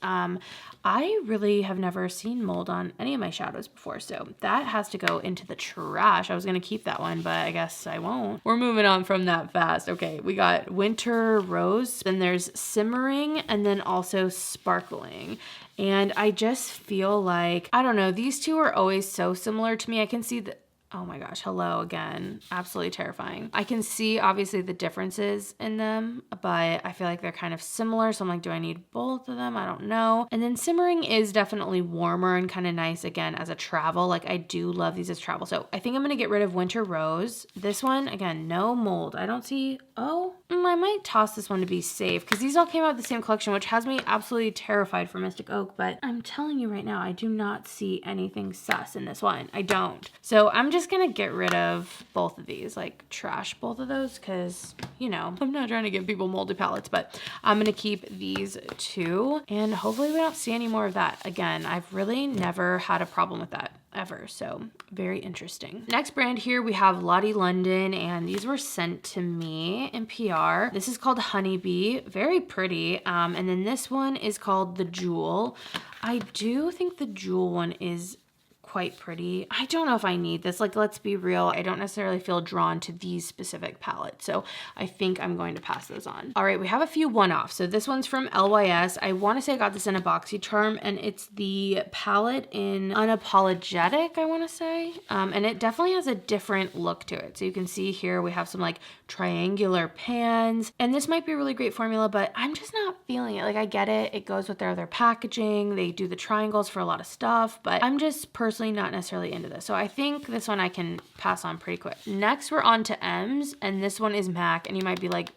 I really have never seen mold on any of my shadows before, so that has to go into the trash. I was gonna keep that one, but I guess I won't. We're moving on from that fast. Okay, we got Winter Rose, then there's Simmering, and then also Sparkling. And I just feel like, I don't know, these two are always so similar to me. I can see that. Oh my gosh, hello again. Absolutely terrifying. I can see obviously the differences in them, but I feel like they're kind of similar. So I'm like, do I need both of them? I don't know. And then Simmering is definitely warmer and kind of nice again as a travel. Like I do love these as travel. So I think I'm going to get rid of Winter Rose. This one, again, no mold. I don't see, I might toss this one to be safe because these all came out of the same collection, which has me absolutely terrified for Mystic Oak. But I'm telling you right now, I do not see anything sus in this one. I don't. So I'm just gonna get rid of both of these, like trash both of those because, you know, I'm not trying to give people moldy palettes, but I'm gonna keep these two and hopefully we don't see any more of that. Again, I've really never had a problem with that ever, so very interesting. Next brand here we have Lottie London, and these were sent to me in PR. This is called Honeybee, very pretty, and then this one is called the Jewel. I do think the Jewel one is quite pretty. I don't know if I need this. Like, let's be real. I don't necessarily feel drawn to these specific palettes. So I think I'm going to pass those on. All right, we have a few one-offs. So this one's from LYS. I want to say I got this in a BoxyCharm, and it's the palette in Unapologetic, I want to say. And it definitely has a different look to it. So you can see here we have some like triangular pans, and this might be a really great formula, but I'm just not feeling it. Like, I get it. It goes with their other packaging. They do the triangles for a lot of stuff, but I'm just personally not necessarily into this. So I think this one I can pass on pretty quick. Next, we're on to M's, and this one is MAC, and you might be like,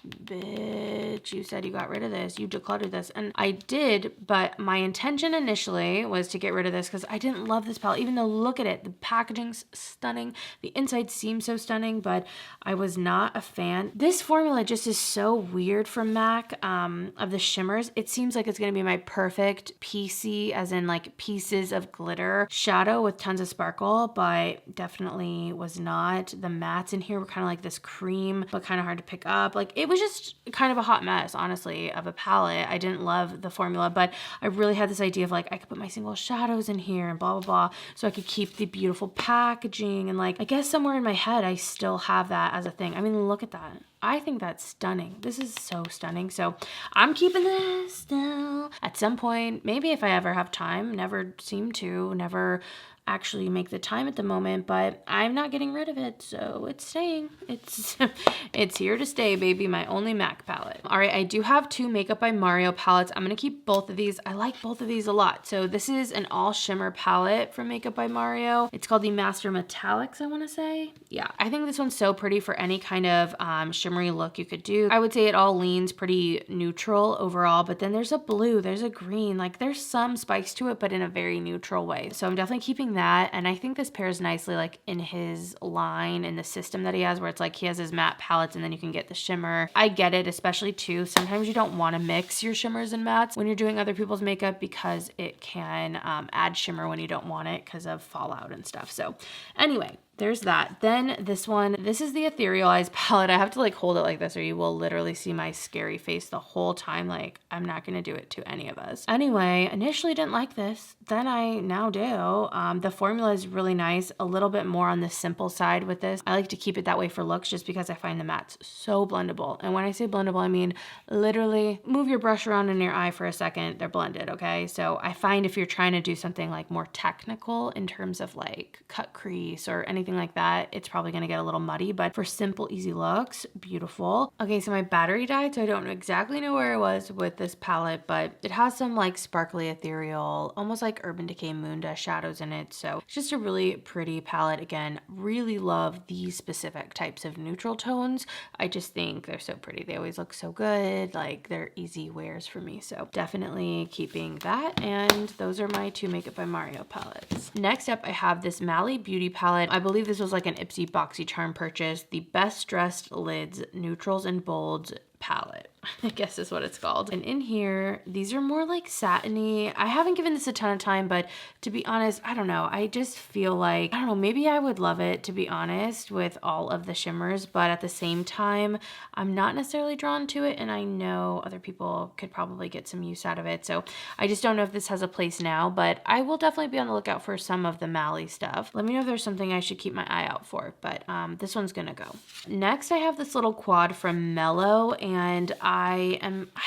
bitch, you said you got rid of this, you decluttered this. And I did, but my intention initially was to get rid of this because I didn't love this palette, even though look at it, the packaging's stunning, the inside seems so stunning, but I was not a fan. This formula just is so weird from MAC, of the shimmers. It seems like it's gonna be my perfect PC, as in like pieces of glitter shadow with tons of sparkle, but definitely was not. The mattes in here were kind of like this cream, but kind of hard to pick up. Like, it was just kind of a hot mess, honestly, of a palette. I didn't love the formula, but I really had this idea of like, I could put my single shadows in here and blah, blah, blah, so I could keep the beautiful packaging. And like, I guess somewhere in my head, I still have that as a thing. I mean, look at that. I think that's stunning. This is so stunning. So I'm keeping this still. At some point, maybe if I ever have time, never seem to, never actually make the time at the moment, but I'm not getting rid of it, so it's staying. It's here to stay, baby. My only MAC palette. All right, I do have two Makeup by Mario palettes. I'm gonna keep both of these. I like both of these a lot. So this is an all shimmer palette from Makeup by Mario. It's called the Master Metallics, I want to say. Yeah, I think this one's so pretty for any kind of shimmery look you could do. I would say it all leans pretty neutral overall, but then there's a blue, there's a green, like there's some spikes to it, but in a very neutral way. So I'm definitely keeping that, and I think this pairs nicely like in his line, in the system that he has, where it's like he has his matte palettes and then you can get the shimmer. I get it, especially too, sometimes you don't want to mix your shimmers and mattes when you're doing other people's makeup because it can add shimmer when you don't want it because of fallout and stuff. So anyway, there's that. Then this one, this is the Ethereal Eyes palette. I have to like hold it like this or you will literally see my scary face the whole time. Like, I'm not gonna do it to any of us. Anyway, initially didn't like this, then I now do. The formula is really nice, a little bit more on the simple side with this. I like to keep it that way for looks just because I find the mattes so blendable. And when I say blendable, I mean literally move your brush around in your eye for a second, they're blended, okay? So I find if you're trying to do something like more technical in terms of like cut crease or anything like that, it's probably gonna get a little muddy, but for simple, easy looks, beautiful. Okay, so my battery died, so I don't exactly know where I was with this palette, but it has some like sparkly ethereal, almost like Urban Decay Moonda shadows in it. So it's just a really pretty palette. Again, really love these specific types of neutral tones. I just think they're so pretty. They always look so good. Like, they're easy wears for me. So definitely keeping that. And those are my two Makeup by Mario palettes. Next up, I have this Mally Beauty palette. I believe this was like an Ipsy BoxyCharm purchase. The Best Dressed Lids Neutrals and Bolds palette. I guess is what it's called. And in here, these are more like satiny. I haven't given this a ton of time, but to be honest, I don't know. I just feel like, I don't know, maybe I would love it, to be honest, with all of the shimmers, but at the same time, I'm not necessarily drawn to it, and I know other people could probably get some use out of it. So I just don't know if this has a place now, but I will definitely be on the lookout for some of the Mally stuff. Let me know if there's something I should keep my eye out for, but this one's gonna go. Next, I have this little quad from Mellow, and I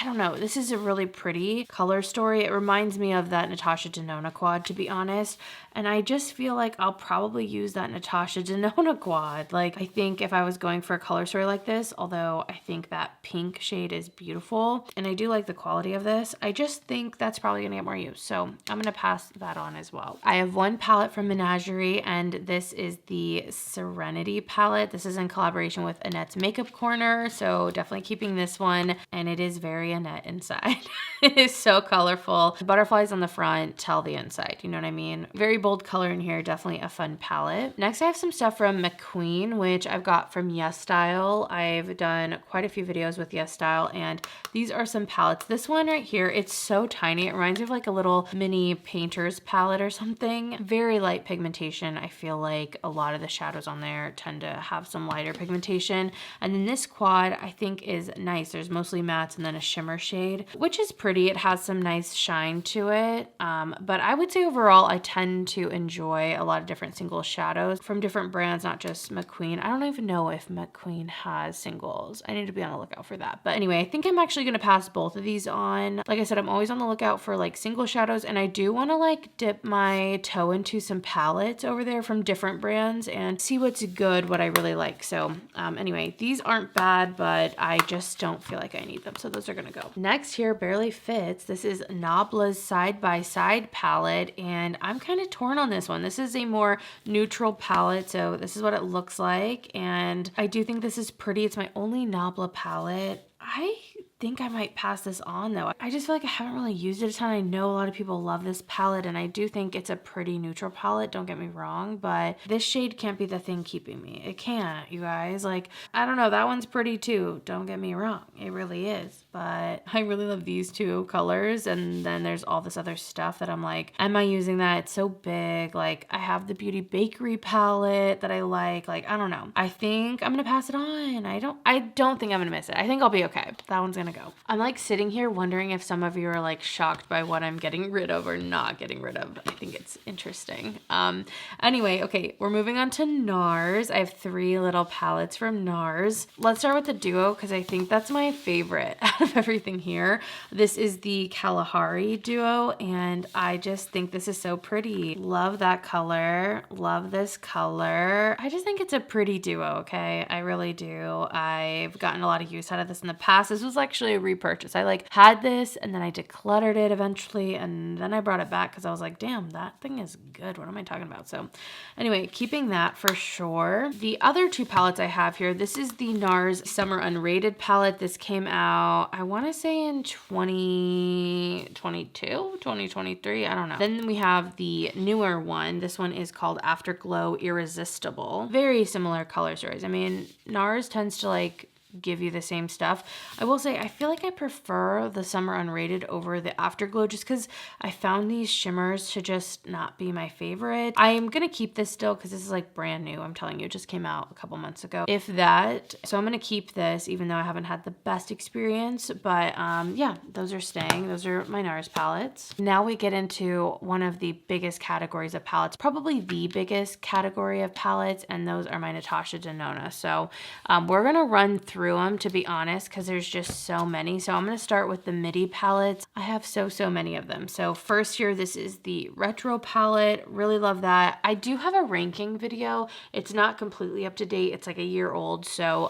don't know, this is a really pretty color story. It reminds me of that Natasha Denona quad, to be honest, and I just feel like I'll probably use that Natasha Denona quad. Like, I think if I was going for a color story like this, although I think that pink shade is beautiful, and I do like the quality of this, I just think that's probably gonna get more use, so I'm gonna pass that on as well. I have one palette from Menagerie, and this is the Serenity palette. This is in collaboration with Annette's Makeup Corner, so definitely keeping this one, and it is very Annette inside. It is so colorful. The butterflies on the front tell the inside, you know what I mean? Very bold color in here, definitely a fun palette. Next, I have some stuff from McQueen, which I've got from Yes Style. I've done quite a few videos with Yes Style, and these are some palettes. This one right here, it's so tiny. It reminds me of like a little mini painter's palette or something. Very light pigmentation. I feel like a lot of the shadows on there tend to have some lighter pigmentation. And then this quad I think is nice. There's mostly mattes and then a shimmer shade, which is pretty. It has some nice shine to it. But I would say overall, I tend to enjoy a lot of different single shadows from different brands, not just McQueen. I don't even know if McQueen has singles. I need to be on the lookout for that. But anyway, I think I'm actually going to pass both of these on. Like I said, I'm always on the lookout for like single shadows, and I do want to like dip my toe into some palettes over there from different brands and see what's good, what I really like. So anyway, these aren't bad, but I just don't feel like I need them. So those are going to go. Next here, Barely Fits. This is Nabla's Side by Side palette, and I'm kind of torn on this one. This is a more neutral palette, so this is what it looks like, and I do think this is pretty. It's my only Nabla palette. I think I might pass this on though. I just feel like I haven't really used it a ton. I know a lot of people love this palette, and I do think it's a pretty neutral palette, don't get me wrong, but this shade can't be the thing keeping me. It can't, you guys. Like, I don't know, that one's pretty too, don't get me wrong. It really is, but I really love these two colors, and then there's all this other stuff that I'm like, am I using that? It's so big. Like, I have the Beauty Bakerie palette that I like. I don't know. I think I'm gonna pass it on. I don't think I'm gonna miss it. I think I'll be okay. That one's gonna go. I'm like sitting here wondering if some of you are like shocked by what I'm getting rid of or not getting rid of. I think it's interesting. Anyway, okay, we're moving on to NARS. I have 3 little palettes from NARS. Let's start with the duo because I think that's my favorite out of everything here. This is the Kalahari duo, and I just think this is so pretty. Love that color. Love this color. I just think it's a pretty duo, okay? I really do. I've gotten a lot of use out of this in the past. This was actually a repurchase. I like had this and then I decluttered it eventually, and then I brought it back because I was like, damn, that thing is good. What am I talking about? So anyway, keeping that for sure. The other 2 palettes I have here, this is the NARS Summer Unrated palette. This came out, I want to say in 2022, 2023, I don't know. Then we have the newer one. This one is called Afterglow Irresistible. Very similar color stories. I mean, NARS tends to like give you the same stuff. I will say I feel like I prefer the Summer Unrated over the Afterglow just because I found these shimmers to just not be my favorite. I am gonna keep this still because this is like brand new. I'm telling you, it just came out a couple months ago, if that. So I'm gonna keep this even though I haven't had the best experience, but yeah, those are staying. Those are my NARS palettes. Now we get into one of the biggest categories of palettes, probably the biggest category of palettes, and those are my Natasha Denona. So we're gonna run through them, to be honest, because there's just so many. So I'm going to start with the midi palettes. I have so many of them. So first here, this is the retro palette. Really love that. I do have a ranking video. It's not completely up to date. It's like a year old, so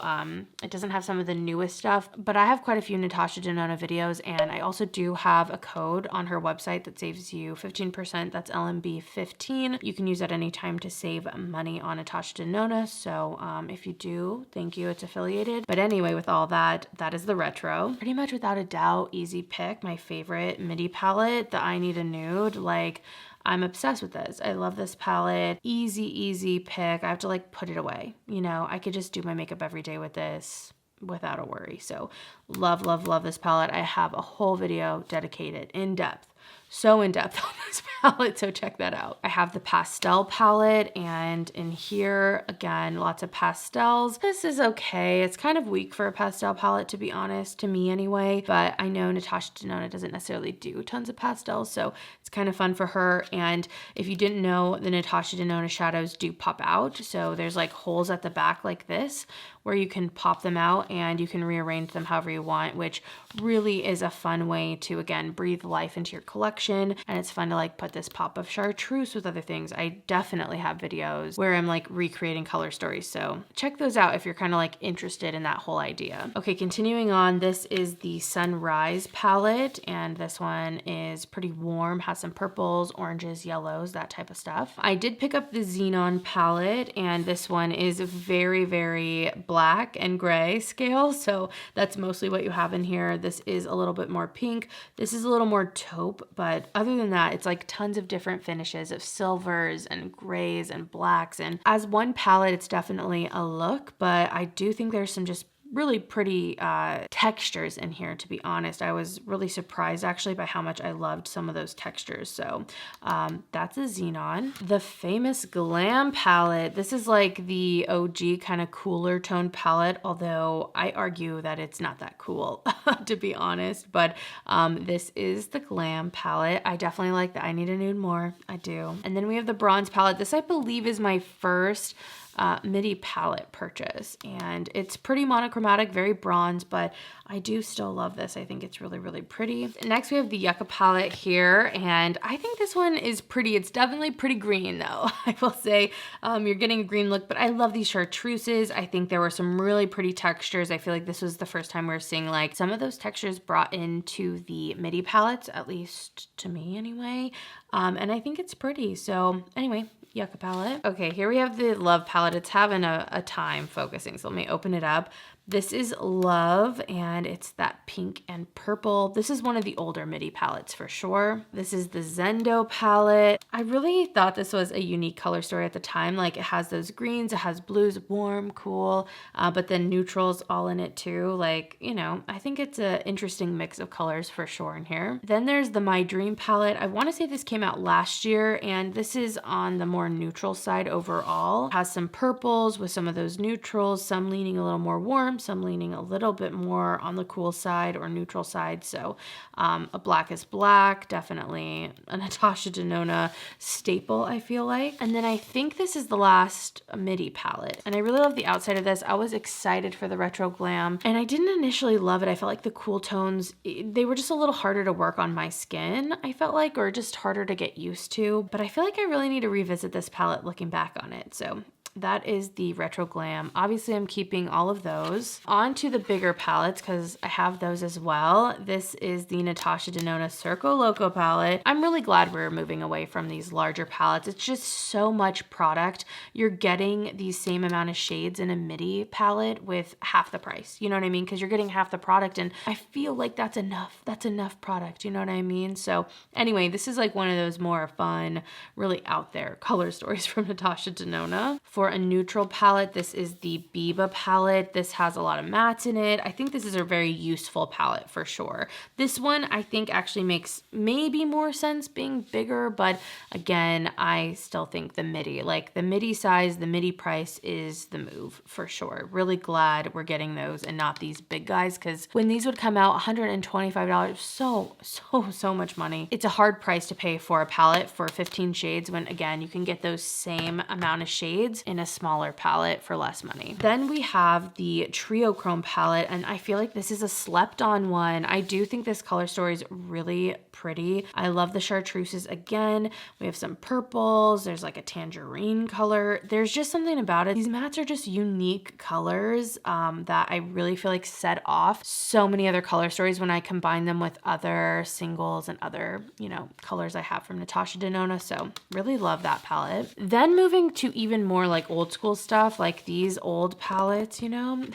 it doesn't have some of the newest stuff, but I have quite a few Natasha Denona videos, and I also do have a code on her website that saves you 15%. That's LMB15. You can use that anytime to save money on Natasha Denona. So if you do, thank you. It's affiliated. But anyway, with all that, that is the retro. Pretty much without a doubt, easy pick. My favorite midi palette, the I Need a Nude. Like, I'm obsessed with this. I love this palette. Easy pick. I have to like put it away. You know, I could just do my makeup every day with this. without a worry. So love, love, love this palette. I have a whole video dedicated in depth. So in depth on this palette, so check that out. I have the pastel palette, and in here, again, lots of pastels. This is okay. It's kind of weak for a pastel palette, to be honest, to me anyway, but I know Natasha Denona doesn't necessarily do tons of pastels, so it's kind of fun for her. And if you didn't know, the Natasha Denona shadows do pop out, so there's like holes at the back like this, where you can pop them out and you can rearrange them however you want, which really is a fun way to, again, breathe life into your collection. And it's fun to like put this pop of chartreuse with other things. I definitely have videos where I'm like recreating color stories. So check those out if you're kind of like interested in that whole idea. Okay, continuing on, this is the Sunrise palette. And this one is pretty warm, has some purples, oranges, yellows, that type of stuff. I did pick up the Xenon palette, and this one is very, very black and gray scale, so that's mostly what you have in here. This is a little bit more pink. This is a little more taupe, but other than that, it's like tons of different finishes of silvers and grays and blacks. And as one palette, it's definitely a look, but I do think there's some just really pretty textures in here, to be honest. I was really surprised actually by how much I loved some of those textures. So that's a Xenon. The famous Glam palette. This is like the OG kind of cooler tone palette, although I argue that it's not that cool, to be honest. But this is the Glam palette. I definitely like that. I Need a Nude more. I do. And then we have the Bronze palette. This, I believe, is my first midi palette purchase, and it's pretty monochromatic, very bronze, but I do still love this. I think it's really, really pretty. Next, we have the Yucca palette here, and I think this one is pretty. It's definitely pretty green though. I will say you're getting a green look, but I love these chartreuses. I think there were some really pretty textures. I feel like this was the first time we were seeing like some of those textures brought into the midi palettes, at least to me anyway. And I think it's pretty. So anyway, Yucca palette. Okay, here we have the Love palette. It's having a time focusing, so let me open it up. This is Love, and it's that pink and purple. This is one of the older midi palettes for sure. This is the Zendo palette. I really thought this was a unique color story at the time. Like, it has those greens, it has blues, warm, cool, but then neutrals all in it too. Like, you know, I think it's an interesting mix of colors for sure in here. Then there's the My Dream palette. I want to say this came out last year, and this is on the more neutral side overall. It has some purples with some of those neutrals, some leaning a little more warm, some leaning a little bit more on the cool side or neutral side. So a black is black, definitely a Natasha Denona staple, I feel like. And then I think this is the last midi palette, and I really love the outside of this. I was excited for the Retro Glam, and I didn't initially love it. I felt like the cool tones, they were just a little harder to work on my skin, I felt like, or just harder to get used to. But I feel like I really need to revisit this palette looking back on it. So that is the Retro Glam. Obviously, I'm keeping all of those. On to the bigger palettes, because I have those as well. This is the Natasha Denona Circo Loco palette. I'm really glad we're moving away from these larger palettes. It's just so much product. You're getting the same amount of shades in a midi palette with half the price. You know what I mean? Because you're getting half the product, and I feel like that's enough. That's enough product. You know what I mean? So anyway, this is like one of those more fun, really out there color stories from Natasha Denona. For a neutral palette, this is the Biba palette. This has a lot of mattes in it. I think this is a very useful palette for sure. This one I think actually makes maybe more sense being bigger, but again, I still think the midi, like the midi size, the midi price is the move for sure. Really glad we're getting those and not these big guys, because when these would come out, $125, so much money. It's a hard price to pay for a palette for 15 shades when, again, you can get those same amount of shades in a smaller palette for less money. Then we have the Trio Chrome palette, and I feel like this is a slept on one. I do think this color story is really pretty. I love the chartreuses again. We have some purples. There's like a tangerine color. There's just something about it. These mattes are just unique colors that I really feel like set off so many other color stories when I combine them with other singles and other, you know, colors I have from Natasha Denona. So really love that palette. Then moving to even more like like old school stuff, like these old palettes, you know,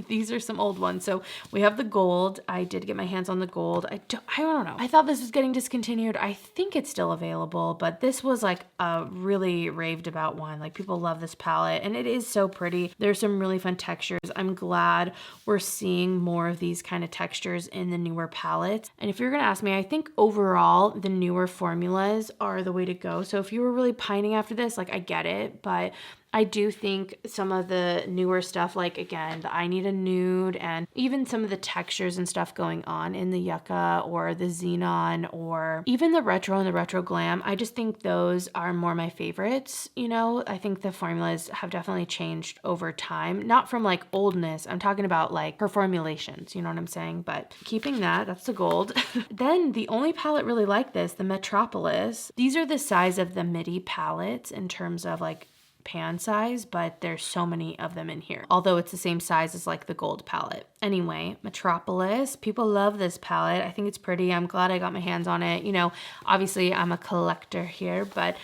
these are some old ones. So we have the gold. I did get my hands on the gold. I don't know. I thought this was getting discontinued. I think it's still available, but this was like a really raved about one. Like people love this palette and it is so pretty. There's some really fun textures. I'm glad we're seeing more of these kind of textures in the newer palettes. And if you're gonna ask me, I think overall the newer formulas are the way to go. So if you were really pining after this, like I get it, but I do think some of the newer stuff, like again, the I Need a Nude and even some of the textures and stuff going on in the Yucca or the Xenon or even the Retro and the Retro Glam, I just think those are more my favorites. You know, I think the formulas have definitely changed over time, not from like oldness. I'm talking about like her formulations, you know what I'm saying? But keeping that's the gold. Then the only palette really like this, the Metropolis. These are the size of the midi palettes in terms of like pan size, but there's so many of them in here, although it's the same size as like the gold palette. Anyway, Metropolis, people love this palette. I think it's pretty. I'm glad I got my hands on it. You know, obviously I'm a collector here, but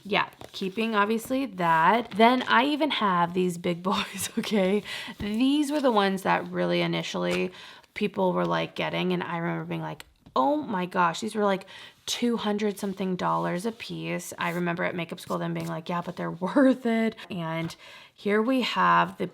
yeah, keeping obviously that. Then I even have these big boys, okay? These were the ones that really initially people were like getting, and I remember being like, oh my gosh, these were like $200 something a piece. I remember at makeup school them being like, yeah, but they're worth it. And here we have the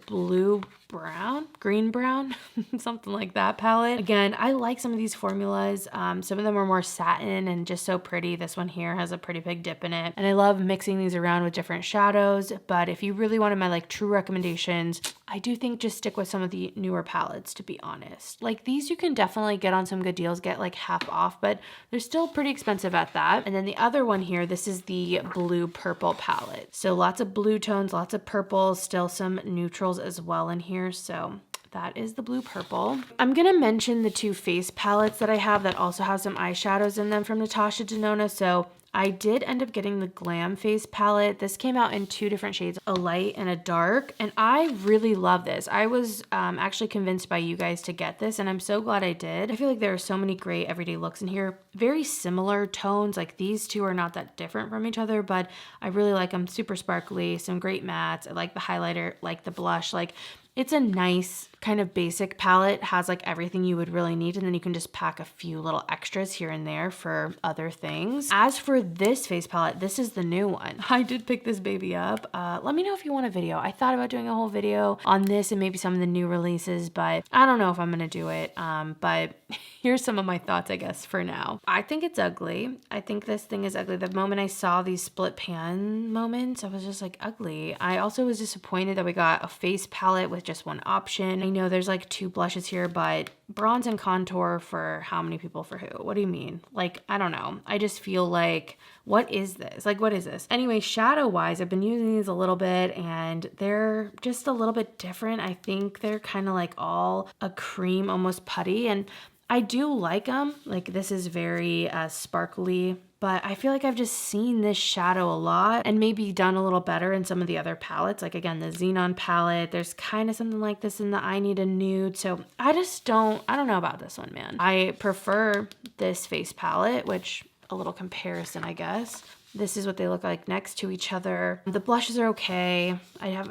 green brown, something like that palette. Again, I like some of these formulas. Some of them are more satin and just so pretty. This one here has a pretty big dip in it. And I love mixing these around with different shadows. But if you really wanted my like true recommendations, I do think just stick with some of the newer palettes, to be honest. Like these you can definitely get on some good deals, get like half off, but they're still pretty expensive at that. And then the other one here, this is the blue purple palette. So lots of blue tones, lots of purples, still some neutrals as well in here. So that is the blue purple. I'm gonna mention the two face palettes that I have that also have some eyeshadows in them from Natasha Denona. So I did end up getting the Glam Face palette. This came out in two different shades, a light and a dark, and I really love this. I was actually convinced by you guys to get this, and I'm so glad I did. I feel like there are so many great everyday looks in here. Very similar tones, like these two are not that different from each other, but I really like them. Super sparkly, some great mattes. I like the highlighter, like the blush. Like it's a nice kind of basic palette, has like everything you would really need, and then you can just pack a few little extras here and there for other things. As for this face palette, this is the new one. I did pick this baby up. Let me know if you want a video. I thought about doing a whole video on this and maybe some of the new releases, but I don't know if I'm gonna do it. But here's some of my thoughts, I guess, for now. I think it's ugly. I think this thing is ugly. The moment I saw these split pan moments, I was just like, ugly. I also was disappointed that we got a face palette with just one option. I know there's like two blushes here, but bronze and contour for how many people for who? What do you mean? Like, I don't know. I just feel like, what is this? Like, what is this? Anyway, shadow wise, I've been using these a little bit and they're just a little bit different. I think they're kind of like all a cream, almost putty, and I do like them. Like this is very sparkly, but I feel like I've just seen this shadow a lot and maybe done a little better in some of the other palettes. Like again, the Xenon palette, there's kind of something like this in the I Need a Nude. So I don't know about this one, man. I prefer this face palette, which a little comparison, I guess. This is what they look like next to each other. The blushes are okay. I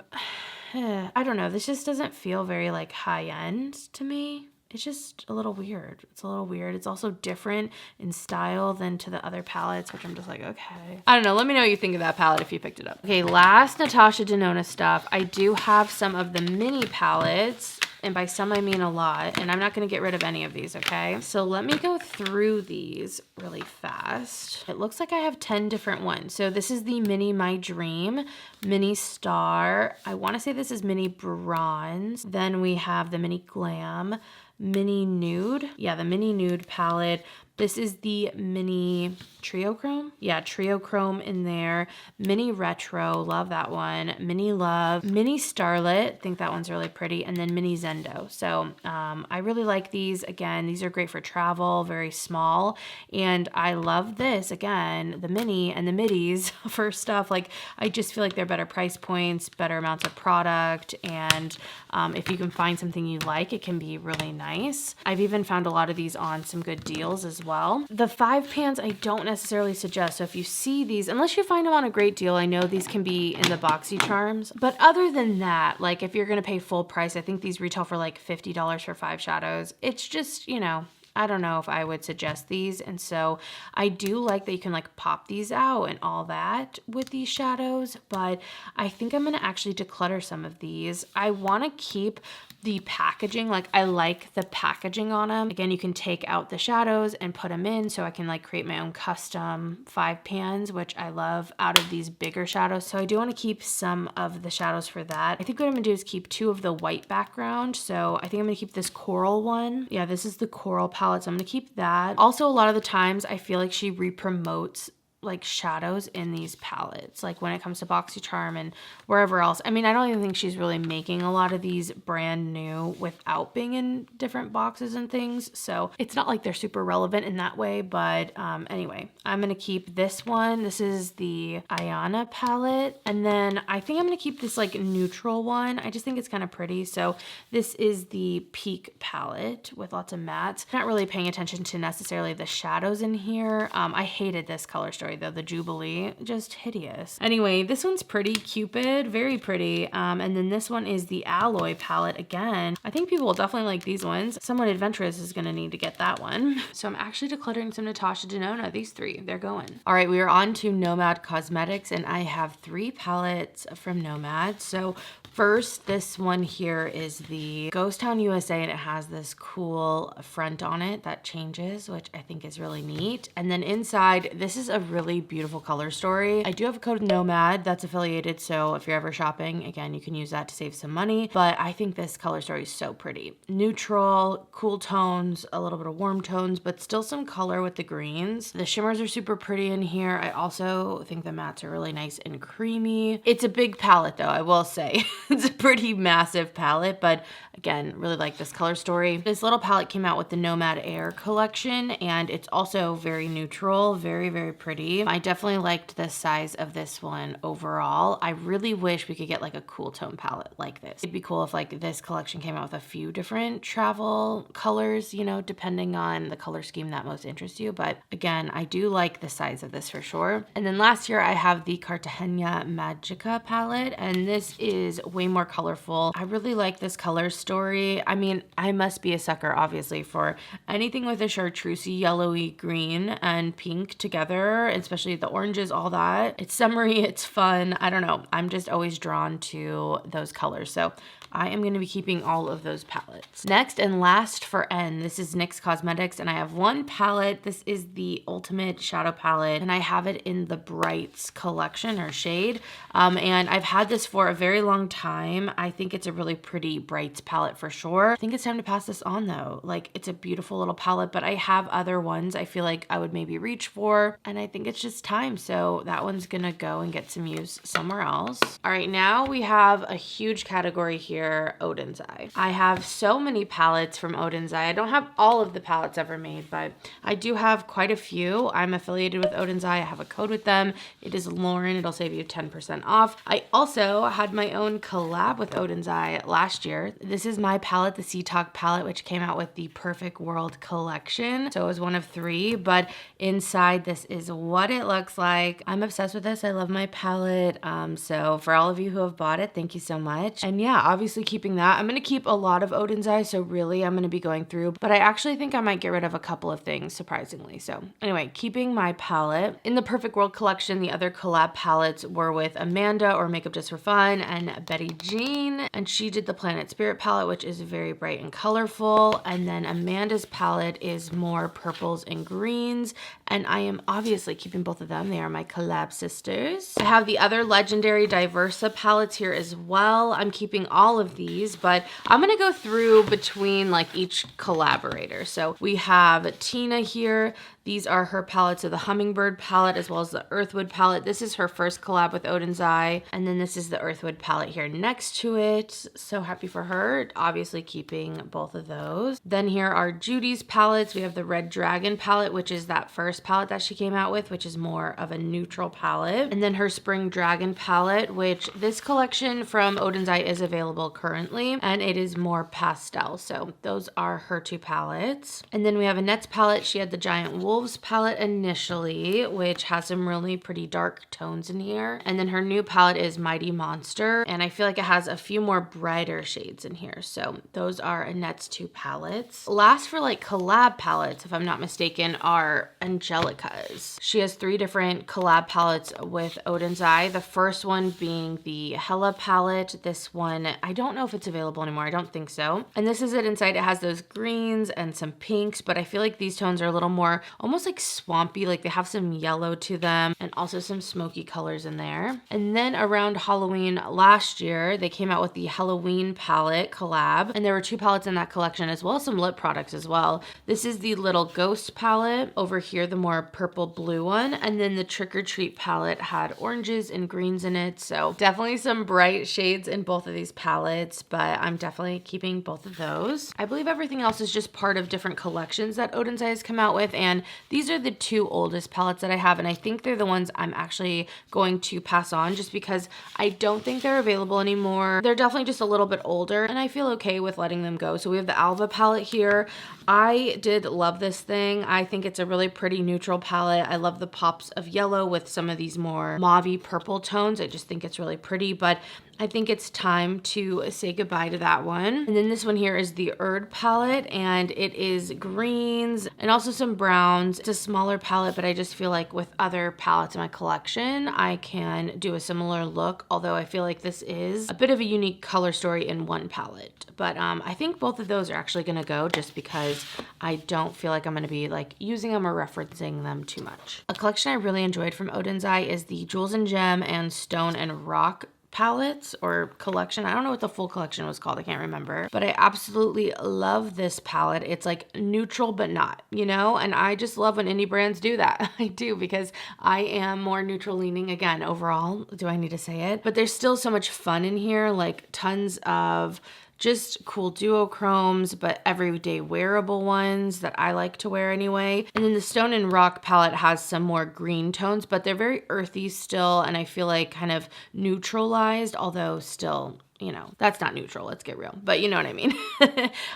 don't know. This just doesn't feel very like high end to me. It's just a little weird. It's a little weird. It's also different in style than to the other palettes, which I'm just like, okay. I don't know. Let me know what you think of that palette if you picked it up. Okay, last Natasha Denona stuff. I do have some of the mini palettes, and by some I mean a lot, and I'm not going to get rid of any of these, okay? So let me go through these really fast. It looks like I have 10 different ones. So this is the mini My Dream, mini Star. I want to say this is mini Bronze. Then we have the mini Glam, mini Nude. Yeah, the mini Nude palette. This is the mini Trio Chrome. Yeah, Trio Chrome in there. Mini Retro, love that one. Mini Love, mini Starlet, think that one's really pretty. And then mini Zendo. So I really like these. Again, these are great for travel, very small. And I love this, again, the mini and the midis for stuff. Like, I just feel like they're better price points, better amounts of product. And if you can find something you like, it can be really nice. I've even found a lot of these on some good deals as as well. The 5 pans I don't necessarily suggest. So if you see these, unless you find them on a great deal, I know these can be in the BoxyCharms. But other than that, like if you're gonna pay full price, I think these retail for like $50 for 5 shadows. It's just, you know, I don't know if I would suggest these. And so I do like that you can like pop these out and all that with these shadows, but I think I'm going to actually declutter some of these. I want to keep the packaging. Like I like the packaging on them. Again, you can take out the shadows and put them in, so I can like create my own custom 5 pans, which I love out of these bigger shadows. So I do want to keep some of the shadows for that. I think what I'm gonna do is keep 2 of the white background. So I think I'm gonna keep this coral one. Yeah, this is the coral palette, so I'm gonna keep that. Also, a lot of the times I feel like she re-promotes like shadows in these palettes, like when it comes to BoxyCharm and wherever else. I mean, I don't even think she's really making a lot of these brand new without being in different boxes and things. So it's not like they're super relevant in that way, but anyway, I'm gonna keep this one. This is the Ayana palette. And then I think I'm gonna keep this like neutral one. I just think it's kind of pretty. So this is the Peak palette with lots of mattes. Not really paying attention to necessarily the shadows in here. I hated this color story though, the Jubilee, just hideous. Anyway, this one's pretty. Cupid, very pretty. And then this one is the Alloy palette again. I think people will definitely like these ones. Someone adventurous is gonna need to get that one. So I'm actually decluttering some Natasha Denona. These 3, they're going. All right, we are on to Nomad Cosmetics, and I have 3 palettes from Nomad. So first, this one here is the Ghost Town USA, and it has this cool front on it that changes, which I think is really neat. And then inside, this is a really beautiful color story. I do have a code Nomad that's affiliated, so if you're ever shopping, again, you can use that to save some money. But I think this color story is so pretty. Neutral, cool tones, a little bit of warm tones, but still some color with the greens. The shimmers are super pretty in here. I also think the mattes are really nice and creamy. It's a big palette though, I will say. It's a pretty massive palette, but again, really like this color story. This little palette came out with the Nomad Air collection, and it's also very neutral, very, very pretty. I definitely liked the size of this one overall. I really wish we could get like a cool tone palette like this. It'd be cool if like this collection came out with a few different travel colors, you know, depending on the color scheme that most interests you. But again, I do like the size of this for sure. And then last year I have the Cartagena Magica palette, and this is way more colorful. I really like this color story. I mean, I must be a sucker obviously for anything with a chartreusey yellowy green and pink together, especially the oranges, all that. It's summery, it's fun. I don't know. I'm just always drawn to those colors. So I am going to be keeping all of those palettes. Next and last for N, this is NYX Cosmetics, and I have one palette. This is the Ultimate Shadow Palette, and I have it in the Brights collection or shade. And I've had this for a very long time. I think it's a really pretty Brights palette for sure. I think it's time to pass this on though. Like, it's a beautiful little palette, but I have other ones I feel like I would maybe reach for, and I think it's just time. So that one's gonna go and get some use somewhere else. All right, now we have a huge category here, Odin's Eye. I have so many palettes from Odin's Eye. I don't have all of the palettes ever made, but I do have quite a few. I'm affiliated with Odin's Eye. I have a code with them. It is Lauren. It'll save you 10% off. I also had my own collab with Odin's Eye last year. This is my palette, the Sea Talk palette, which came out with the Perfect World collection. So it was one of 3, but inside this is what it looks like. I'm obsessed with this. I love my palette. So for all of you who have bought it, thank you so much. And yeah, obviously keeping that. I'm going to keep a lot of Odin's Eye, so really I'm going to be going through, but I actually think I might get rid of a couple of things, surprisingly. So anyway, keeping my palette. In the Perfect World collection, the other collab palettes were with Amanda, or Makeup Just for Fun, and Betty Jean, and she did the Planet Spirit palette, which is very bright and colorful. And then Amanda's palette is more purples and greens, and I am obviously keeping both of them. They are my collab sisters. I have the other legendary Diversa palettes here as well. I'm keeping all of these, but I'm gonna go through between like each collaborator. So we have Tina here. These are her palettes, so the Hummingbird palette as well as the Earthwood palette. This is her first collab with Oden's Eye, and then this is the Earthwood palette here next to it. So happy for her, obviously keeping both of those. Then here are Judy's palettes. We have the Red Dragon palette, which is that first palette that she came out with, which is more of a neutral palette. And then her Spring Dragon palette, which this collection from Oden's Eye is available currently, and it is more pastel. So those are her two palettes. And then we have Annette's palette. She had the Giant Wolves palette initially, which has some really pretty dark tones in here. And then her new palette is Mighty Monster, and I feel like it has a few more brighter shades in here. So those are Annette's two palettes. Last for like collab palettes, if I'm not mistaken, are Angelica's. She has 3 different collab palettes with Oden's Eye. The first one being the Hella palette. This one, I don't know if it's available anymore. I don't think so. And this is it inside. It has those greens and some pinks, but I feel like these tones are a little more almost like swampy, like they have some yellow to them and also some smoky colors in there. And then around Halloween last year, they came out with the Halloween palette collab, and there were 2 palettes in that collection as well as some lip products as well. This is the Little Ghost palette. Over here, the more purple blue one, and then the Trick or Treat palette had oranges and greens in it. So definitely some bright shades in both of these palettes, but I'm definitely keeping both of those. I believe everything else is just part of different collections that Oden's Eye has come out with, and these are the 2 oldest palettes that I have, and I think they're the ones I'm actually going to pass on just because I don't think they're available anymore. They're definitely just a little bit older, and I feel okay with letting them go. So we have the Alva palette here. I did love this thing. I think it's a really pretty neutral palette. I love the pops of yellow with some of these more mauve-y purple tones. I just think it's really pretty, but I think it's time to say goodbye to that one. And then this one here is the Erd palette, and it is greens and also some browns. It's a smaller palette, but I just feel like with other palettes in my collection, I can do a similar look, although I feel like this is a bit of a unique color story in one palette. But I think both of those are actually gonna go just because I don't feel like I'm gonna be like using them or referencing them too much. A collection I really enjoyed from Oden's Eye is the Jewels and Gem and Stone and Rock palettes or collection. I don't know what the full collection was called. I can't remember, but I absolutely love this palette. It's like neutral, but not, you know, and I just love when indie brands do that. I do, because I am more neutral leaning again overall. Do I need to say it? But there's still so much fun in here, like tons of just cool duochromes, but everyday wearable ones that I like to wear anyway. And then the Stone and Rock palette has some more green tones, but they're very earthy still, and I feel like kind of neutralized, although still, you know, that's not neutral, let's get real, but you know what I mean.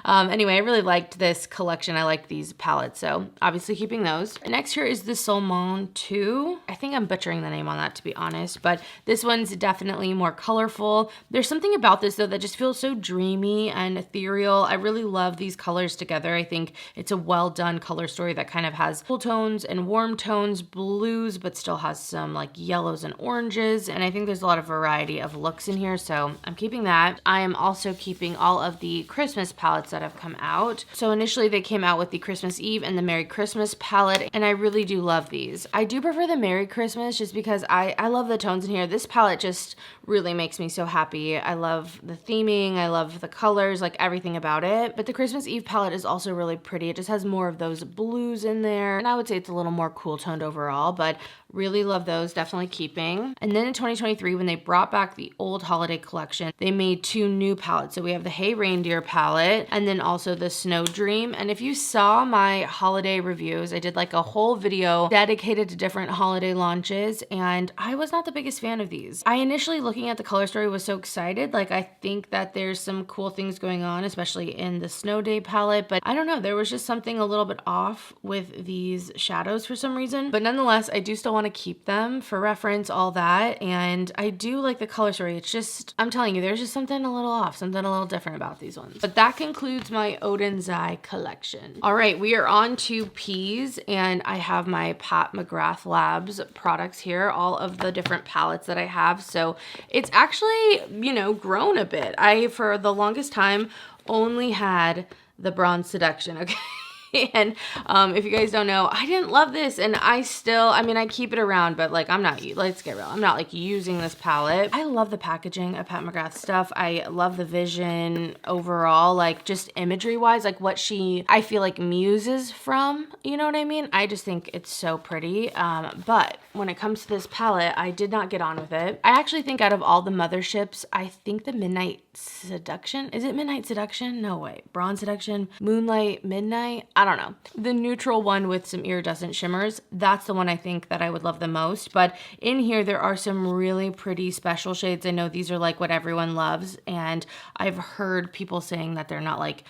Anyway, I really liked this collection. I liked these palettes, so obviously keeping those. Next here is the Solmon 2. I think I'm butchering the name on that, to be honest, but this one's definitely more colorful. There's something about this though that just feels so dreamy and ethereal. I really love these colors together. I think it's a well done color story that kind of has cool tones and warm tones, blues, but still has some like yellows and oranges, and I think there's a lot of variety of looks in here, so I'm keeping that. I am also keeping all of the Christmas palettes that have come out. So initially they came out with the Christmas Eve and the Merry Christmas palette, and I really do love these. I do prefer the Merry Christmas just because I love the tones in here. This palette just really makes me so happy. I love the theming, I love the colors, like everything about it. But the Christmas Eve palette is also really pretty. It just has more of those blues in there, and I would say it's a little more cool toned overall, but really love those, definitely keeping. And then in 2023, when they brought back the old holiday collection, they made 2 new palettes. So we have the Hey Reindeer palette and then also the Snow Dream. And if you saw my holiday reviews, I did like a whole video dedicated to different holiday launches, and I was not the biggest fan of these. I initially, looking at the color story, was so excited. Like, I think that there's some cool things going on, especially in the Snow Day palette, but I don't know, there was just something a little bit off with these shadows for some reason. But nonetheless, I do still want to keep them for reference, all that, and I do like the color story. It's just, I'm telling you, there's just something a little off, something a little different about these ones. But that concludes my Oden's Eye collection. All right, we are on to Peas, and I have my Pat McGrath Labs products here, all of the different palettes that I have. So it's actually, you know, grown a bit. I, for the longest time, only had the Bronze Seduction, okay? And if you guys don't know, I didn't love this, and I mean, I keep it around, but like, let's get real, I'm not like using this palette. I love the packaging of Pat McGrath stuff. I love the vision overall, like just imagery wise, like what I feel like muses from, you know what I mean? I just think it's so pretty. But when it comes to this palette, I did not get on with it. I actually think out of all the motherships, I think the Midnight Seduction, is it Midnight Seduction? No way. Bronze Seduction, Moonlight, Midnight, I don't know. The neutral one with some iridescent shimmers, that's the one I think that I would love the most. But in here, there are some really pretty special shades. I know these are like what everyone loves, and I've heard people saying that they're not like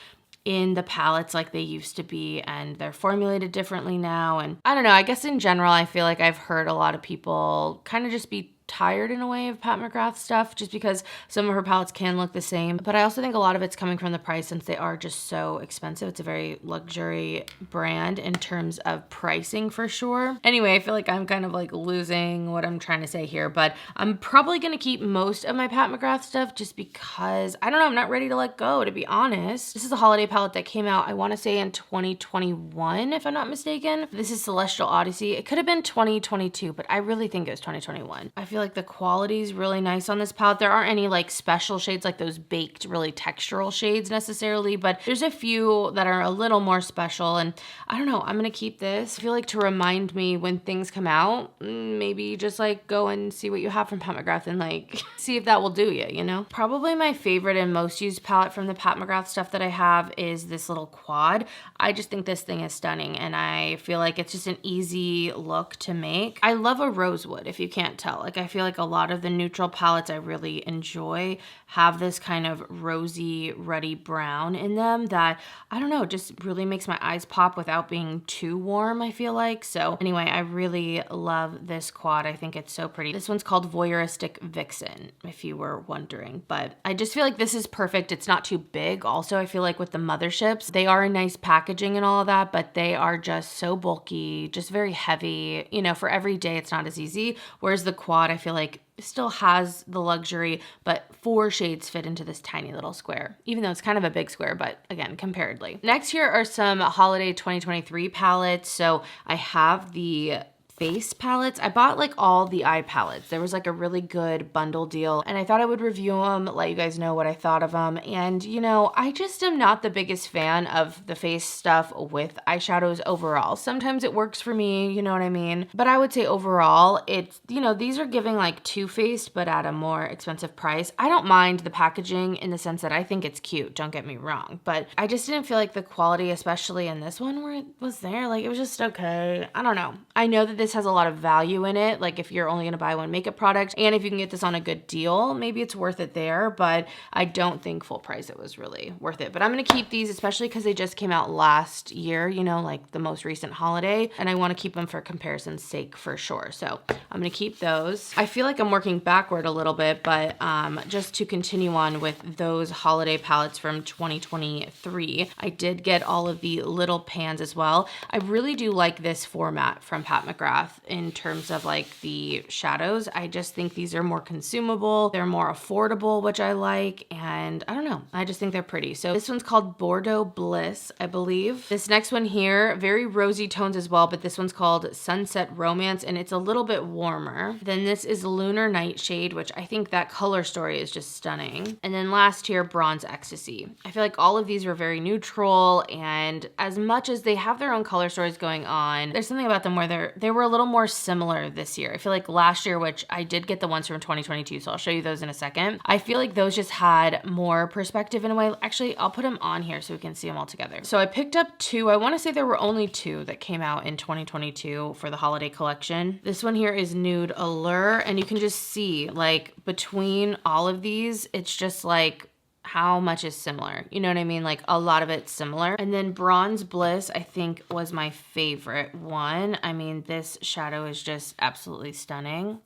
in the palettes like they used to be, and they're formulated differently now. And I don't know, I guess in general, I feel like I've heard a lot of people kind of just be tired in a way of Pat McGrath stuff, just because some of her palettes can look the same. But I also think a lot of it's coming from the price, since they are just so expensive. It's a very luxury brand in terms of pricing for sure. Anyway, I feel like I'm kind of like losing what I'm trying to say here, but I'm probably gonna keep most of my Pat McGrath stuff just because, I don't know, I'm not ready to let go, to be honest. This is a holiday palette that came out, I wanna say in 2021, if I'm not mistaken. This is Celestial Odyssey. It could have been 2022, but I really think it was 2021. I feel like the quality is really nice on this palette. There aren't any like special shades like those baked, really textural shades necessarily, but there's a few that are a little more special, and I don't know, I'm gonna keep this. I feel like to remind me when things come out, maybe just like go and see what you have from Pat McGrath and like see if that will do you, you know? Probably my favorite and most used palette from the Pat McGrath stuff that I have is this little quad. I just think this thing is stunning, and I feel like it's just an easy look to make. I love a rosewood, if you can't tell. Like, I feel like a lot of the neutral palettes I really enjoy have this kind of rosy, ruddy brown in them that, I don't know, just really makes my eyes pop without being too warm, I feel like. So anyway, I really love this quad. I think it's so pretty. This one's called Voyeuristic Vixen, if you were wondering, but I just feel like this is perfect. It's not too big. Also, I feel like with the motherships, they are in nice packaging and all of that, but they are just so bulky, just very heavy. You know, for every day, it's not as easy. Whereas the quad, I feel like still has the luxury, but 4 shades fit into this tiny little square, even though it's kind of a big square, but again, comparatively. Next here are some holiday 2023 palettes. So I have the face palettes. I bought like all the eye palettes. There was like a really good bundle deal, and I thought I would review them, let you guys know what I thought of them. And you know, I just am not the biggest fan of the face stuff with eyeshadows overall. Sometimes it works for me, you know what I mean? But I would say overall, it's, you know, these are giving like Too Faced, but at a more expensive price. I don't mind the packaging in the sense that I think it's cute, don't get me wrong, but I just didn't feel like the quality, especially in this one where it was there, like it was just okay. I don't know. I know that this has a lot of value in it, like if you're only gonna buy one makeup product, and if you can get this on a good deal, maybe it's worth it there, but I don't think full price it was really worth it. But I'm gonna keep these, especially because they just came out last year, you know, like the most recent holiday, and I want to keep them for comparison's sake for sure. So I'm gonna keep those. I feel like I'm working backward a little bit, but just to continue on with those holiday palettes from 2023, I did get all of the little pans as well. I really do like this format from Pat McGrath in terms of like the shadows. I just think these are more consumable, they're more affordable, which I like, and I don't know, I just think they're pretty. So this one's called Bordeaux Bliss, I believe. This next one here, very rosy tones as well, but this one's called Sunset Romance, and it's a little bit warmer. Then this is Lunar Nightshade, which I think that color story is just stunning. And then last here, Bronze Ecstasy. I feel like all of these were very neutral, and as much as they have their own color stories going on, there's something about them where they were a little more similar this year. I feel like last year, which I did get the ones from 2022, so I'll show you those in a second. I feel like those just had more perspective in a way. Actually, I'll put them on here so we can see them all together. So I picked up 2. I want to say there were only 2 that came out in 2022 for the holiday collection. This one here is Nude Allure, and you can just see like between all of these, it's just like how much is similar, you know what I mean? Like a lot of it's similar. And then Bronze Bliss, I think, was my favorite one. I mean, this shadow is just absolutely stunning.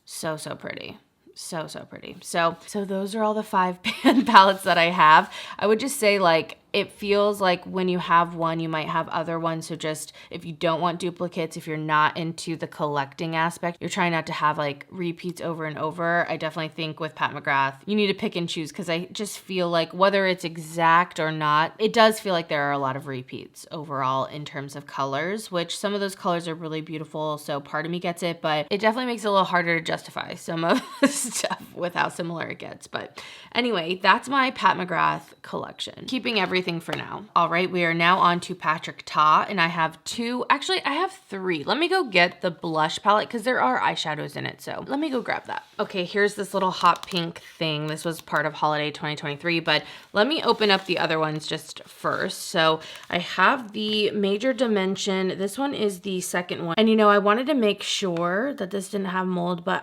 So pretty. So pretty. So those are all the 5 pan palettes that I have. I would just say, like, it feels like when you have one, you might have other ones. So just if you don't want duplicates, if you're not into the collecting aspect, you're trying not to have like repeats over and over. I definitely think with Pat McGrath, you need to pick and choose, because I just feel like whether it's exact or not, it does feel like there are a lot of repeats overall in terms of colors, which some of those colors are really beautiful. So part of me gets it, but it definitely makes it a little harder to justify some of the stuff with how similar it gets. But anyway, that's my Pat McGrath collection. Keeping everything for now. All right, we are now on to Patrick Ta, and I have two, actually I have three. Let me go get the blush palette because there are eyeshadows in it. So let me go grab that. Okay, here's this little hot pink thing. This was part of holiday 2023, but let me open up the other ones just first. So I have the Major Dimension. This one is the second one. And you know, I wanted to make sure that this didn't have mold, but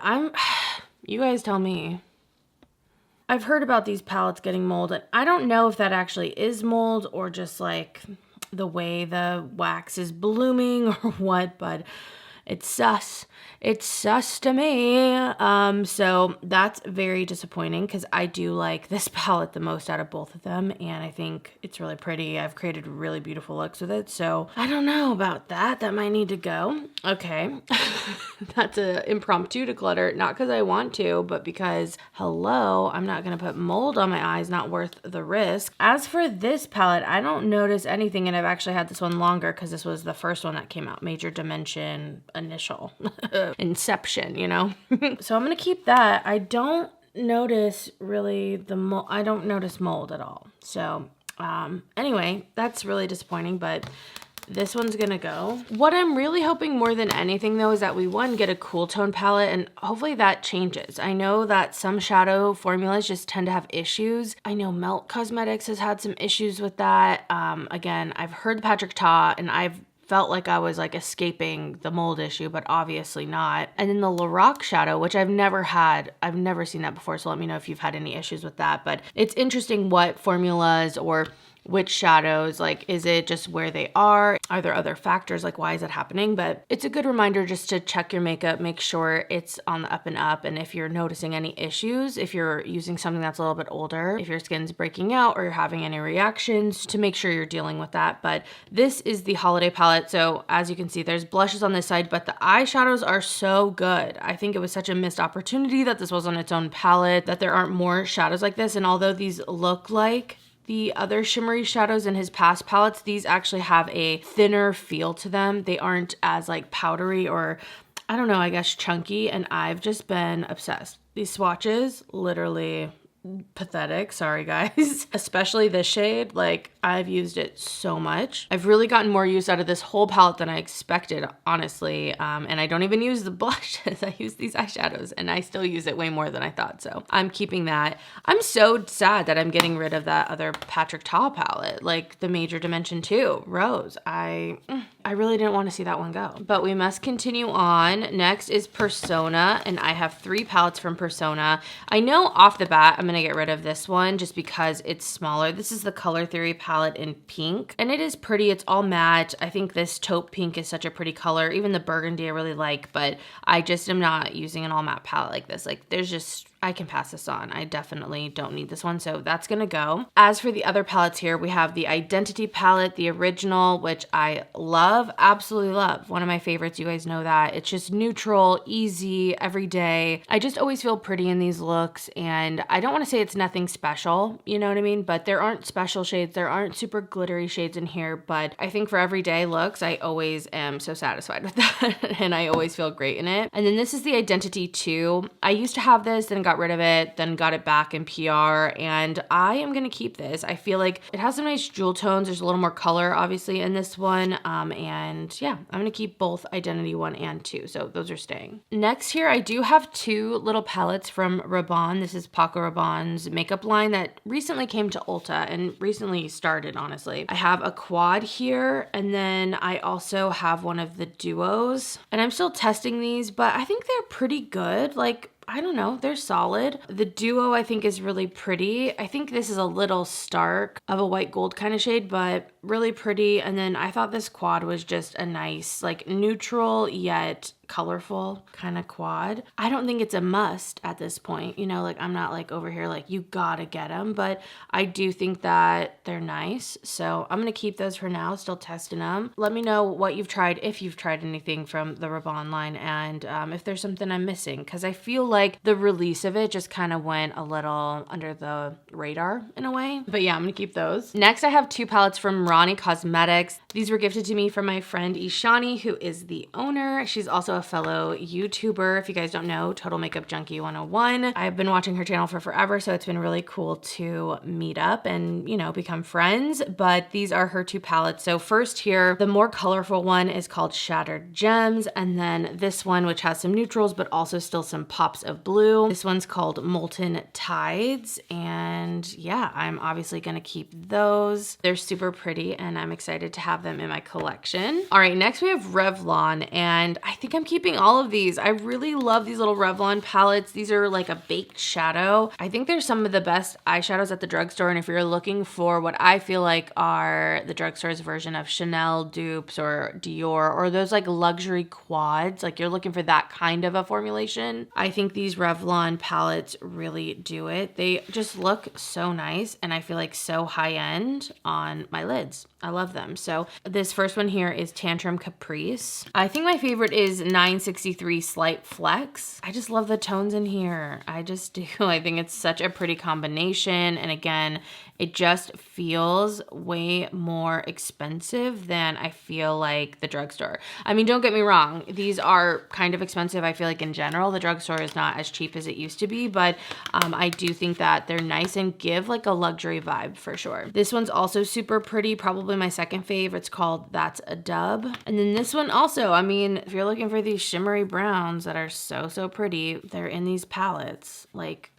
you guys tell me. I've heard about these palettes getting mold, and I don't know if that actually is mold or just like the way the wax is blooming or what, but it's sus. It's sus to me. So that's very disappointing because I do like this palette the most out of both of them, and I think it's really pretty. I've created really beautiful looks with it, so I don't know about that. That might need to go. Okay. That's an impromptu declutter, not because I want to, but because, hello, I'm not going to put mold on my eyes, not worth the risk. As for this palette, I don't notice anything, and I've actually had this one longer because this was the first one that came out, Major Dimension Initial. Inception, you know? So I'm going to keep that. I don't notice really the mold. I don't notice mold at all. So anyway, that's really disappointing, but this one's gonna go. What I'm really hoping more than anything though is that we, one, get a cool tone palette, and hopefully that changes. I know that some shadow formulas just tend to have issues. I know Melt Cosmetics has had some issues with that. Again, I've heard the Patrick Ta, and I've felt like I was like escaping the mold issue, but obviously not. And then the Lorac shadow, which I've never seen that before, so let me know if you've had any issues with that. But it's interesting what formulas or which shadows, like, is it just where they are? Are there other factors? Like, why is it happening? But it's a good reminder just to check your makeup, make sure it's on the up and up. And if you're noticing any issues, if you're using something that's a little bit older, if your skin's breaking out or you're having any reactions, to make sure you're dealing with that. But this is the holiday palette. So as you can see, there's blushes on this side, but the eyeshadows are so good. I think it was such a missed opportunity that this was on its own palette, that there aren't more shadows like this. And although these look like the other shimmery shadows in his past palettes, these actually have a thinner feel to them. They aren't as like powdery or, I don't know, I guess chunky, and I've just been obsessed. These swatches, literally pathetic, sorry guys. Especially this shade, like I've used it so much. I've really gotten more use out of this whole palette than I expected, honestly. And I don't even use the blushes. I use these eyeshadows, and I still use it way more than I thought. So I'm keeping that. I'm so sad that I'm getting rid of that other Patrick Ta palette, like the Major Dimension 2 Rose. I really didn't want to see that one go, but we must continue on. Next is Persona, and I have 3 palettes from Persona. I know off the bat I'm gonna get rid of this one just because it's smaller. This is the Color Theory palette in pink, and it is pretty. It's all matte. I think this taupe pink is such a pretty color. Even the burgundy I really like, but I just am not using an all matte palette like this. Like, there's just, I can pass this on. I definitely don't need this one, so that's gonna go. As for the other palettes here, we have the Identity palette, the original, which I love, absolutely love. One of my favorites, you guys know that. It's just neutral, easy, everyday. I just always feel pretty in these looks, and I don't wanna say it's nothing special, you know what I mean? But there aren't special shades, there aren't super glittery shades in here, but I think for everyday looks, I always am so satisfied with that, and I always feel great in it. And then this is the Identity 2. I used to have this, then got rid of it, then got it back in PR, and I am gonna keep this. I feel like it has some nice jewel tones. There's a little more color obviously in this one, and yeah, I'm gonna keep both Identity 1 and 2, so those are staying. Next here, I do have 2 little palettes from Rabanne. This is Paco Rabanne's makeup line that recently came to Ulta and recently started, honestly. I have a quad here, and then I also have one of the duos, and I'm still testing these, but I think they're pretty good. Like, I don't know, they're solid. The duo I think is really pretty. I think this is a little stark of a white gold kind of shade, but really pretty. And then I thought this quad was just a nice, like, neutral yet colorful kind of quad. I don't think it's a must at this point. You know, like I'm not like over here like you gotta get them, but I do think that they're nice. So I'm gonna keep those for now, still testing them. Let me know what you've tried, if you've tried anything from the Rabanne line, and if there's something I'm missing, because I feel like the release of it just kind of went a little under the radar in a way. But yeah, I'm gonna keep those. Next, I have 2 palettes from Ronnie Cosmetics. These were gifted to me from my friend Ishani, who is the owner. She's also a fellow YouTuber. If you guys don't know, Total Makeup Junkie 101. I've been watching her channel for forever, so it's been really cool to meet up and, you know, become friends. But these are her 2 palettes. So first here, the more colorful one is called Shattered Gems, and then this one, which has some neutrals but also still some pops of blue. This one's called Molten Tides, and yeah, I'm obviously gonna keep those. They're super pretty and I'm excited to have them in my collection. All right, next we have Revlon, and I think I'm keeping all of these. I really love these little Revlon palettes. These are like a baked shadow. I think they're some of the best eyeshadows at the drugstore, and if you're looking for what I feel like are the drugstore's version of Chanel dupes or Dior or those like luxury quads, like you're looking for that kind of a formulation, I think these Revlon palettes really do it. They just look so nice and I feel like so high end on my lids. I love them. So this first one here is Tantrum Caprice. I think my favorite is 963 Slight Flex. I just love the tones in here. I just do. I think it's such a pretty combination. And again, it just feels way more expensive than I feel like the drugstore. I mean, don't get me wrong. These are kind of expensive. I feel like in general, the drugstore is not as cheap as it used to be, but I do think that they're nice and give like a luxury vibe for sure. This one's also super pretty, probably my second favorite. It's called That's a Dub. And then this one also, I mean, if you're looking for these shimmery browns that are so pretty, they're in these palettes. Like,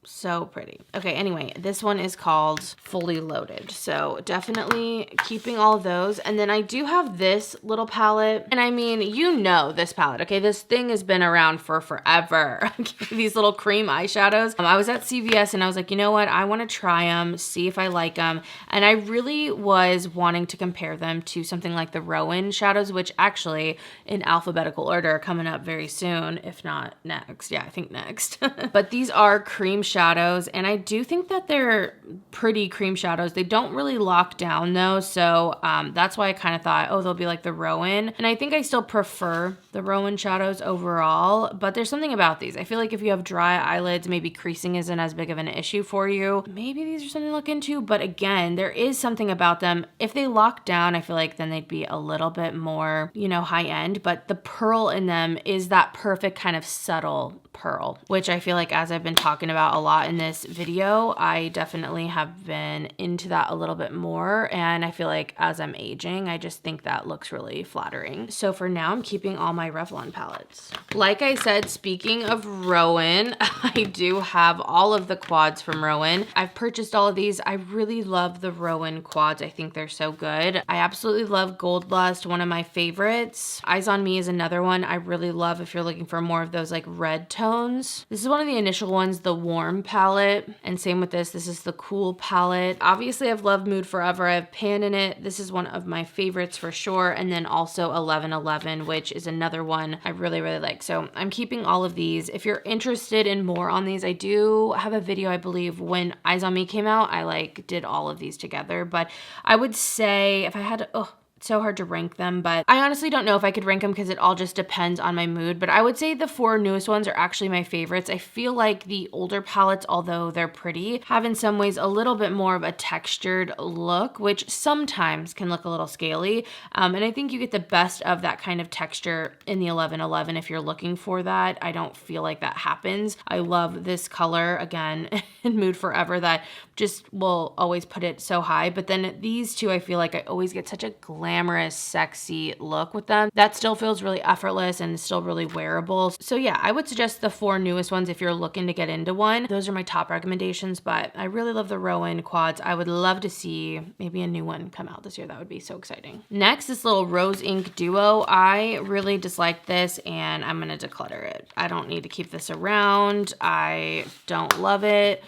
so pretty. Okay, anyway, this one is called Fully Loaded. So definitely keeping all of those. And then I do have this little palette. And I mean, you know this palette, okay? This thing has been around for forever. These little cream eyeshadows. I was at CVS and I was like, you know what? I want to try them, see if I like them. And I really was wanting to compare them to something like the Rowan shadows, which actually in alphabetical order are coming up very soon, if not next. Yeah, I think next. But these are cream shadows, and I do think that they're pretty cream shadows. They don't really lock down though, so that's why I kind of thought, oh, they'll be like the Rowan, and I think I still prefer the Rowan shadows overall, but there's something about these. I feel like if you have dry eyelids, maybe creasing isn't as big of an issue for you. Maybe these are something to look into, but again, there is something about them. If they lock down, I feel like then they'd be a little bit more, you know, high end, but the pearl in them is that perfect kind of subtle pearl, which I feel like, as I've been talking about a lot in this video, I definitely have been into that a little bit more, and I feel like as I'm aging, I just think that looks really flattering. So for now, I'm keeping all my Revlon palettes. Like I said, speaking of Rowan, I do have all of the quads from Rowan. I've purchased all of these. I really love the Rowan quads. I think they're so good. I absolutely love Gold Lust, one of my favorites. Eyes on Me is another one I really love if you're looking for more of those like red tones. This is one of the initial ones, the Warm palette, and same with this. This is the Cool palette. Obviously, I've loved Mood Forever. I have Pan in it. This is one of my favorites for sure. And then also 1111, which is another one I really like. So I'm keeping all of these. If you're interested in more on these, I do have a video, I believe, when Eyes on Me came out. I like did all of these together, but I would say if I had to, it's so hard to rank them, but I honestly don't know if I could rank them because it all just depends on my mood. But I would say the 4 newest ones are actually my favorites. I feel like the older palettes, although they're pretty, have in some ways a little bit more of a textured look, which sometimes can look a little scaly. And I think you get the best of that kind of texture in the 1111 if you're looking for that. I don't feel like that happens. I love this color, again, in Mood Forever, that just will always put it so high. But then these two, I feel like I always get such a glamorous, sexy look with them that still feels really effortless and still really wearable. So yeah, I would suggest the 4 newest ones if you're looking to get into one. Those are my top recommendations, but I really love the Rowan quads. I would love to see maybe a new one come out this year. That would be so exciting. Next, this little Rose Ink Duo. I really disliked this and I'm gonna declutter it. I don't need to keep this around. I don't love it.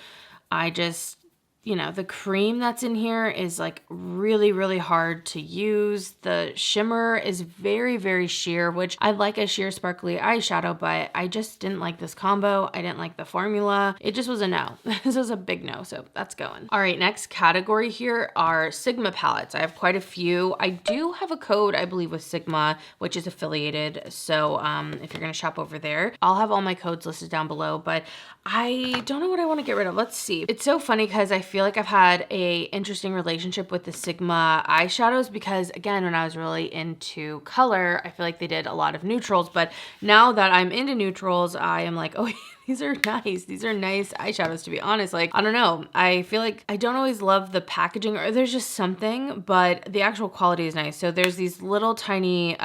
I just you know, the cream that's in here is like really, really hard to use. The shimmer is very, very sheer, which I like a sheer sparkly eyeshadow, but I just didn't like this combo. I didn't like the formula. It just was a no. This was a big no, so that's going. All right, next category here are Sigma palettes. I have quite a few. I do have a code, I believe, with Sigma, which is affiliated. So if you're gonna shop over there, I'll have all my codes listed down below, but I don't know what I want to get rid of. Let's see. It's so funny because I feel like I've had a interesting relationship with the Sigma eyeshadows because, again, when I was really into color, I feel like they did a lot of neutrals, but now that I'm into neutrals, I am like, oh, these are nice. These are nice eyeshadows, to be honest. Like, I don't know. I feel like I don't always love the packaging, or there's just something, but the actual quality is nice. So there's these little tiny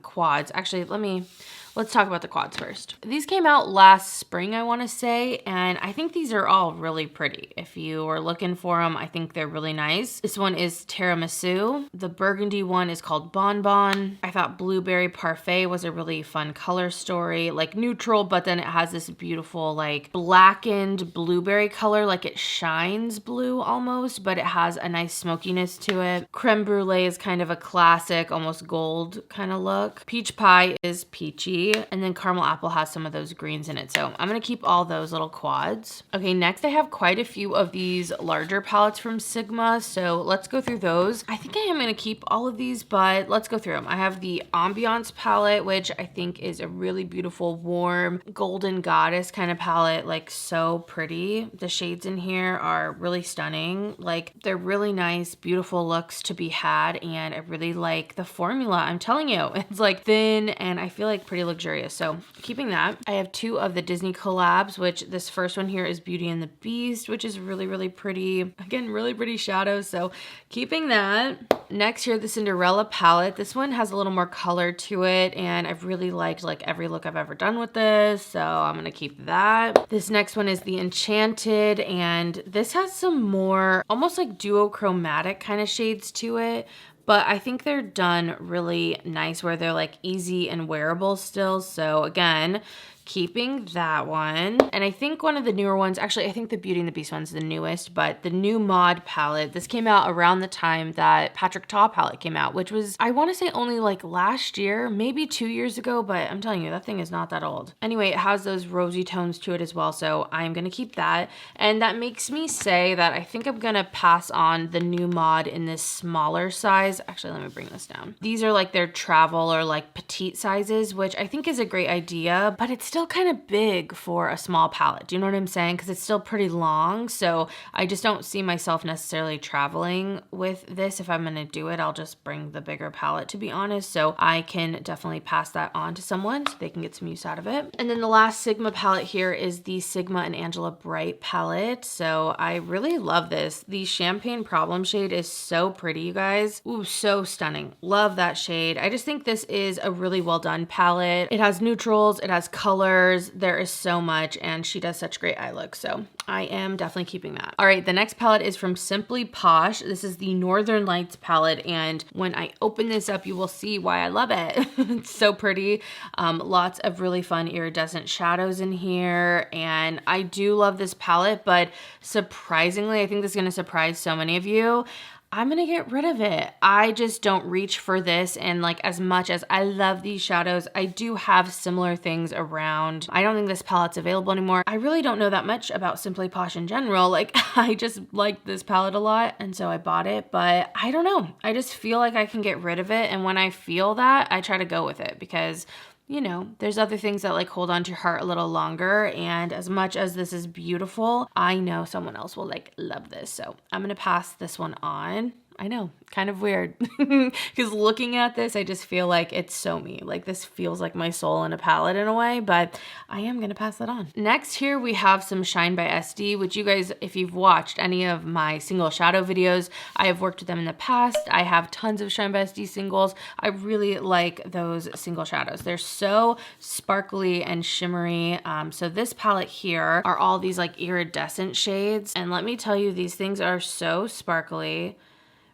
quads. Actually, let's talk about the quads first. These came out last spring, I want to say, and I think these are all really pretty. If you are looking for them, I think they're really nice. This one is Tiramisu. The burgundy one is called Bonbon. I thought Blueberry Parfait was a really fun color story, like neutral, but then it has this beautiful like blackened blueberry color, like it shines blue almost, but it has a nice smokiness to it. Creme Brulee is kind of a classic, almost gold kind of look. Peach Pie is peachy. And then Caramel Apple has some of those greens in it. So I'm going to keep all those little quads. Okay, next I have quite a few of these larger palettes from Sigma. So let's go through those. I think I am going to keep all of these, but let's go through them. I have the Ambiance palette, which I think is a really beautiful, warm, golden goddess kind of palette. Like, so pretty. The shades in here are really stunning. Like, they're really nice, beautiful looks to be had. And I really like the formula. I'm telling you, it's like thin and I feel like pretty luxurious. So keeping that. I have two of the Disney collabs, which this first one here is Beauty and the Beast, which is really, really pretty. Again, really pretty shadows. So keeping that. Next here, the Cinderella palette. This one has a little more color to it, and I've really liked like every look I've ever done with this. So I'm going to keep that. This next one is the Enchanted, and this has some more almost like duochromatic kind of shades to it. But I think they're done really nice where they're like easy and wearable still. So again, keeping that one. And I think one of the newer ones, actually, I think the Beauty and the Beast one's the newest, but the new Mod palette, this came out around the time that Patrick Ta palette came out, which was, I want to say only like last year, maybe 2 years ago, but I'm telling you, that thing is not that old. Anyway, it has those rosy tones to it as well, so I'm going to keep that. And that makes me say that I think I'm going to pass on the new Mod in this smaller size. Actually, let me bring this down. These are like their travel or like petite sizes, which I think is a great idea, but it's still kind of big for a small palette. Do you know what I'm saying? Because it's still pretty long. So I just don't see myself necessarily traveling with this. If I'm going to do it, I'll just bring the bigger palette, to be honest. So I can definitely pass that on to someone so they can get some use out of it. And then the last Sigma palette here is the Sigma and Angela Bright palette. So I really love this. The Champagne Problem shade is so pretty, you guys. Ooh, so stunning. Love that shade. I just think this is a really well done palette. It has neutrals, it has colors. There is so much, and she does such great eye looks. So I am definitely keeping that. All right, the next palette is from Simply Posh. This is the Northern Lights palette, and when I open this up, you will see why I love it. It's so pretty. Lots of really fun iridescent shadows in here, and I do love this palette, but surprisingly, I think this is going to surprise so many of you, I'm gonna get rid of it. I just don't reach for this, and like as much as I love these shadows, I do have similar things around. I don't think this palette's available anymore. I really don't know that much about Simply Posh in general. Like, I just like this palette a lot, and so I bought it, but I don't know. I just feel like I can get rid of it, and when I feel that, I try to go with it because, you know, there's other things that like hold on to your heart a little longer, and as much as this is beautiful, I know someone else will like love this. So I'm gonna pass this one on. I know, kind of weird, because looking at this, I just feel like it's so me. Like, this feels like my soul in a palette in a way, but I am gonna pass that on. Next here, we have some Shine by SD, which you guys, if you've watched any of my single shadow videos, I have worked with them in the past. I have tons of Shine by SD singles. I really like those single shadows. They're so sparkly and shimmery. So this palette here are all these like iridescent shades, and let me tell you, these things are so sparkly.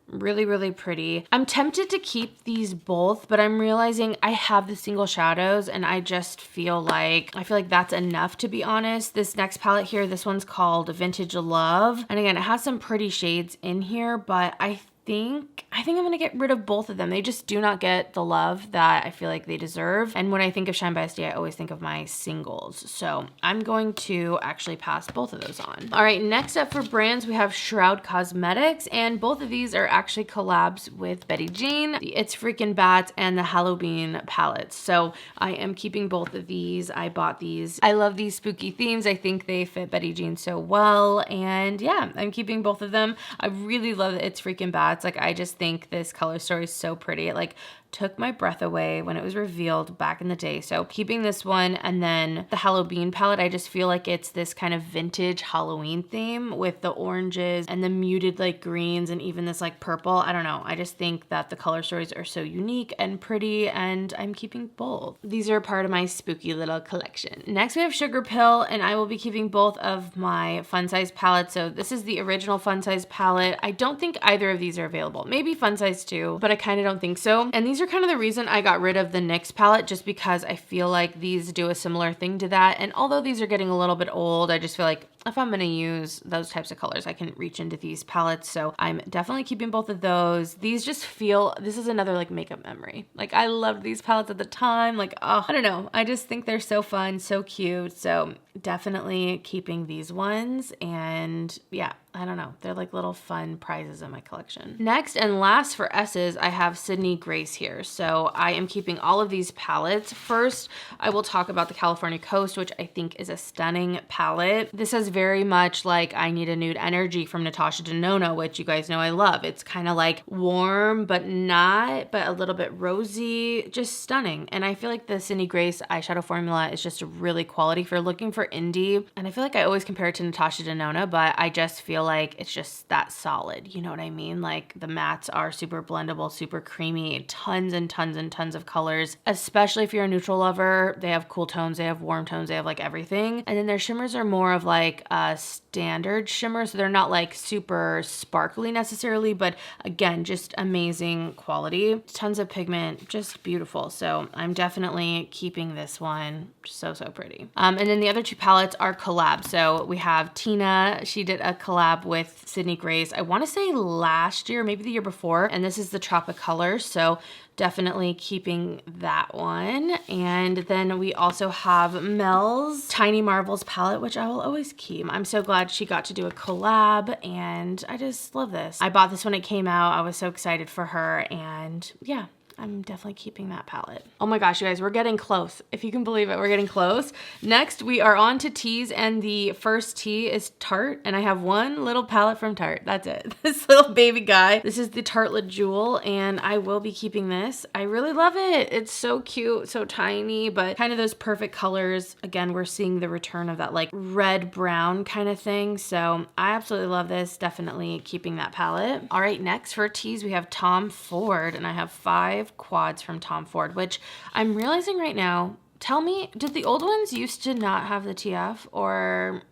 Really, really pretty. I'm tempted to keep these both, but I'm realizing I have the single shadows and I just feel like, that's enough, to be honest. This next palette here, this one's called Vintage Love. And again, it has some pretty shades in here, but I think I'm gonna get rid of both of them. They just do not get the love that I feel like they deserve. And when I think of Shine by SD, I always think of my singles. So I'm going to actually pass both of those on. All right, next up for brands, we have Shroud Cosmetics, and both of these are actually collabs with Betty Jean, the It's Freakin' Bats, and the Halloween palettes. So I am keeping both of these. I bought these. I love these spooky themes. I think they fit Betty Jean so well. And yeah, I'm keeping both of them. I really love the It's Freakin' Bats. Like, I just think this color story is so pretty. It like took my breath away when it was revealed back in the day. So keeping this one, and then the Halloween palette, I just feel like it's this kind of vintage Halloween theme with the oranges and the muted like greens and even this like purple. I don't know. I just think that the color stories are so unique and pretty, and I'm keeping both. These are part of my spooky little collection. Next we have Sugar Pill, and I will be keeping both of my fun size palettes. So this is the original fun size palette. I don't think either of these are available. Maybe fun size too, but I kind of don't think so. And these are kind of the reason I got rid of the NYX palette, just because I feel like these do a similar thing to that. And although these are getting a little bit old, I just feel like if I'm gonna use those types of colors, I can reach into these palettes. So I'm definitely keeping both of those. These just feel, this is another like makeup memory. Like, I loved these palettes at the time. Like, oh, I don't know. I just think they're so fun, so cute. So definitely keeping these ones. And yeah, I don't know. They're like little fun prizes in my collection. Next and last for S's, I have Sydney Grace here. So I am keeping all of these palettes. First, I will talk about the California Coast, which I think is a stunning palette. This has very much like I Need a Nude energy from Natasha Denona, which you guys know I love. It's kind of like warm, but not, but a little bit rosy, just stunning. And I feel like the Sydney Grace eyeshadow formula is just really quality if you're looking for indie. And I feel like I always compare it to Natasha Denona, but I just feel like it's just that solid. You know what I mean? Like, the mattes are super blendable, super creamy, tons and tons and tons of colors, especially if you're a neutral lover. They have cool tones, they have warm tones, they have like everything. And then their shimmers are more of like a standard shimmer, so they're not like super sparkly necessarily, but again, just amazing quality. Tons of pigment, just beautiful. So I'm definitely keeping this one. So pretty. And then the other two palettes are collabs. So we have Tina, she did a collab with Sydney Grace, I want to say last year, maybe the year before, and this is the Tropicolor. So definitely keeping that one. And then we also have Mel's Tiny Marvels palette, which I will always keep. I'm so glad she got to do a collab, and I just love this. I bought this when it came out. I was so excited for her, and yeah, I'm definitely keeping that palette. Oh my gosh, you guys, we're getting close. If you can believe it, we're getting close. Next, we are on to teas, and the first tea is Tarte, and I have one little palette from Tarte. That's it. This little baby guy. This is the Tartelette Jewel, and I will be keeping this. I really love it. It's so cute, so tiny, but kind of those perfect colors. Again, we're seeing the return of that like red brown kind of thing. So I absolutely love this. Definitely keeping that palette. All right, next for teas, we have Tom Ford, and I have 5 quads from Tom Ford, which I'm realizing right now. Tell me, did the old ones used to not have the TF, or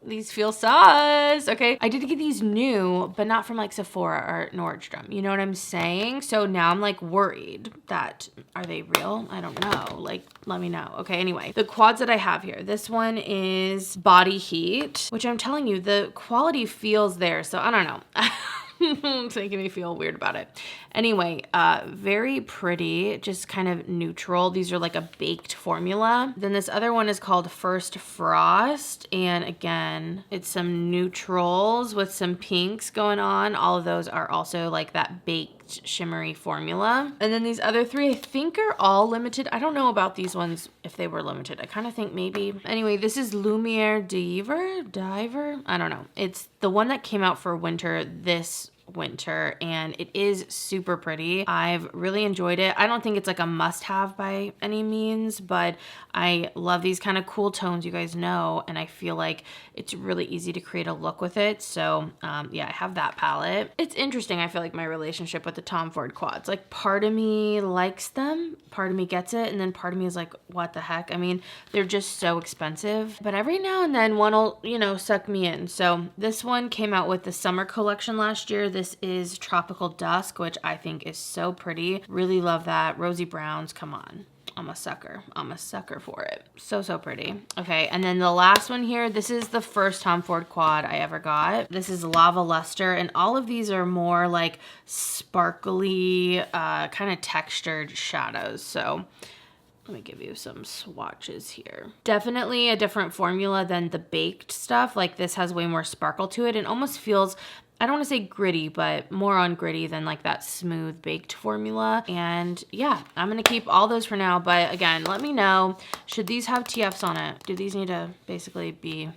these feel sus? Okay, I did get these new, but not from like Sephora or Nordstrom. You know what I'm saying? So now I'm like worried that, are they real? I don't know. Like, let me know. Okay, anyway, the quads that I have here, this one is Body Heat, which I'm telling you, the quality feels there. So I don't know. It's making me feel weird about it. Anyway, very pretty, just kind of neutral. These are like a baked formula. Then this other one is called First Frost. And again, it's some neutrals with some pinks going on. All of those are also like that baked shimmery formula. And then these other 3, I think, are all limited. I don't know about these ones if they were limited. I kind of think maybe. Anyway, this is Lumiere Diver. I don't know. It's the one that came out for winter this winter, and it is super pretty. I've really enjoyed it. I don't think it's like a must-have by any means, but I love these kind of cool tones, you guys know, and I feel like it's really easy to create a look with it. So yeah, I have that palette. It's interesting, I feel like, my relationship with the Tom Ford quads. Like, part of me likes them, part of me gets it, and then part of me is like, what the heck? I mean, they're just so expensive, but every now and then one will, you know, suck me in. So this one came out with the summer collection last year. This This is Tropical Dusk, which I think is so pretty. Really love that. Rosy browns, come on. I'm a sucker. I'm a sucker for it. So, so pretty. Okay, and then the last one here, this is the first Tom Ford quad I ever got. This is Lava Luster, and all of these are more like sparkly, kind of textured shadows. So let me give you some swatches here. Definitely a different formula than the baked stuff. Like this has way more sparkle to it and almost feels, I don't want to say gritty, but more on gritty than like that smooth baked formula. And yeah, I'm going to keep all those for now. But again, let me know, should these have TFs on it? Do these need to basically be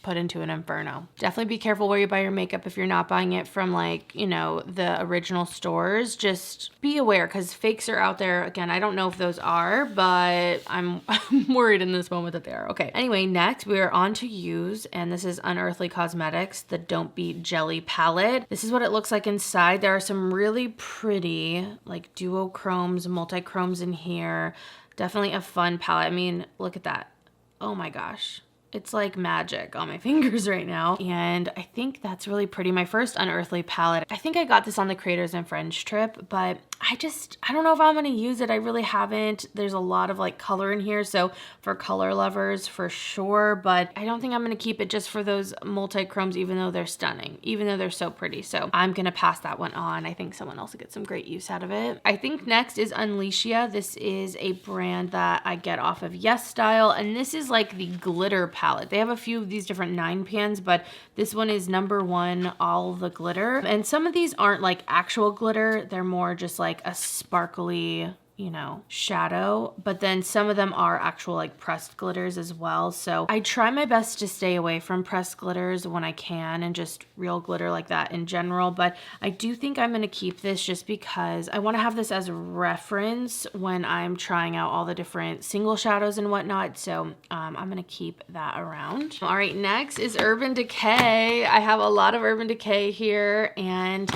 put into an inferno? Definitely be careful where you buy your makeup if you're not buying it from like, you know, the original stores. Just be aware because fakes are out there. Again, I don't know if those are, but I'm worried in this moment that they are. Okay. Anyway, next we are on to use, and this is Athr Cosmetics, the Don't Be Jelly palette. This is what it looks like inside. There are some really pretty like duochromes, multi-chromes in here. Definitely a fun palette. I mean, look at that. Oh my gosh. It's like magic on my fingers right now. And I think that's really pretty. My first Unearthly palette. I think I got this on the Creators and Friends trip, but I don't know if I'm going to use it. I really haven't. There's a lot of like color in here. So for color lovers for sure, but I don't think I'm going to keep it just for those multi-chromes, even though they're stunning, even though they're so pretty. So I'm going to pass that one on. I think someone else will get some great use out of it. I think next is Unleashia. This is a brand that I get off of Yes Style. And this is like the glitter palette. They have a few of these different 9 pans, but this one is #1, all the glitter. And some of these aren't like actual glitter. They're more just like a sparkly, you know, shadow, but then some of them are actual like pressed glitters as well. So I try my best to stay away from pressed glitters when I can and just real glitter like that in general. But I do think I'm going to keep this just because I want to have this as a reference when I'm trying out all the different single shadows and whatnot. So I'm going to keep that around. All right, next is Urban Decay. I have a lot of Urban Decay here and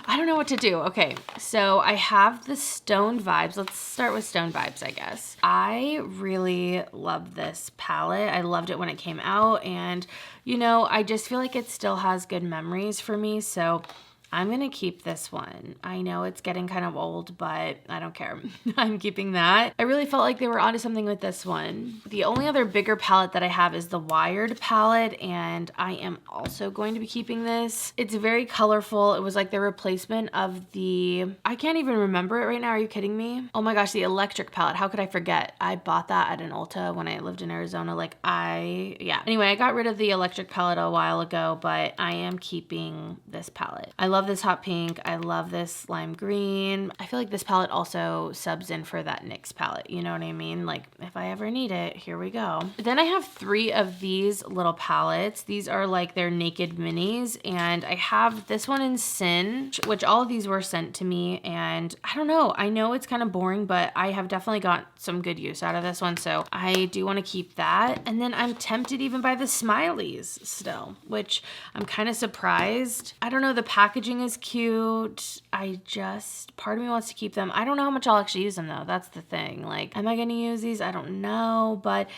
I don't know what to do. Okay, so I have the Stone Vibes. Let's start with Stone Vibes, I guess. I really love this palette. I loved it when it came out, and you know, I just feel like it still has good memories for me, so I'm gonna keep this one. I know it's getting kind of old, but I don't care. I'm keeping that. I really felt like they were onto something with this one. The only other bigger palette that I have is the Wired palette, and I am also going to be keeping this. It's very colorful. It was like the replacement of the, I can't even remember it right now. Are you kidding me? Oh my gosh, the Electric palette. How could I forget? I bought that at an Ulta when I lived in Arizona. Yeah. Anyway, I got rid of the Electric palette a while ago, but I am keeping this palette. I love this hot pink. I love this lime green. I feel like this palette also subs in for that NYX palette. You know what I mean? Like if I ever need it, here we go. Then I have 3 of these little palettes. These are like their Naked Minis. And I have this one in Sin, which all of these were sent to me. And I don't know. I know it's kind of boring, but I have definitely got some good use out of this one. So I do want to keep that. And then I'm tempted even by the Smileys still, which I'm kind of surprised. I don't know. The packaging is cute. Part of me wants to keep them. I don't know how much I'll actually use them though. That's the thing. Like, am I going to use these? I don't know. But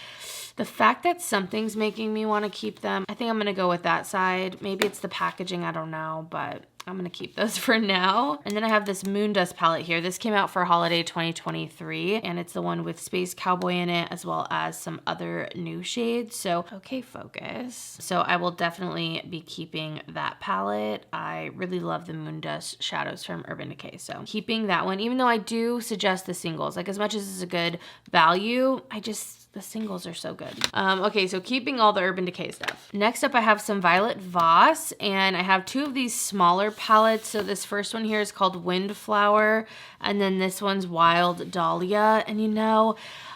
the fact that something's making me want to keep them, I think I'm going to go with that side. Maybe it's the packaging. I don't know, but I'm going to keep those for now. And then I have this Moondust palette here. This came out for holiday 2023, and it's the one with Space Cowboy in it, as well as some other new shades. So, okay, focus. So I will definitely be keeping that palette. I really love the Moondust shadows from Urban Decay. So keeping that one, even though I do suggest the singles, like as much as it's a good value, the singles are so good. Okay, so keeping all the Urban Decay stuff. Next up, I have some Violet Voss, and I have 2 of these smaller palettes. So this first one here is called Windflower, and then this one's Wild Dahlia. And you know,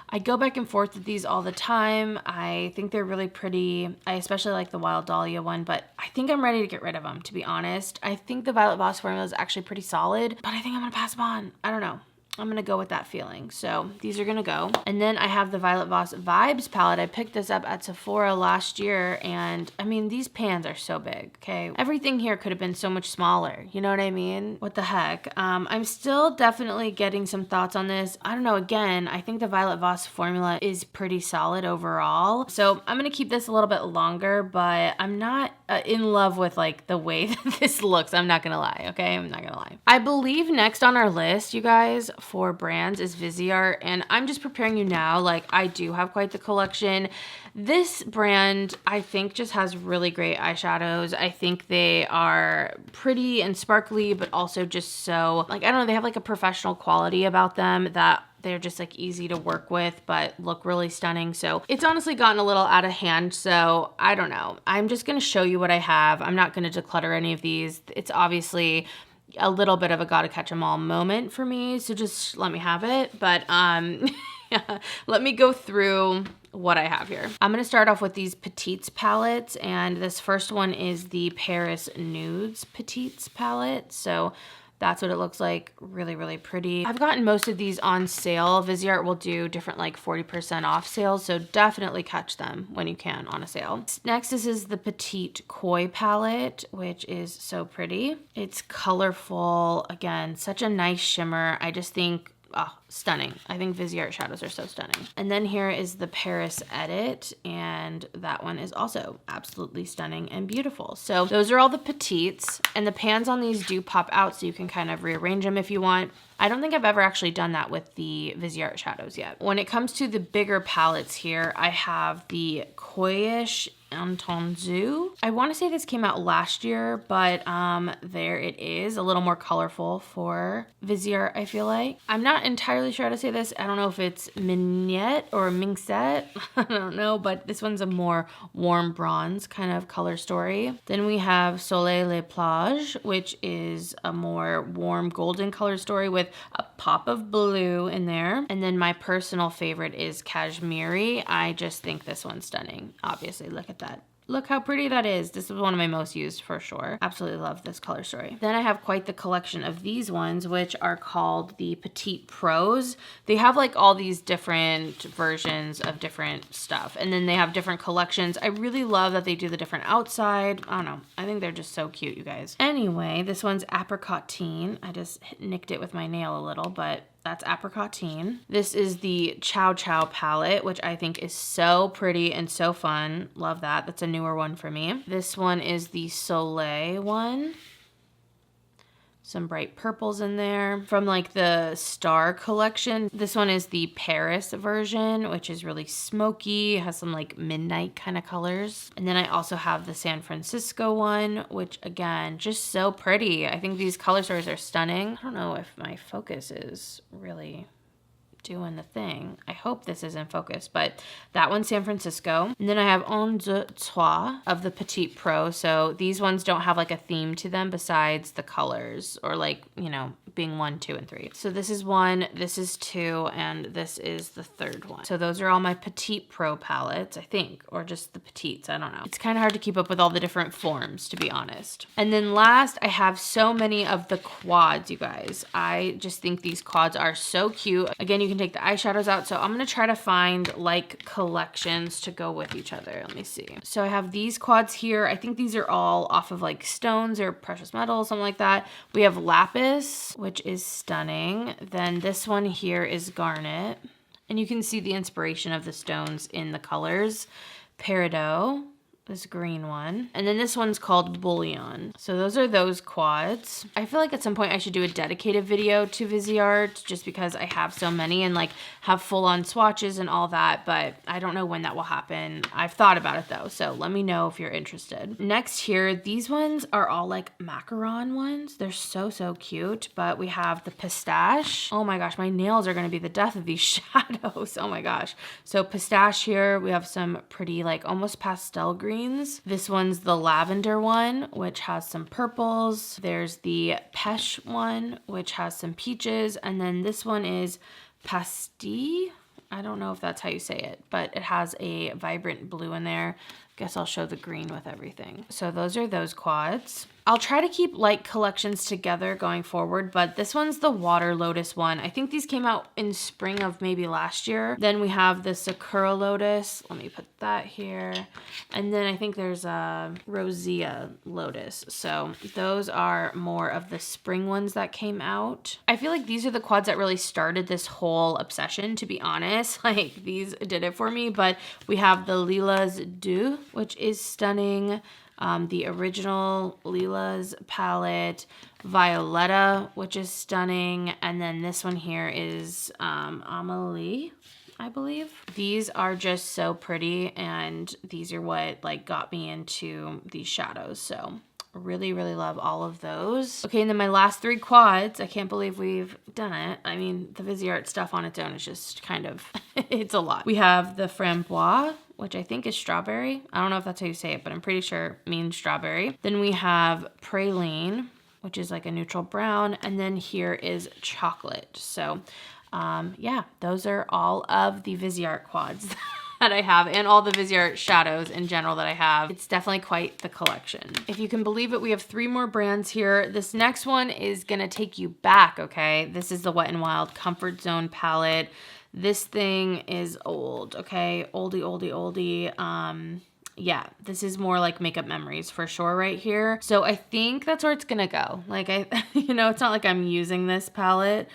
I go back and forth with these all the time. I think they're really pretty. I especially like the Wild Dahlia one, but I think I'm ready to get rid of them, to be honest. I think the Violet Voss formula is actually pretty solid, but I think I'm gonna pass them on. I don't know. I'm gonna go with that feeling. So these are gonna go. And then I have the Violet Voss Vibes palette. I picked this up at Sephora last year, and I mean, these pans are so big, okay? Everything here could have been so much smaller, you know what I mean? What the heck? I'm still definitely getting some thoughts on this. I don't know, again, I think the Violet Voss formula is pretty solid overall. So I'm gonna keep this a little bit longer, but I'm not in love with like the way that this looks. I'm not gonna lie, okay? I'm not gonna lie. I believe next on our list, you guys, for brands is Viseart, and I'm just preparing you now. Like, I do have quite the collection. This brand, I think, just has really great eyeshadows. I think they are pretty and sparkly, but also just so, like, I don't know, they have like a professional quality about them that they're just like easy to work with, but look really stunning. So it's honestly gotten a little out of hand. So I don't know. I'm just going to show you what I have. I'm not going to declutter any of these. It's obviously a little bit of a gotta catch 'em all moment for me. So just let me have it. But yeah, let me go through what I have here. I'm gonna start off with these Petites palettes, and this first one is the Paris Nudes Petites palette. So that's what it looks like. Really, really pretty. I've gotten most of these on sale. Viseart will do different like 40% off sales, so definitely catch them when you can on a sale. Next, this is the Petite Koi palette, which is so pretty. It's colorful. Again, such a nice shimmer. I just think, oh, stunning. I think Viseart shadows are so stunning. And then here is the Paris Edit, and that one is also absolutely stunning and beautiful. So those are all the Petites, and the pans on these do pop out, so you can kind of rearrange them if you want. I don't think I've ever actually done that with the Viseart shadows yet. When it comes to the bigger palettes here, I have the Koyish Entendu. I want to say this came out last year, but there it is, a little more colorful for Viseart, I feel like. I'm not entirely sure how to say this. I don't know if it's Mignette or Minxette. I don't know, but this one's a more warm bronze kind of color story. Then we have Soleil Les Plages, which is a more warm golden color story with a pop of blue in there. And then my personal favorite is Cashmere. I just think this one's stunning. Obviously, look at that. Look how pretty that is. This is one of my most used for sure. Absolutely love this color story. Then I have quite the collection of these ones, which are called the Petite Pros. They have like all these different versions of different stuff. And then they have different collections. I really love that they do the different outside. I don't know. I think they're just so cute, you guys. Anyway, this one's Apricotine. I just nicked it with my nail a little, but that's Apricotine. This is the Chow Chow palette, which I think is so pretty and so fun. Love that. That's a newer one for me. This one is the Soleil one. Some bright purples in there. From like the Star collection, this one is the Paris version, which is really smoky, has some like midnight kind of colors. And then I also have the San Francisco one, which again, just so pretty. I think these color stories are stunning. I don't know if my focus is really doing the thing. I hope this is in focus, but that one's San Francisco. And then I have Un, Deux, Trois of the Petite Pro. So these ones don't have like a theme to them besides the colors or like, you know, being 1, 2, and 3. So this is 1, this is 2, and this is the third one. So those are all my Petite Pro palettes, I think, or just the Petites, I don't know. It's kind of hard to keep up with all the different forms, to be honest. And then last, I have so many of the quads, you guys. I just think these quads are so cute. Again, you can take the eyeshadows out, so I'm gonna try to find like collections to go with each other. Let me see. So I have these quads here. I think these are all off of like stones or precious metals, something like that. We have lapis, which is stunning. Then this one here is garnet, and you can see the inspiration of the stones in the colors. Peridot, this green one. And then this one's called Bullion. So those are those quads. I feel like at some point I should do a dedicated video to Viseart just because I have so many and like have full on swatches and all that, but I don't know when that will happen. I've thought about it though, so let me know if you're interested. Next here, these ones are all like macaron ones. They're so, so cute, but we have the pistache. Oh my gosh, my nails are gonna be the death of these shadows. Oh my gosh. So pistache here, we have some pretty like almost pastel green. This one's the lavender one, which has some purples. There's the Peche one, which has some peaches. And then this one is Pastille. I don't know if that's how you say it, but it has a vibrant blue in there. Guess I'll show the green with everything. So those are those quads. I'll try to keep light collections together going forward, but this one's the Water Lotus one. I think these came out in spring of maybe last year. Then we have the Sakura Lotus. Let me put that here. And then I think there's a Rosea Lotus. So those are more of the spring ones that came out. I feel like these are the quads that really started this whole obsession, to be honest. Like, these did it for me, but we have the Lilas Deux, which is stunning. The original Lila's palette, Violetta, which is stunning, and then this one here is Amelie, I believe. These are just so pretty, and these are what like got me into these shadows, so really, really love all of those. Okay, and then my last 3 quads, I can't believe we've done it. I mean, the Viseart stuff on its own is just kind of, it's a lot. We have the Framboise, which I think is strawberry. I don't know if that's how you say it, but I'm pretty sure it means strawberry. Then we have Praline, which is like a neutral brown. And then here is chocolate. So yeah, those are all of the Viseart quads that I have, and all the Viseart shadows in general that I have. It's definitely quite the collection. If you can believe it, we have 3 more brands here. This next one is gonna take you back, okay? This is the Wet n Wild Comfort Zone palette. This thing is old, okay? Oldie. Yeah, this is more like makeup memories for sure right here. So I think that's where it's gonna go. Like, you know, it's not like I'm using this palette,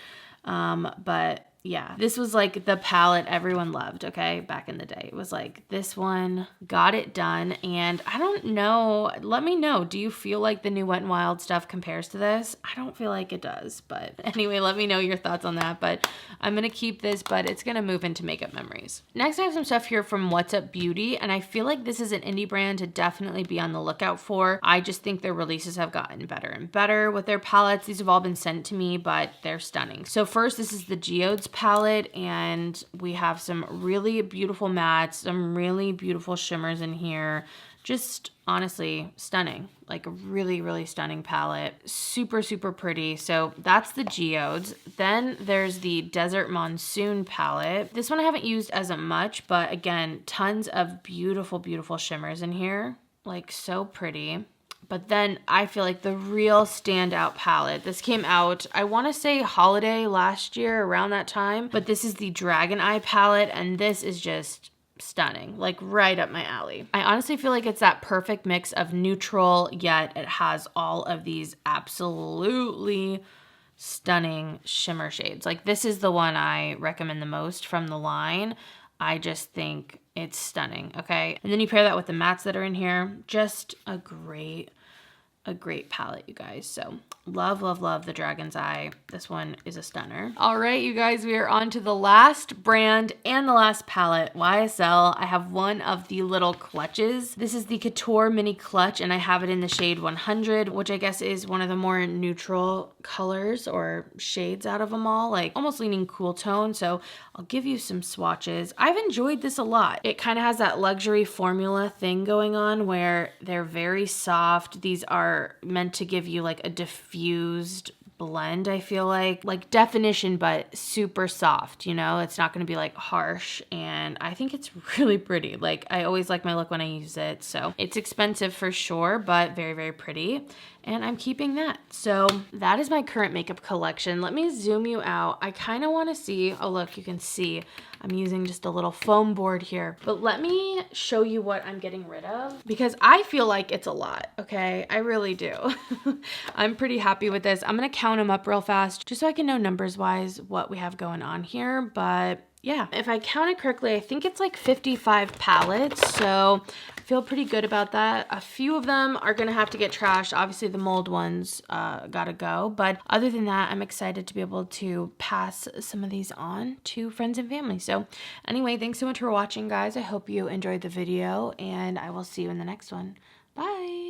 but yeah, this was like the palette everyone loved, okay, back in the day. It was like this one, got it done, and I don't know, let me know, do you feel like the new Wet n Wild stuff compares to this? I don't feel like it does, but anyway, let me know your thoughts on that. But I'm gonna keep this, but it's gonna move into makeup memories. Next, I have some stuff here from What's Up Beauty, and I feel like this is an indie brand to definitely be on the lookout for. I just think their releases have gotten better and better with their palettes. These have all been sent to me, but they're stunning. So first, this is the Geodes palette, and we have some really beautiful mattes, some really beautiful shimmers in here. Just honestly stunning, like a really, really stunning palette. Super, super pretty. So that's the Geodes. Then there's the Desert Monsoon palette. This one I haven't used as much, but again, tons of beautiful, beautiful shimmers in here. Like, so pretty. But then I feel like the real standout palette, this came out, I want to say holiday last year around that time, but this is the Dragon Eye palette, and this is just stunning, like right up my alley. I honestly feel like it's that perfect mix of neutral, yet it has all of these absolutely stunning shimmer shades. Like, this is the one I recommend the most from the line. I just think it's stunning, okay? And then you pair that with the mattes that are in here. Just a great palette, you guys. So love, love, love the Dragon's Eye. This one is a stunner. All right, you guys, we are on to the last brand and the last palette, YSL. I have one of the little clutches. This is the Couture Mini Clutch, and I have it in the shade 100, which I guess is one of the more neutral colors or shades out of them all, like almost leaning cool tone. So I'll give you some swatches. I've enjoyed this a lot. It kind of has that luxury formula thing going on where they're very soft. These are meant to give you like a diffused blend, I feel like definition, but super soft, you know? It's not gonna be like harsh, and I think it's really pretty. Like, I always like my look when I use it. So it's expensive for sure, but very, very pretty. And I'm keeping that. So that is my current makeup collection. Let me zoom you out. I kind of want to see, oh look, you can see I'm using just a little foam board here, but let me show you what I'm getting rid of, because I feel like it's a lot, okay? I really do. I'm pretty happy with this. I'm gonna count them up real fast just so I can know numbers wise what we have going on here, but yeah, if I count it correctly, I think it's like 55 palettes, so I feel pretty good about that. A few of them are gonna have to get trashed. Obviously the mold ones gotta go, but other than that, I'm excited to be able to pass some of these on to friends and family. So anyway, thanks so much for watching, guys. I hope you enjoyed the video, and I will see you in the next one. Bye.